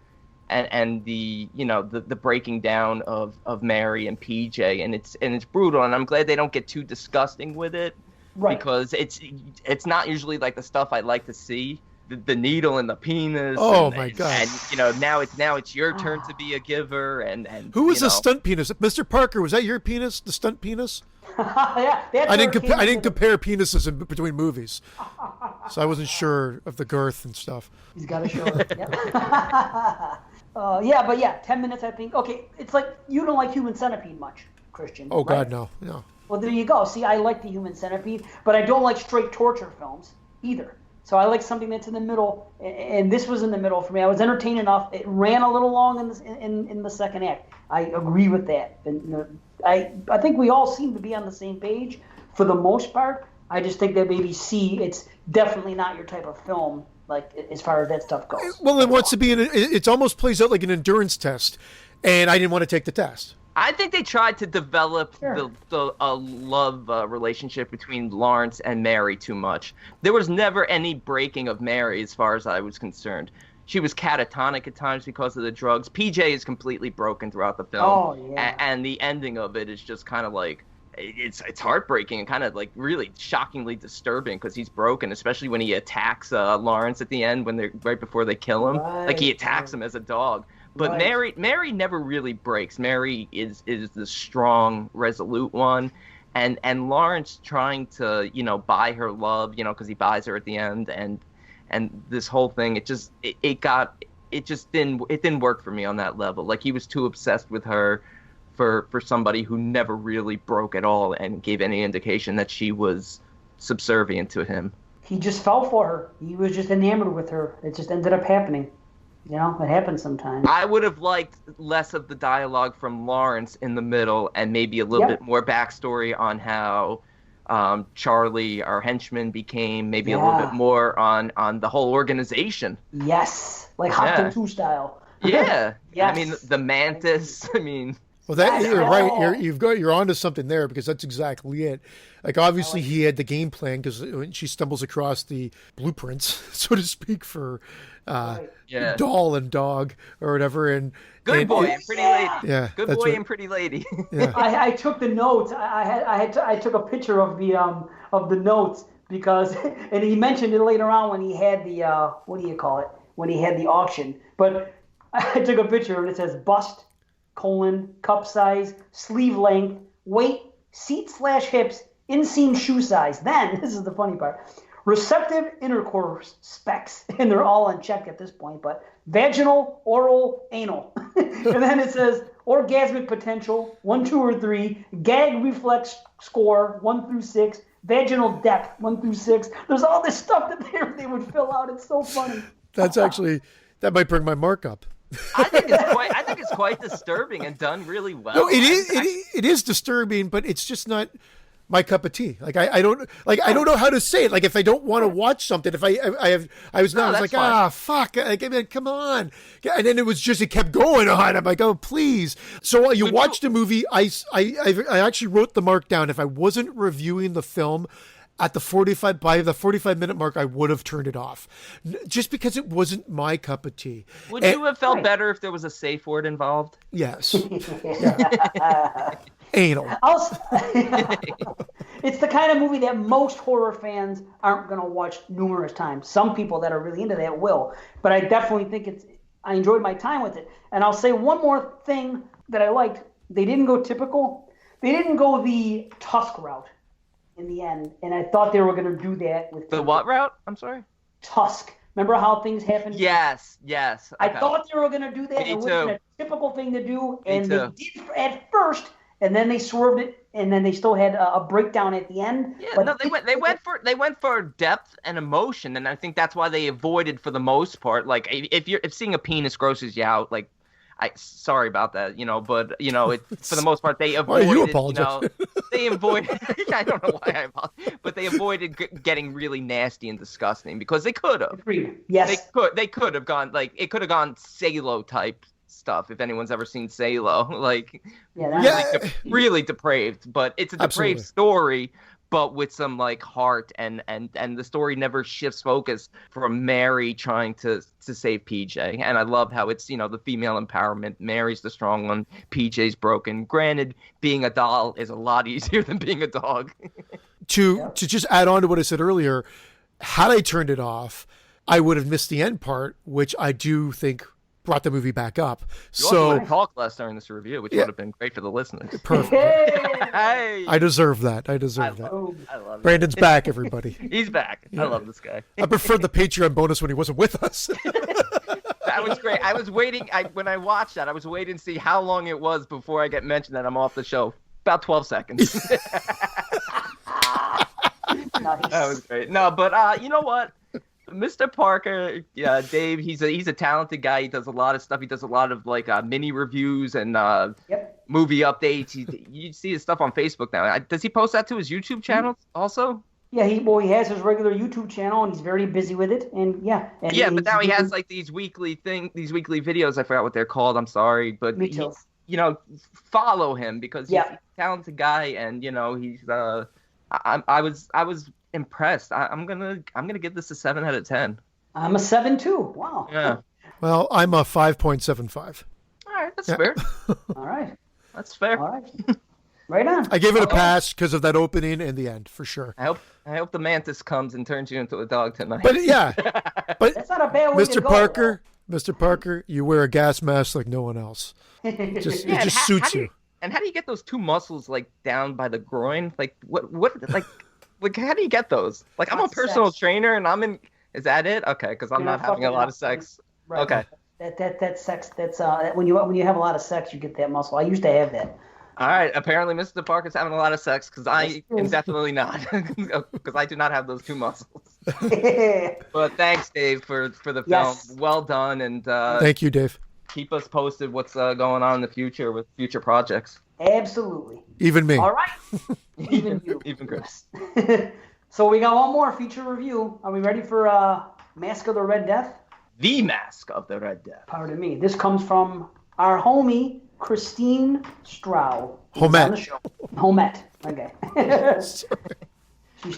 the breaking down of Mary and PJ, and it's brutal, and I'm glad they don't get too disgusting with it, because it's not usually like the stuff I like to see, the needle and the penis. My God! And now it's your turn to be a giver, and who was the stunt penis? Mr. Parker, was that your penis? The stunt penis? I didn't compare penises between movies, so I wasn't sure of the girth and stuff. He's got to show it. Yeah. 10 minutes, I think. Okay, it's like you don't like Human Centipede much, Christian. Oh, right? God, no. Well, there you go. See, I like the Human Centipede, but I don't like straight torture films either. So I like something that's in the middle, and this was in the middle for me. I was entertained enough. It ran a little long in the second act. I agree with that. And, I think we all seem to be on the same page for the most part. I just think that maybe it's definitely not your type of film, like as far as that stuff goes. Well, it wants to be it almost plays out like an endurance test, and I didn't want to take the test. I think they tried to develop the love relationship between Lawrence and Mary too much. There was never any breaking of Mary as far as I was concerned. She was catatonic at times because of the drugs. PJ is completely broken throughout the film. Oh, yeah. And the ending of it is just kind of like, it's heartbreaking and kind of like really shockingly disturbing, because he's broken, especially when he attacks Lawrence at the end right before they kill him. Like he attacks him as a dog. But Mary never really breaks. Mary is the strong, resolute one. And Lawrence trying to, buy her love, because he buys her at the end, and this whole thing, it didn't work for me on that level. Like, he was too obsessed with her for somebody who never really broke at all and gave any indication that she was subservient to him. He just fell for her. He was just enamored with her. It just ended up happening. It happens sometimes. I would have liked less of the dialogue from Lawrence in the middle, and maybe a little bit more backstory on how Charlie, our henchman, became, maybe a little bit more on the whole organization. Yes, like Hot 2 style. Yeah. Yes. I mean, the Mantis. I mean. Well, you're right. You're onto something there, because that's exactly it. Like, obviously, he had the game plan, because when she stumbles across the blueprints, so to speak, for doll and dog or whatever, and good boy and pretty lady. Yeah, good boy and pretty lady. Yeah. I took the notes. I took a picture of the notes, because, and he mentioned it later on when he had the when he had the auction. But I took a picture and it says bust, cup size, sleeve length, weight, seat/hips, inseam shoe size. Then, this is the funny part, receptive intercourse specs, and they're all unchecked at this point, but vaginal, oral, anal. And then it says orgasmic potential, 1, 2, or 3, gag reflex score, 1 through 6, vaginal depth, 1 through 6. There's all this stuff that they would fill out. It's so funny. That's actually, that might bring my mark up. I think it's quite disturbing and done really well. No, it is disturbing, but it's just not my cup of tea. Like, I don't know how to say it. Like, if I don't want to watch something, if I was like, fine. Fuck, like, I mean, come on. And then it kept going on. I'm like, oh, please. So while you watched the movie, I actually wrote the mark down. If I wasn't reviewing the film at the 45-minute mark, I would have turned it off, just because it wasn't my cup of tea. Would you have felt better if there was a safe word involved? Yes. Anal. It's the kind of movie that most horror fans aren't going to watch numerous times. Some people that are really into that will, but I definitely think I enjoyed my time with it. And I'll say one more thing that I liked. They didn't go typical. They didn't go the Tusk route in the end, and I thought they were going to do that with the what route? I'm sorry. Tusk. Remember how things happened? Yes. Okay. I thought they were going to do that. It wasn't a typical thing to do, and they did at first, and then they swerved it, and then they still had a breakdown at the end. Yeah, but no, they went for depth and emotion, and I think that's why they avoided, for the most part. Like, if seeing a penis grosses you out, like, sorry about that, but for the most part they Why avoided. you apologize? They avoided. I don't know why I apologize, but they avoided getting really nasty and disgusting because they could have. Yes. They could have gone it could have gone Salo type stuff if anyone's ever seen Salo, really depraved, but it's a depraved story. But with some heart and the story never shifts focus from Mary trying to save PJ. And I love how it's, the female empowerment. Mary's the strong one. PJ's broken. Granted, being a doll is a lot easier than being a dog. To just add on to what I said earlier, had I turned it off, I would have missed the end part, which I do think brought the movie back up. You also talk less during this review, which would have been great for the listeners. Perfect. Hey! I deserve that. I love it. Brandon's back, everybody. He's back. I love this guy. I preferred the Patreon bonus when he wasn't with us. That was great. I was waiting. When I watched that, I was waiting to see how long it was before I get mentioned that I'm off the show. About 12 seconds. Nice. That was great. No, but you know what? Mr. Parker, Dave, he's a talented guy. He does a lot of stuff. He does a lot of mini reviews and movie updates. You see his stuff on Facebook now. Does he post that to his YouTube channel also? Yeah, he has his regular YouTube channel and he's very busy with it. And but now he has these weekly videos. I forgot what they're called. I'm sorry, but me too. Follow him because he's a talented guy and he's I was impressed. I'm gonna give this a 7 out of 10. I'm a 7 too. Wow. Yeah. Well, I'm a 5.75. All right, that's fair. All right. That's fair. All right. Right on. I gave it a pass because of that opening and the end, for sure. I hope the mantis comes and turns you into a dog tonight. But but that's not a bad way to go. Mr. Parker, you wear a gas mask like no one else. It just suits you. And how do you get those two muscles down by the groin? What how do you get those? I'm a personal trainer and I'm in. Is that it? Okay, because I'm not having a lot of sex. Right. Okay. That sex. That's when you have a lot of sex, you get that muscle. I used to have that. All right. Apparently, Mr. Parker's having a lot of sex because I am definitely not. Because I do not have those two muscles. But thanks, Dave, for the film. Yes. Well done, and thank you, Dave. Keep us posted what's going on in the future with future projects. Absolutely. Even me. All right. Even you. Even Chris. So we got one more feature review. Are we ready for Masque of the Red Death? The Masque of the Red Death. Pardon me. This comes from our homie, Christine Stroud. Homet. Okay.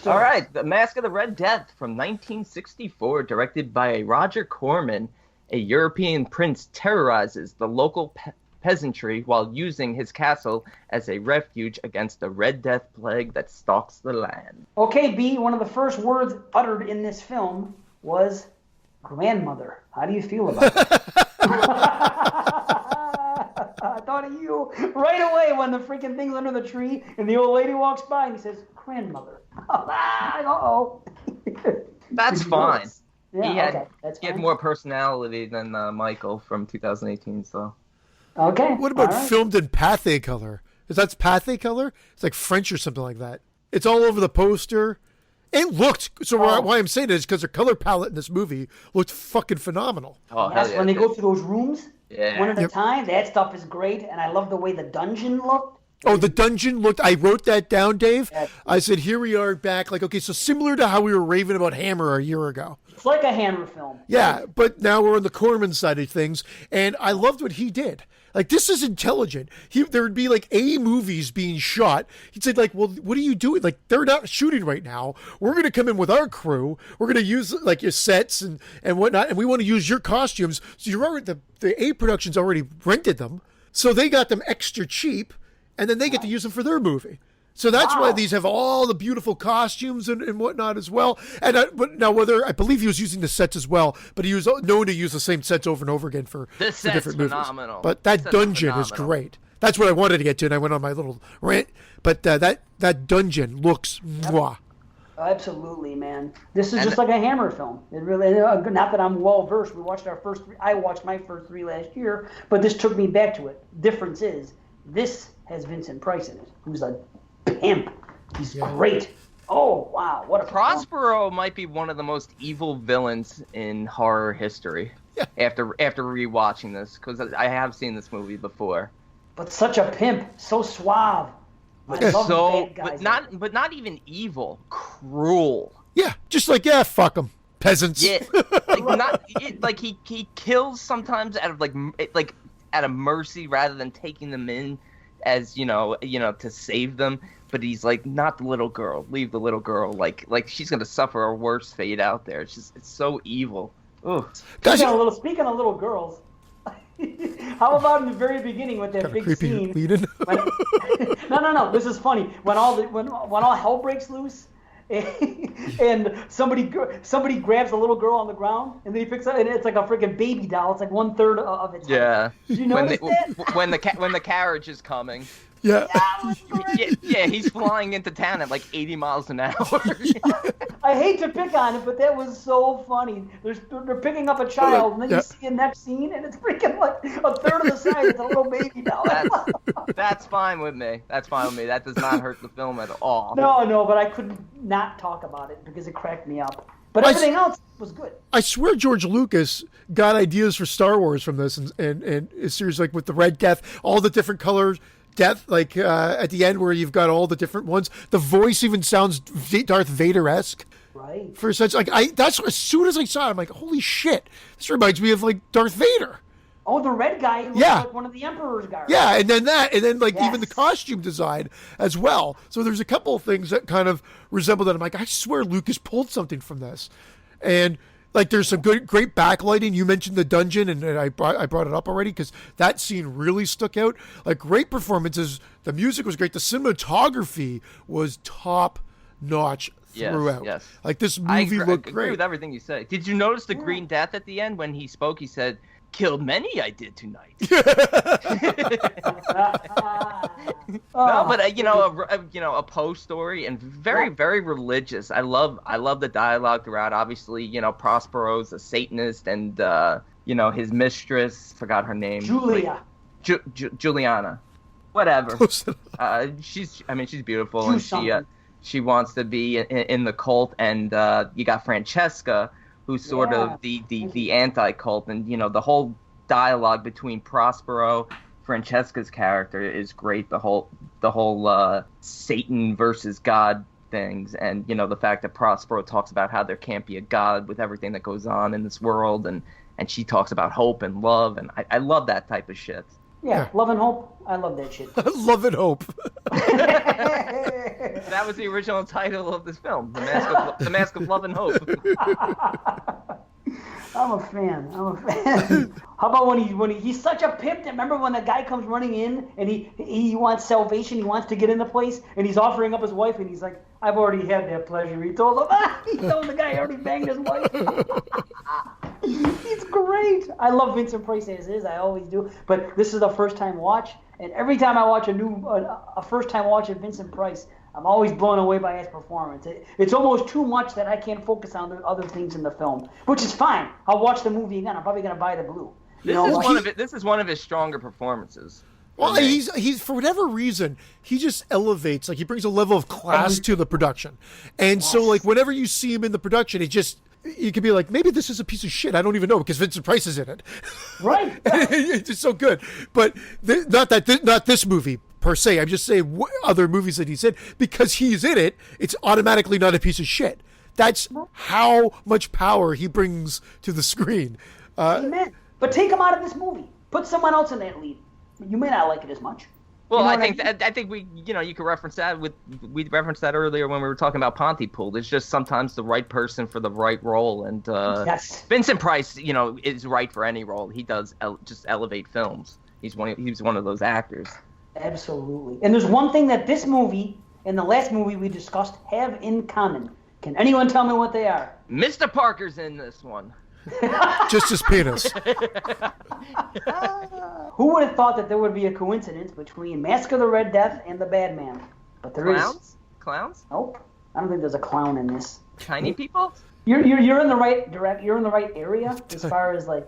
All right. The Masque of the Red Death from 1964, directed by Roger Corman. A European prince terrorizes the local peasantry while using his castle as a refuge against the Red Death plague that stalks the land. Okay, B, one of the first words uttered in this film was grandmother. How do you feel about it? I thought of you right away when the freaking thing's under the tree and the old lady walks by and he says, grandmother. Uh-oh. That's fine. Yeah, he had more personality than Michael from 2018, so. Okay. What about filmed in Pathé color? Is that Pathé color? It's like French or something like that. It's all over the poster. It looked, why I'm saying it is because the color palette in this movie looked fucking phenomenal. Oh, yes, when they go through those rooms, one at a time, that stuff is great, and I love the way the dungeon looked. Oh, the dungeon looked, I wrote that down, Dave. I said, here we are back, okay, so similar to how we were raving about Hammer a year ago. It's like a Hammer film. Yeah, but now we're on the Corman side of things, and I loved what he did. This is intelligent. There would be A movies being shot. He'd say well, what are you doing? They're not shooting right now. We're going to come in with our crew. We're going to use your sets and whatnot, and we want to use your costumes. So you're already the A production's already rented them, so they got them extra cheap, and then they get to use them for their movie. So that's why these have all the beautiful costumes and whatnot as well. And but now I believe he was using the sets as well, but he was known to use the same sets over and over again for different movies. Phenomenal. But that dungeon is great. That's what I wanted to get to, and I went on my little rant. But that dungeon looks mwah. Absolutely, man. This is just like a Hammer film. It really, not that I'm well versed. I watched my first 3 last year, but this took me back to it. Difference is, this has Vincent Price in it, who's a pimp. He's great. Oh, wow. What a Prospero might be one of the most evil villains in horror history. after rewatching this, because I have seen this movie before. But such a pimp, so suave. I love bad guys. But not even evil, cruel. Yeah, just like fuck them, peasants. Yeah, like he kills sometimes out of like out of mercy rather than taking them in as to save them. But he's like, not the little girl. Leave the little girl. Like she's gonna suffer a worse fate out there. It's so evil. Ugh. Speaking of little girls, how about in the very beginning with that big scene? No. This is funny. When all hell breaks loose, and somebody grabs a little girl on the ground, and then he picks up, and it's like a freaking baby doll. It's like 1/3 of its height. Yeah. Did you notice that? When the carriage is coming. Yeah. Yeah, he's flying into town at like 80 miles an hour. I hate to pick on it, but that was so funny. They're picking up a child, and then you see a next scene, and it's freaking like 1/3 of the size. It's a little baby doll. That's fine with me. That does not hurt the film at all. No, but I couldn't not talk about it because it cracked me up. But everything else was good. I swear George Lucas got ideas for Star Wars from this, and a series like with the red death, all the different colors. Death, like at the end where you've got all the different ones. The voice even sounds Darth Vader-esque. Right. For such that's as soon as I saw it, I'm like, holy shit, this reminds me of like Darth Vader. Oh, the red guy who was like one of the Emperor's guards. Yeah, and then even the costume design as well. So there's a couple of things that kind of resemble that. I'm like, I swear Lucas pulled something from this. And like there's some great backlighting. You mentioned the dungeon, and I brought it up already because that scene really stuck out. Like great performances. The music was great. The cinematography was top notch throughout. Yes. Like this movie looked great. I agree with everything you said. Did you notice the Green Death at the end when he spoke? He said, "Killed many I did tonight." No, but a Poe story and very very religious. I love the dialogue throughout. Obviously, Prospero's a Satanist, and his mistress, forgot her name. Juliana, whatever. She's beautiful, and she wants to be in the cult, and you got Francesca, who's sort of the anti-cult, and the whole dialogue between Prospero, Francesca's character is great. The whole Satan versus God things, and the fact that Prospero talks about how there can't be a God with everything that goes on in this world, and she talks about hope and love, and I love that type of shit. Yeah, love and hope. I love that shit. Love and hope. That was the original title of this film, The Masque of Love and Hope. I'm a fan. How about when he's such a pimp? Remember when the guy comes running in and he wants salvation, he wants to get in the place, and he's offering up his wife, and he's like, "I've already had that pleasure." He told the guy already banged his wife. He's great. I love Vincent Price as is. I always do. But this is a first time watch, and every time I watch a first time watch of Vincent Price, I'm always blown away by his performance. It's almost too much that I can't focus on the other things in the film, which is fine. I'll watch the movie again. I'm probably going to buy the blue. This is one of his stronger performances. Well, he's for whatever reason, he just elevates. Like he brings a level of class to the production, and so like whenever you see him in the production, you could be like, maybe this is a piece of shit. I don't even know because Vincent Price is in it. Right. It's just so good. But not this movie per se. I'm just saying other movies that he's in, because he's in it, it's automatically not a piece of shit. That's how much power he brings to the screen. Amen. But take him out of this movie. Put someone else in that lead. You may not like it as much. Well, I think we, you could reference that we referenced that earlier when we were talking about Pontypool. There's just sometimes the right person for the right role, and Vincent Price, is right for any role. He does just elevate films. He's one of those actors. Absolutely. And there's one thing that this movie and the last movie we discussed have in common. Can anyone tell me what they are? Mr. Parker's in this one. Just his penis. Who would have thought that there would be a coincidence between Masque of the Red Death and the Bad Man? But there is. Clowns? Nope. I don't think there's a clown in this. Tiny people? You're in the right You're in the right area as far as like.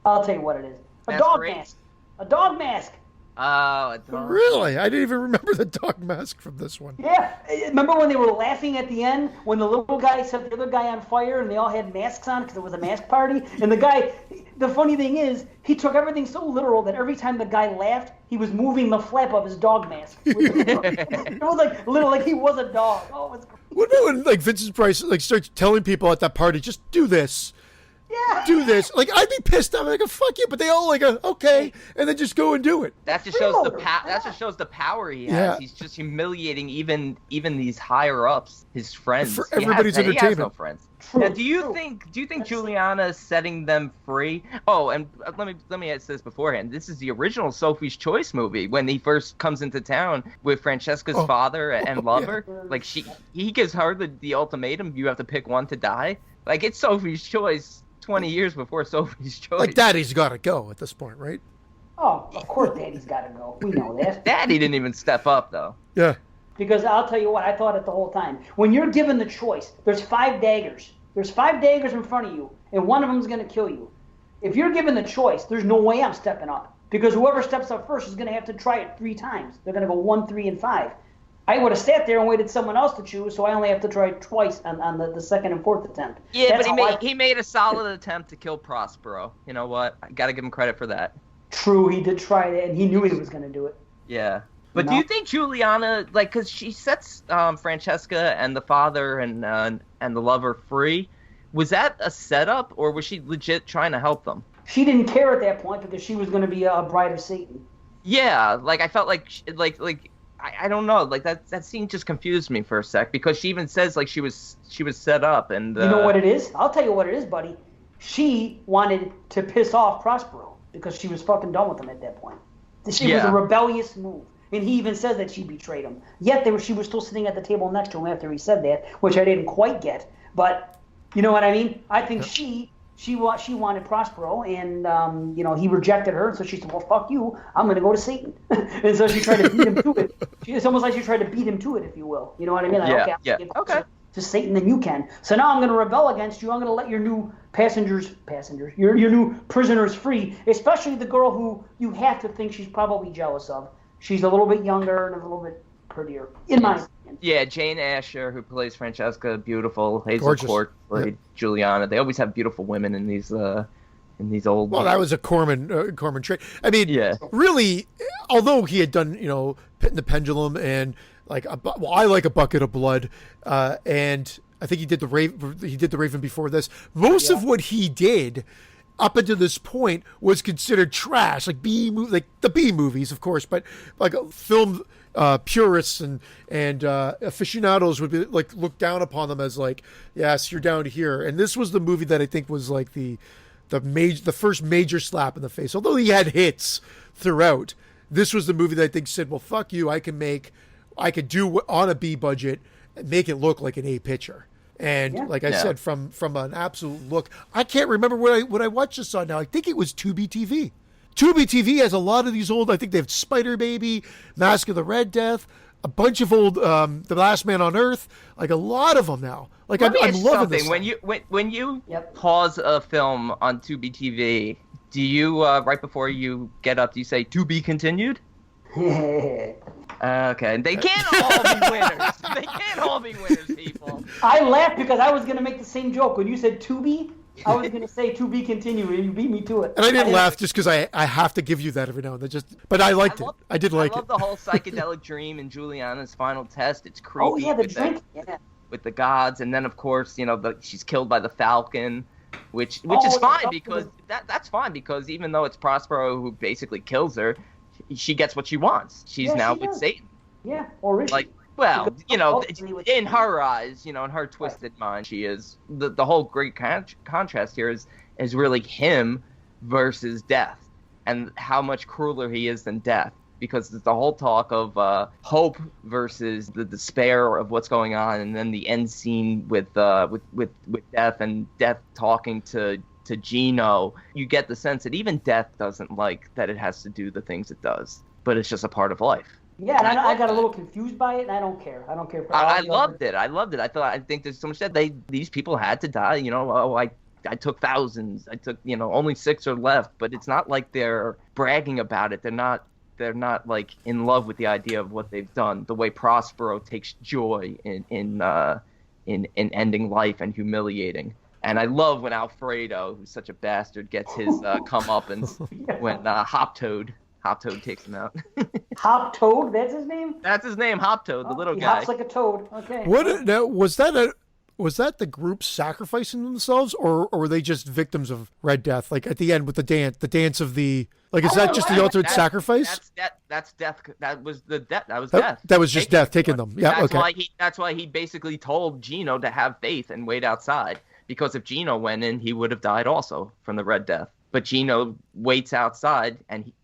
I'll tell you what it is. A dog mask. A dog mask. Oh, I don't. Really? I didn't even remember the dog mask from this one. Yeah. Remember when they were laughing at the end when the little guy set the other guy on fire and they all had masks on because it was a mask party? And the funny thing is, he took everything so literal that every time the guy laughed, he was moving the flap of his dog mask. It was like little, like he was a dog. Oh, it was great. What about when like Vincent Price like starts telling people at that party, just do this? Yeah. Do this. Like, I'd be pissed off. Like, fuck you. But they all like, okay. And then just go and do it. That just shows that just shows the power he has. Yeah. He's just humiliating even these higher ups, his friends. For everybody's entertainment. He has no friends. Now, do you think Juliana is setting them free? Oh, and let me ask this beforehand. This is the original Sophie's Choice movie when he first comes into town with Francesca's father and lover. Yeah. Like he gives her the ultimatum: you have to pick one to die. Like, it's Sophie's Choice 20 years before Sophie's Choice. Like, Daddy's got to go at this point, right? Oh, of course Daddy's got to go. We know that. Daddy didn't even step up, though. Yeah. Because I'll tell you what, I thought it the whole time. When you're given the choice, there's 5 daggers. There's 5 daggers in front of you, and one of them's going to kill you. If you're given the choice, there's no way I'm stepping up. Because whoever steps up first is going to have to try it 3 times. They're going to go 1, 3, and 5. I would have sat there and waited someone else to choose, so I only have to try twice on the second and fourth attempt. Yeah, but he made a solid attempt to kill Prospero. You know what? I got to give him credit for that. True, he did try it, and he knew he was going to do it. Yeah. But do you think Juliana, like, because she sets Francesca and the father and the lover free, was that a setup, or was she legit trying to help them? She didn't care at that point because she was going to be a bride of Satan. Yeah, like, I felt like I don't know, like that scene just confused me for a sec because she even says like she was set up and. You know what it is? I'll tell you what it is, buddy. She wanted to piss off Prospero because she was fucking done with him at that point. Was a rebellious move, and he even says that she betrayed him. Yet she was still sitting at the table next to him after he said that, which I didn't quite get. But you know what I mean? I think she wanted Prospero, and he rejected her, and so she said, "Well, fuck you, I'm going to go to Satan." And so she tried to beat him to it. It's almost like she tried to beat him to it, if you will. You know what I mean? Like, okay. To Satan than you can. So now I'm going to rebel against you. I'm going to let your new your new prisoners free, especially the girl who you have to think she's probably jealous of. She's a little bit younger and a little bit prettier, in my opinion. Yeah, Jane Asher, who plays Francesca, beautiful. Hazel Court played Juliana. They always have beautiful women in these old. Well, that was a Corman trait. I mean, really, although he had done, Pit and the Pendulum and I like A Bucket of Blood, and I think he did the Raven before this. Most of what he did up until this point was considered trash, like the B movies, of course, but like film purists and aficionados would be like look down upon them as like, yes, you're down here. And this was the movie that I think was like the first major slap in the face. Although he had hits throughout, this was the movie that I think said, well, fuck you, I could do on a B budget and make it look like an A picture. And like I said, from an absolute look, I can't remember what I watched this on now. I think it was Tubi TV. Tubi TV has a lot of these old. I think they have Spider Baby, Masque of the Red Death, a bunch of old The Last Man on Earth, like a lot of them now. Like I'm loving this. When you pause a film on Tubi TV, do you right before you get up, do you say "to be continued"? Okay, they can't all be winners. They can't all be winners, people. I laughed because I was going to make the same joke. When you said Tubi, I was going to say to be continued, and you beat me to it. And I didn't laugh just because I have to give you that every now and then. But I liked it. I did like it. I love the whole psychedelic dream in Juliana's final test. It's creepy. Oh, yeah, the drink. With the gods. And then, of course, she's killed by the Falcon, which is fine because that's fine because even though it's Prospero who basically kills her, she gets what she wants. She's now with Satan. Yeah, or is she? Well, in her eyes, in her twisted mind, she is. The whole great contrast here is really him versus death, and how much crueler he is than death. Because it's the whole talk of hope versus the despair of what's going on, and then the end scene with death and death talking to Gino. You get the sense that even death doesn't like that it has to do the things it does, but it's just a part of life. Yeah, and I got a little confused by it, and I don't care. I don't care. I loved it. I think there's so much that these people had to die. I took thousands. I took only 6 are left, but it's not like they're bragging about it. They're not they're not like in love with the idea of what they've done. The way Prospero takes joy in ending life and humiliating. And I love when Alfredo, who's such a bastard, gets his comeuppance when Hop-Toad takes him out. Hop-Toad, that's his name? That's his name, Hop-Toad, the little he guy. Hops like a toad. Okay. Now, was that the group sacrificing themselves, or were they just victims of Red Death? Like at the end with the dance of the is that just the ultimate sacrifice? That's death. That was death. That was just death taking them. Yeah, That's why he basically told Gino to have faith and wait outside. Because if Gino went in, he would have died also from the Red Death. But Gino waits outside,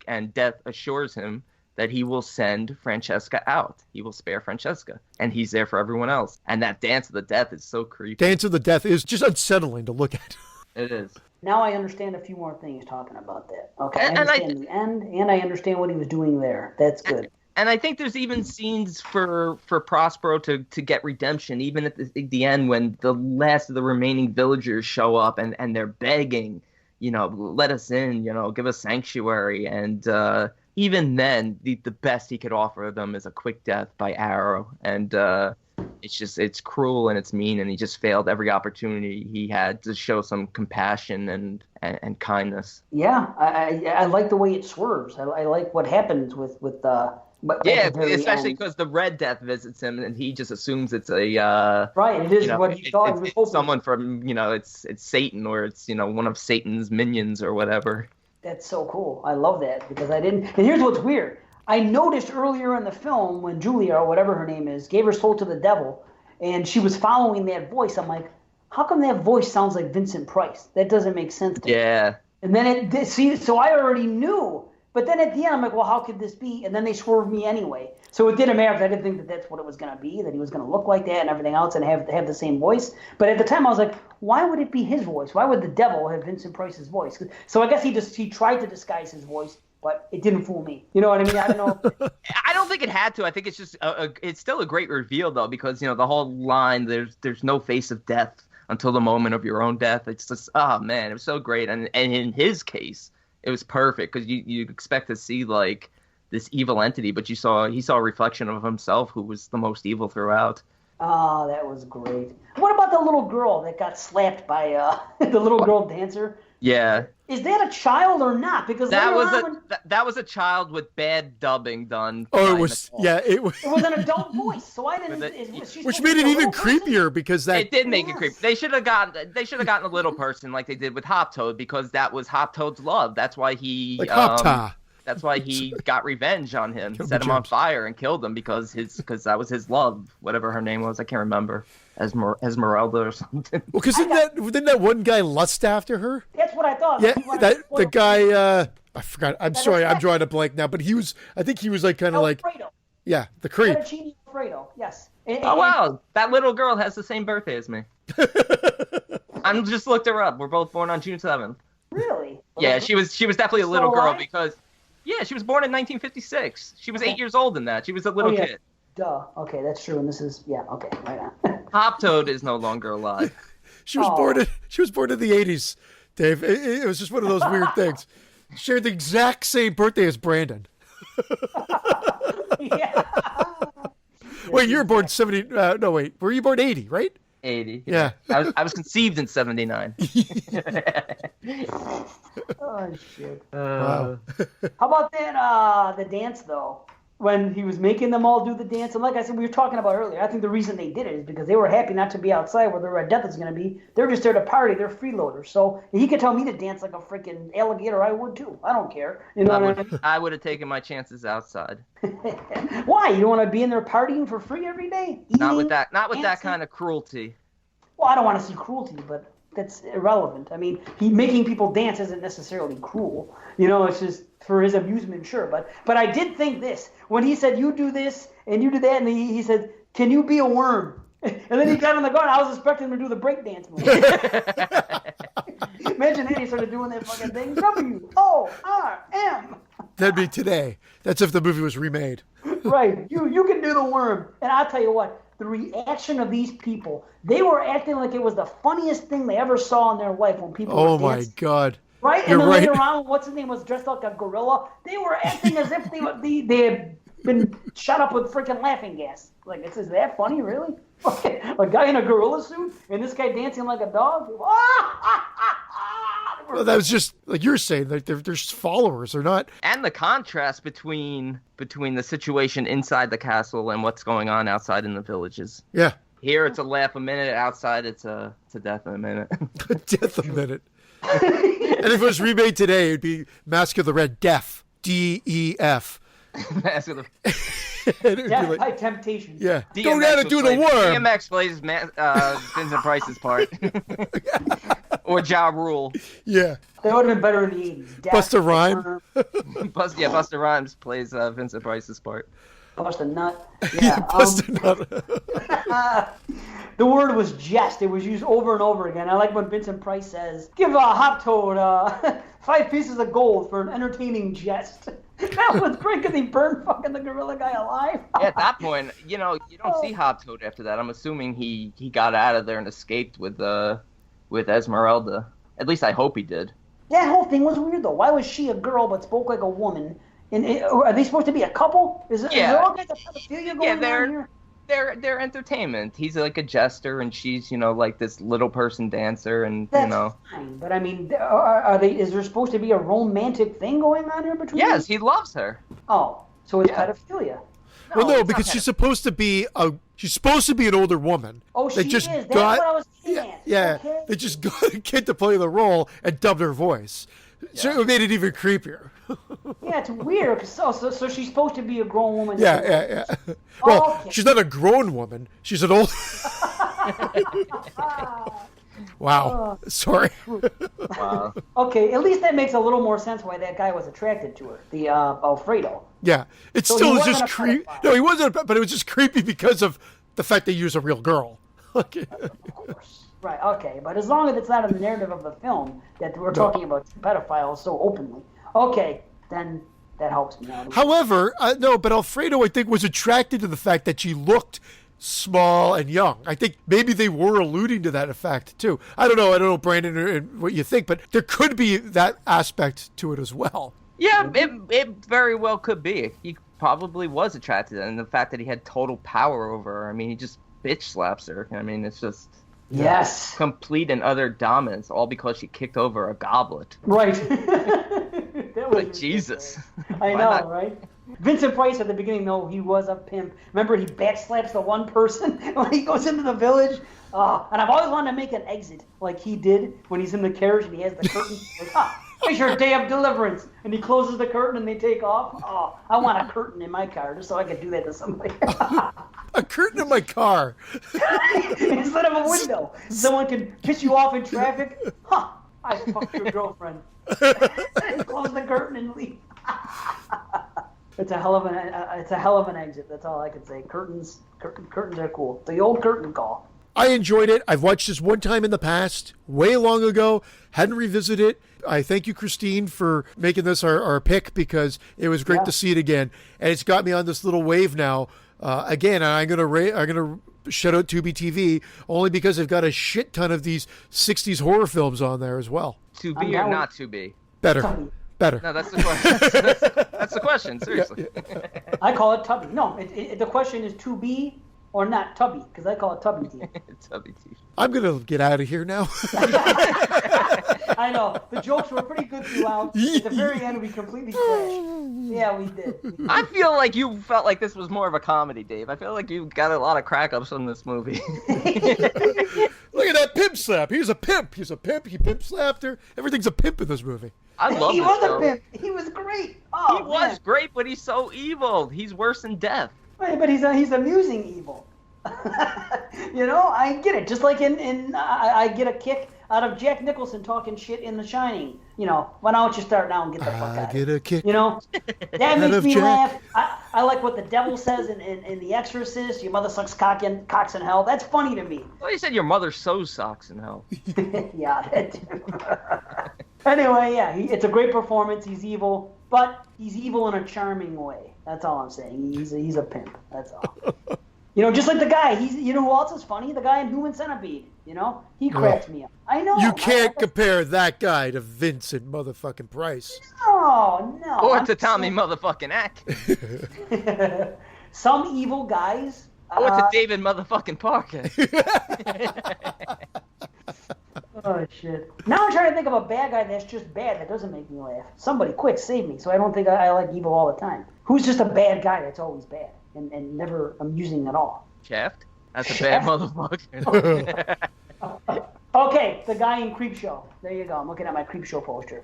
and Death assures him that he will send Francesca out. He will spare Francesca, and he's there for everyone else. And that Dance of the Death is so creepy. Dance of the Death is just unsettling to look at. It is. Now I understand a few more things talking about that. Okay, I understand the end, and I understand what he was doing there. That's good. And I think there's even scenes for Prospero to get redemption, even at the end when the last of the remaining villagers show up and they're begging, let us in, give us sanctuary. And even then, the best he could offer them is a quick death by arrow. And it's cruel and it's mean, and he just failed every opportunity he had to show some compassion and kindness. Yeah, I like the way it swerves. I like what happens with especially because the Red Death visits him, and he just assumes it's a right. It is what he thought. It's someone from it's Satan, or it's one of Satan's minions or whatever. That's so cool. I love that because I didn't. And here's what's weird. I noticed earlier in the film when Julia, or whatever her name is, gave her soul to the devil, and she was following that voice. I'm like, how come that voice sounds like Vincent Price? That doesn't make sense to me. Yeah. And then so I already knew. But then at the end, I'm like, well, how could this be? And then they swerved me anyway. So it didn't matter if I didn't think that that's what it was going to be, that he was going to look like that and everything else and have the same voice. But at the time, I was like, why would it be his voice? Why would the devil have Vincent Price's voice? So I guess he tried to disguise his voice, but it didn't fool me. You know what I mean? I don't know. I don't think it had to. I think it's just it's still a great reveal, though, because, the whole line, there's no face of death until the moment of your own death. It's just, oh, man, it was so great. And in his case, it was perfect because you expect to see like this evil entity, but he saw a reflection of himself who was the most evil throughout. Oh, that was great. What about the little girl that got slapped by the little girl dancer? Yeah. Is that a child or not? Because that was a child with bad dubbing done. Oh, it was it was an adult voice, so I didn't. Which made it even creepier because it did make it creepy. They should have gotten a little person like they did with Hop-Toad, because that was Hop-Toad's love. That's why he that's why he got revenge on him, set him on fire and killed him because that was his love, whatever her name was. I can't remember. Esmeralda or something. Well, because didn't that one guy lust after her? That's what I thought. Yeah, the guy. I forgot. I'm sorry. I'm drawing a blank now. But I think he was like kind of like. Yeah, the creep. Alfredo, yes. Wow, that little girl has the same birthday as me. I just looked her up. We're both born on June 7th. Really? Yeah, she was definitely a little girl because. Yeah, she was born in 1956. She was 8 years old in that. She was a little kid. Duh. Okay, that's true. And this is okay, right on. Hop-Toad is no longer alive. She was born in the 80s, Dave. It was just one of those weird things. Shared the exact same birthday as Brandon. Yeah. Wait, you were born 70. No, wait. Were you born 80? Right? 80. Yeah. I was conceived in 79. Oh shit. Wow. How about that? The dance though. When he was making them all do the dance, and like I said, we were talking about earlier, I think the reason they did it is because they were happy not to be outside where the Red Death is going to be. They're just there to party. They're freeloaders. So he could tell me to dance like a freaking alligator. I would too. I don't care. You know what I mean? I would have taken my chances outside. Why? You don't want to be in there partying for free every day? Not with that kind of cruelty. Well, I don't want to see cruelty, but that's irrelevant. I mean, making people dance isn't necessarily cruel. It's just for his amusement, sure. But I did think this. When he said, you do this and you do that, and he said, can you be a worm? And then he got on the ground. I was expecting him to do the breakdance move. Imagine he started doing that fucking thing. W-O-R-M. That'd be today. That's if the movie was remade. Right. You can do the worm. And I'll tell you what. The reaction of these people, they were acting like it was the funniest thing they ever saw in their life when people were dancing. My God. Right? You're and then right. later on, what's his name was dressed like a gorilla. They were acting as if they had been shot up with freaking laughing gas. Like, is that funny, really? A guy in a gorilla suit and this guy dancing like a dog? Well, that was just like you're saying, like they're just followers. They're not. And the contrast between the situation inside the castle and what's going on outside in the villages. Yeah. Here it's a laugh a minute. Outside it's a death in a minute. Death a minute. And if it was remade today, it'd be Masque of the Red Death. DEF. Masque of the Death by temptation. Yeah. DMX Go down and do the work. DMX plays Vincent Price's part. Or Ja Rule. Yeah. That would have been better in the 80s. Busta Rhymes. Busta Rhymes plays Vincent Price's part. Bust a nut. Yeah, bust a nut. The word was jest. It was used over and over again. I like when Vincent Price says, "Give a hot toad 5 pieces of gold for an entertaining jest." That was great because he burned fucking the gorilla guy alive. Yeah, at that point, you don't see Hot Toad after that. I'm assuming he got out of there and escaped with Esmeralda. At least I hope he did. That whole thing was weird though. Why was she a girl but spoke like a woman? And are they supposed to be a couple? Is there all kinds of pedophilia going on here? They're entertainment. He's like a jester, and she's like this little person dancer, and That's fine. But I mean, are they? Is there supposed to be a romantic thing going on here between? Yes, he loves her. Oh, so it's pedophilia. No, because she's supposed to be an older woman. Oh, she is. That's what I was saying. Yeah. Okay. They just got a kid to play the role and dubbed her voice. So it made it even creepier. Yeah, it's weird. So she's supposed to be a grown woman. Yeah. Well, okay. She's not a grown woman. She's an old. Wow. Sorry. Wow. Okay, at least that makes a little more sense why that guy was attracted to her, the Alfredo. Yeah, it So still he is just wasn't a creepy. pedophile. No, he wasn't, but it was just creepy because of the fact they use a real girl. Of course. Right, okay, but as long as it's not in the narrative of the film that we're talking about pedophiles so openly, okay, then that helps me out. However, no, but Alfredo, I think, was attracted to the fact that she looked small and young. I think maybe they were alluding to that effect, too. I don't know, Brandon, and what you think, but there could be that aspect to it as well. Yeah, it very well could be. He probably was attracted to her, and the fact that he had total power over her. I mean, he just bitch slaps her. I mean, it's just... Yes. Complete and utter dominance, all because she kicked over a goblet. Right. That was like, Jesus. I know, right? Vincent Price at the beginning, though, he was a pimp. Remember, he backslaps the one person when he goes into the village? And I've always wanted to make an exit like he did when he's in the carriage and he has the curtain. Like, it's your day of deliverance. And he closes the curtain and they take off. Oh, I want a curtain in my car just so I could do that to somebody. A curtain in my car. Instead of a window. Someone can piss you off in traffic. I fucked your girlfriend. Close the curtain and leave. It's a hell of an exit. That's all I can say. Curtains are cool. The old curtain call. I enjoyed it. I've watched this one time in the past, way long ago. Hadn't revisited it. I thank you, Christine, for making this our pick because it was great to see it again, and it's got me on this little wave now. Again, I'm gonna shout out Tubi TV only because they've got a shit ton of these '60s horror films on there as well. To be or not to be? Better. No, that's the question. That's the question. Seriously. I call it Tubby. No, the question is to be or not Tubby because I call it Tubby TV. Tubby TV. I'm gonna get out of here now. I know. The jokes were pretty good throughout. At the very end, we completely crashed. Yeah, we did. I feel like you felt like this was more of a comedy, Dave. I feel like you got a lot of crack-ups from this movie. Look at that pimp slap. He's a pimp. He pimp slapped her. Everything's a pimp in this movie. I love He this was show. a pimp. He was great. Oh, He was great, but he's so evil. He's worse than death. Right, but he's amusing evil. I get it. Just like I get a kick out of Jack Nicholson talking shit in The Shining. Why don't you start now and get the fuck out? I get a kick. That makes me laugh. I like what the devil says in The Exorcist. Your mother sucks cocks in hell. That's funny to me. Well, you said your mother sews socks in hell. Yeah, that too. Anyway, yeah, it's a great performance. He's evil, but he's evil in a charming way. That's all I'm saying. He's a pimp. That's all. Just like the guy. Who else is funny? The guy in Human Centipede. You know, he cracks me up. I know. You can't compare that guy to Vincent motherfucking Price. No. Or to Tommy motherfucking Ack. Some evil guys. Or to David motherfucking Parker. Oh, shit. Now I'm trying to think of a bad guy that's just bad that doesn't make me laugh. Somebody, quick, save me, so I don't think I like evil all the time. Who's just a bad guy that's always bad and never amusing at all? Shaft? That's a bad motherfucker. Okay, the guy in Creepshow. There you go. I'm looking at my Creepshow poster.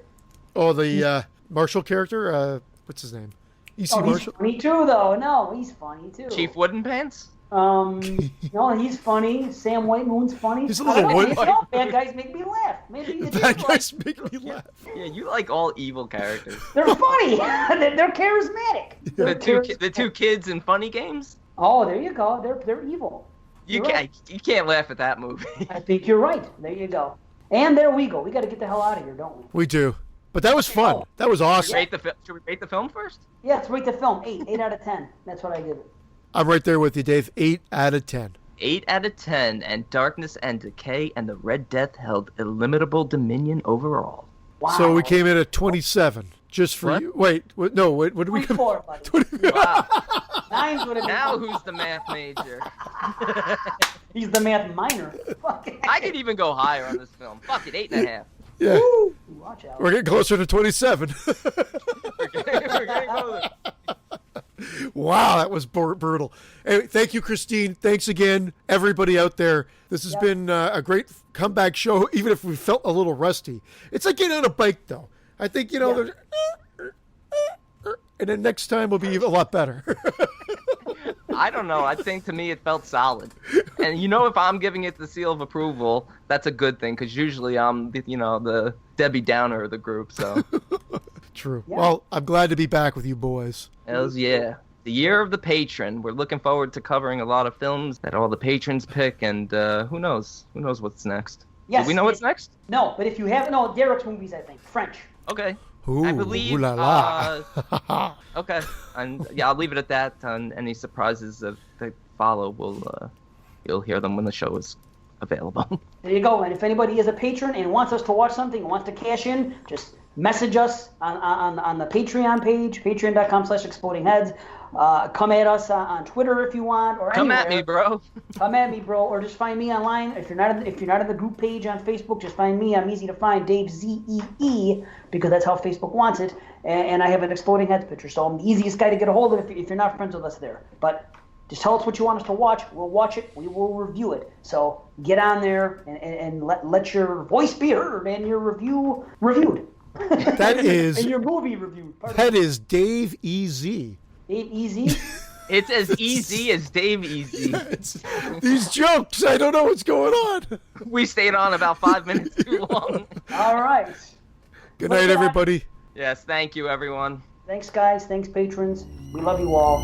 Oh, the Marshall character? What's his name? E.C. Marshall? He's funny too, though. No, he's funny too. Chief Wooden Pants? No, he's funny. Sam Whitemoon's funny. He's a little bad guys make me laugh. Maybe bad guys make me laugh. Yeah, you like all evil characters. They're funny. They're charismatic. The two kids in Funny Games? Oh, there you go. They're evil. You can't laugh at that movie. I think you're right. There you go. And there we go. We got to get the hell out of here, don't we? We do. But that was fun. That was awesome. Should we rate the film first? Yeah, let's rate the film. 8 out of 10. That's what I give it. I'm right there with you, Dave. 8 out of 10. 8 out of 10, and Darkness and Decay and the Red Death held illimitable dominion overall. Wow. So we came in at 27. Just for What? you. Wait, what did we come? 24, buddy. 20... Wow. 9's would have been. Now who's the math major? He's the math minor. Fuck it. I could even go higher on this film. Fuck it, 8.5. Yeah. Woo. Watch out. We're getting closer to 27. We're getting closer. Wow, that was brutal. Anyway, thank you, Christine. Thanks again, everybody out there. This has been a great comeback show, even if we felt a little rusty. It's like getting on a bike, though. I think, there's... And then next time will be a lot better. I don't know. I think to me it felt solid. And if I'm giving it the seal of approval, that's a good thing, because usually I'm, the Debbie Downer of the group, so... True. Yeah. Well, I'm glad to be back with you boys. Hells yeah. The year of the patron. We're looking forward to covering a lot of films that all the patrons pick, and who knows? Who knows what's next? Yes. Do we know what's next? No, but if you haven't, Derek's movies, I think. French. Okay. Ooh, I believe. ooh la la. Okay. And I'll leave it at that. On any surprises that follow, you'll hear them when the show is available. There you go. And if anybody is a patron and wants us to watch something, wants to cash in, just message us on the Patreon page, patreon.com/explodingheads. Come at us on Twitter if you want, or Come anywhere. at me, bro. Come at me, bro, or just find me online. If you're not in the group page on Facebook, just find me. I'm easy to find, Dave ZEE, because that's how Facebook wants it. And I have an Exploding Heads picture, so I'm the easiest guy to get a hold of if you're not friends with us there. But just tell us what you want us to watch. We'll watch it. We will review it. So get on there and let your voice be heard and your review reviewed. That is... and your movie reviewed. That is Dave E.Z. Dave Easy. It's as easy as Dave Easy. These jokes, I don't know what's going on. We stayed on about 5 minutes too long. All right. Good night, everybody. Yes, thank you, everyone. Thanks, guys. Thanks, patrons. We love you all.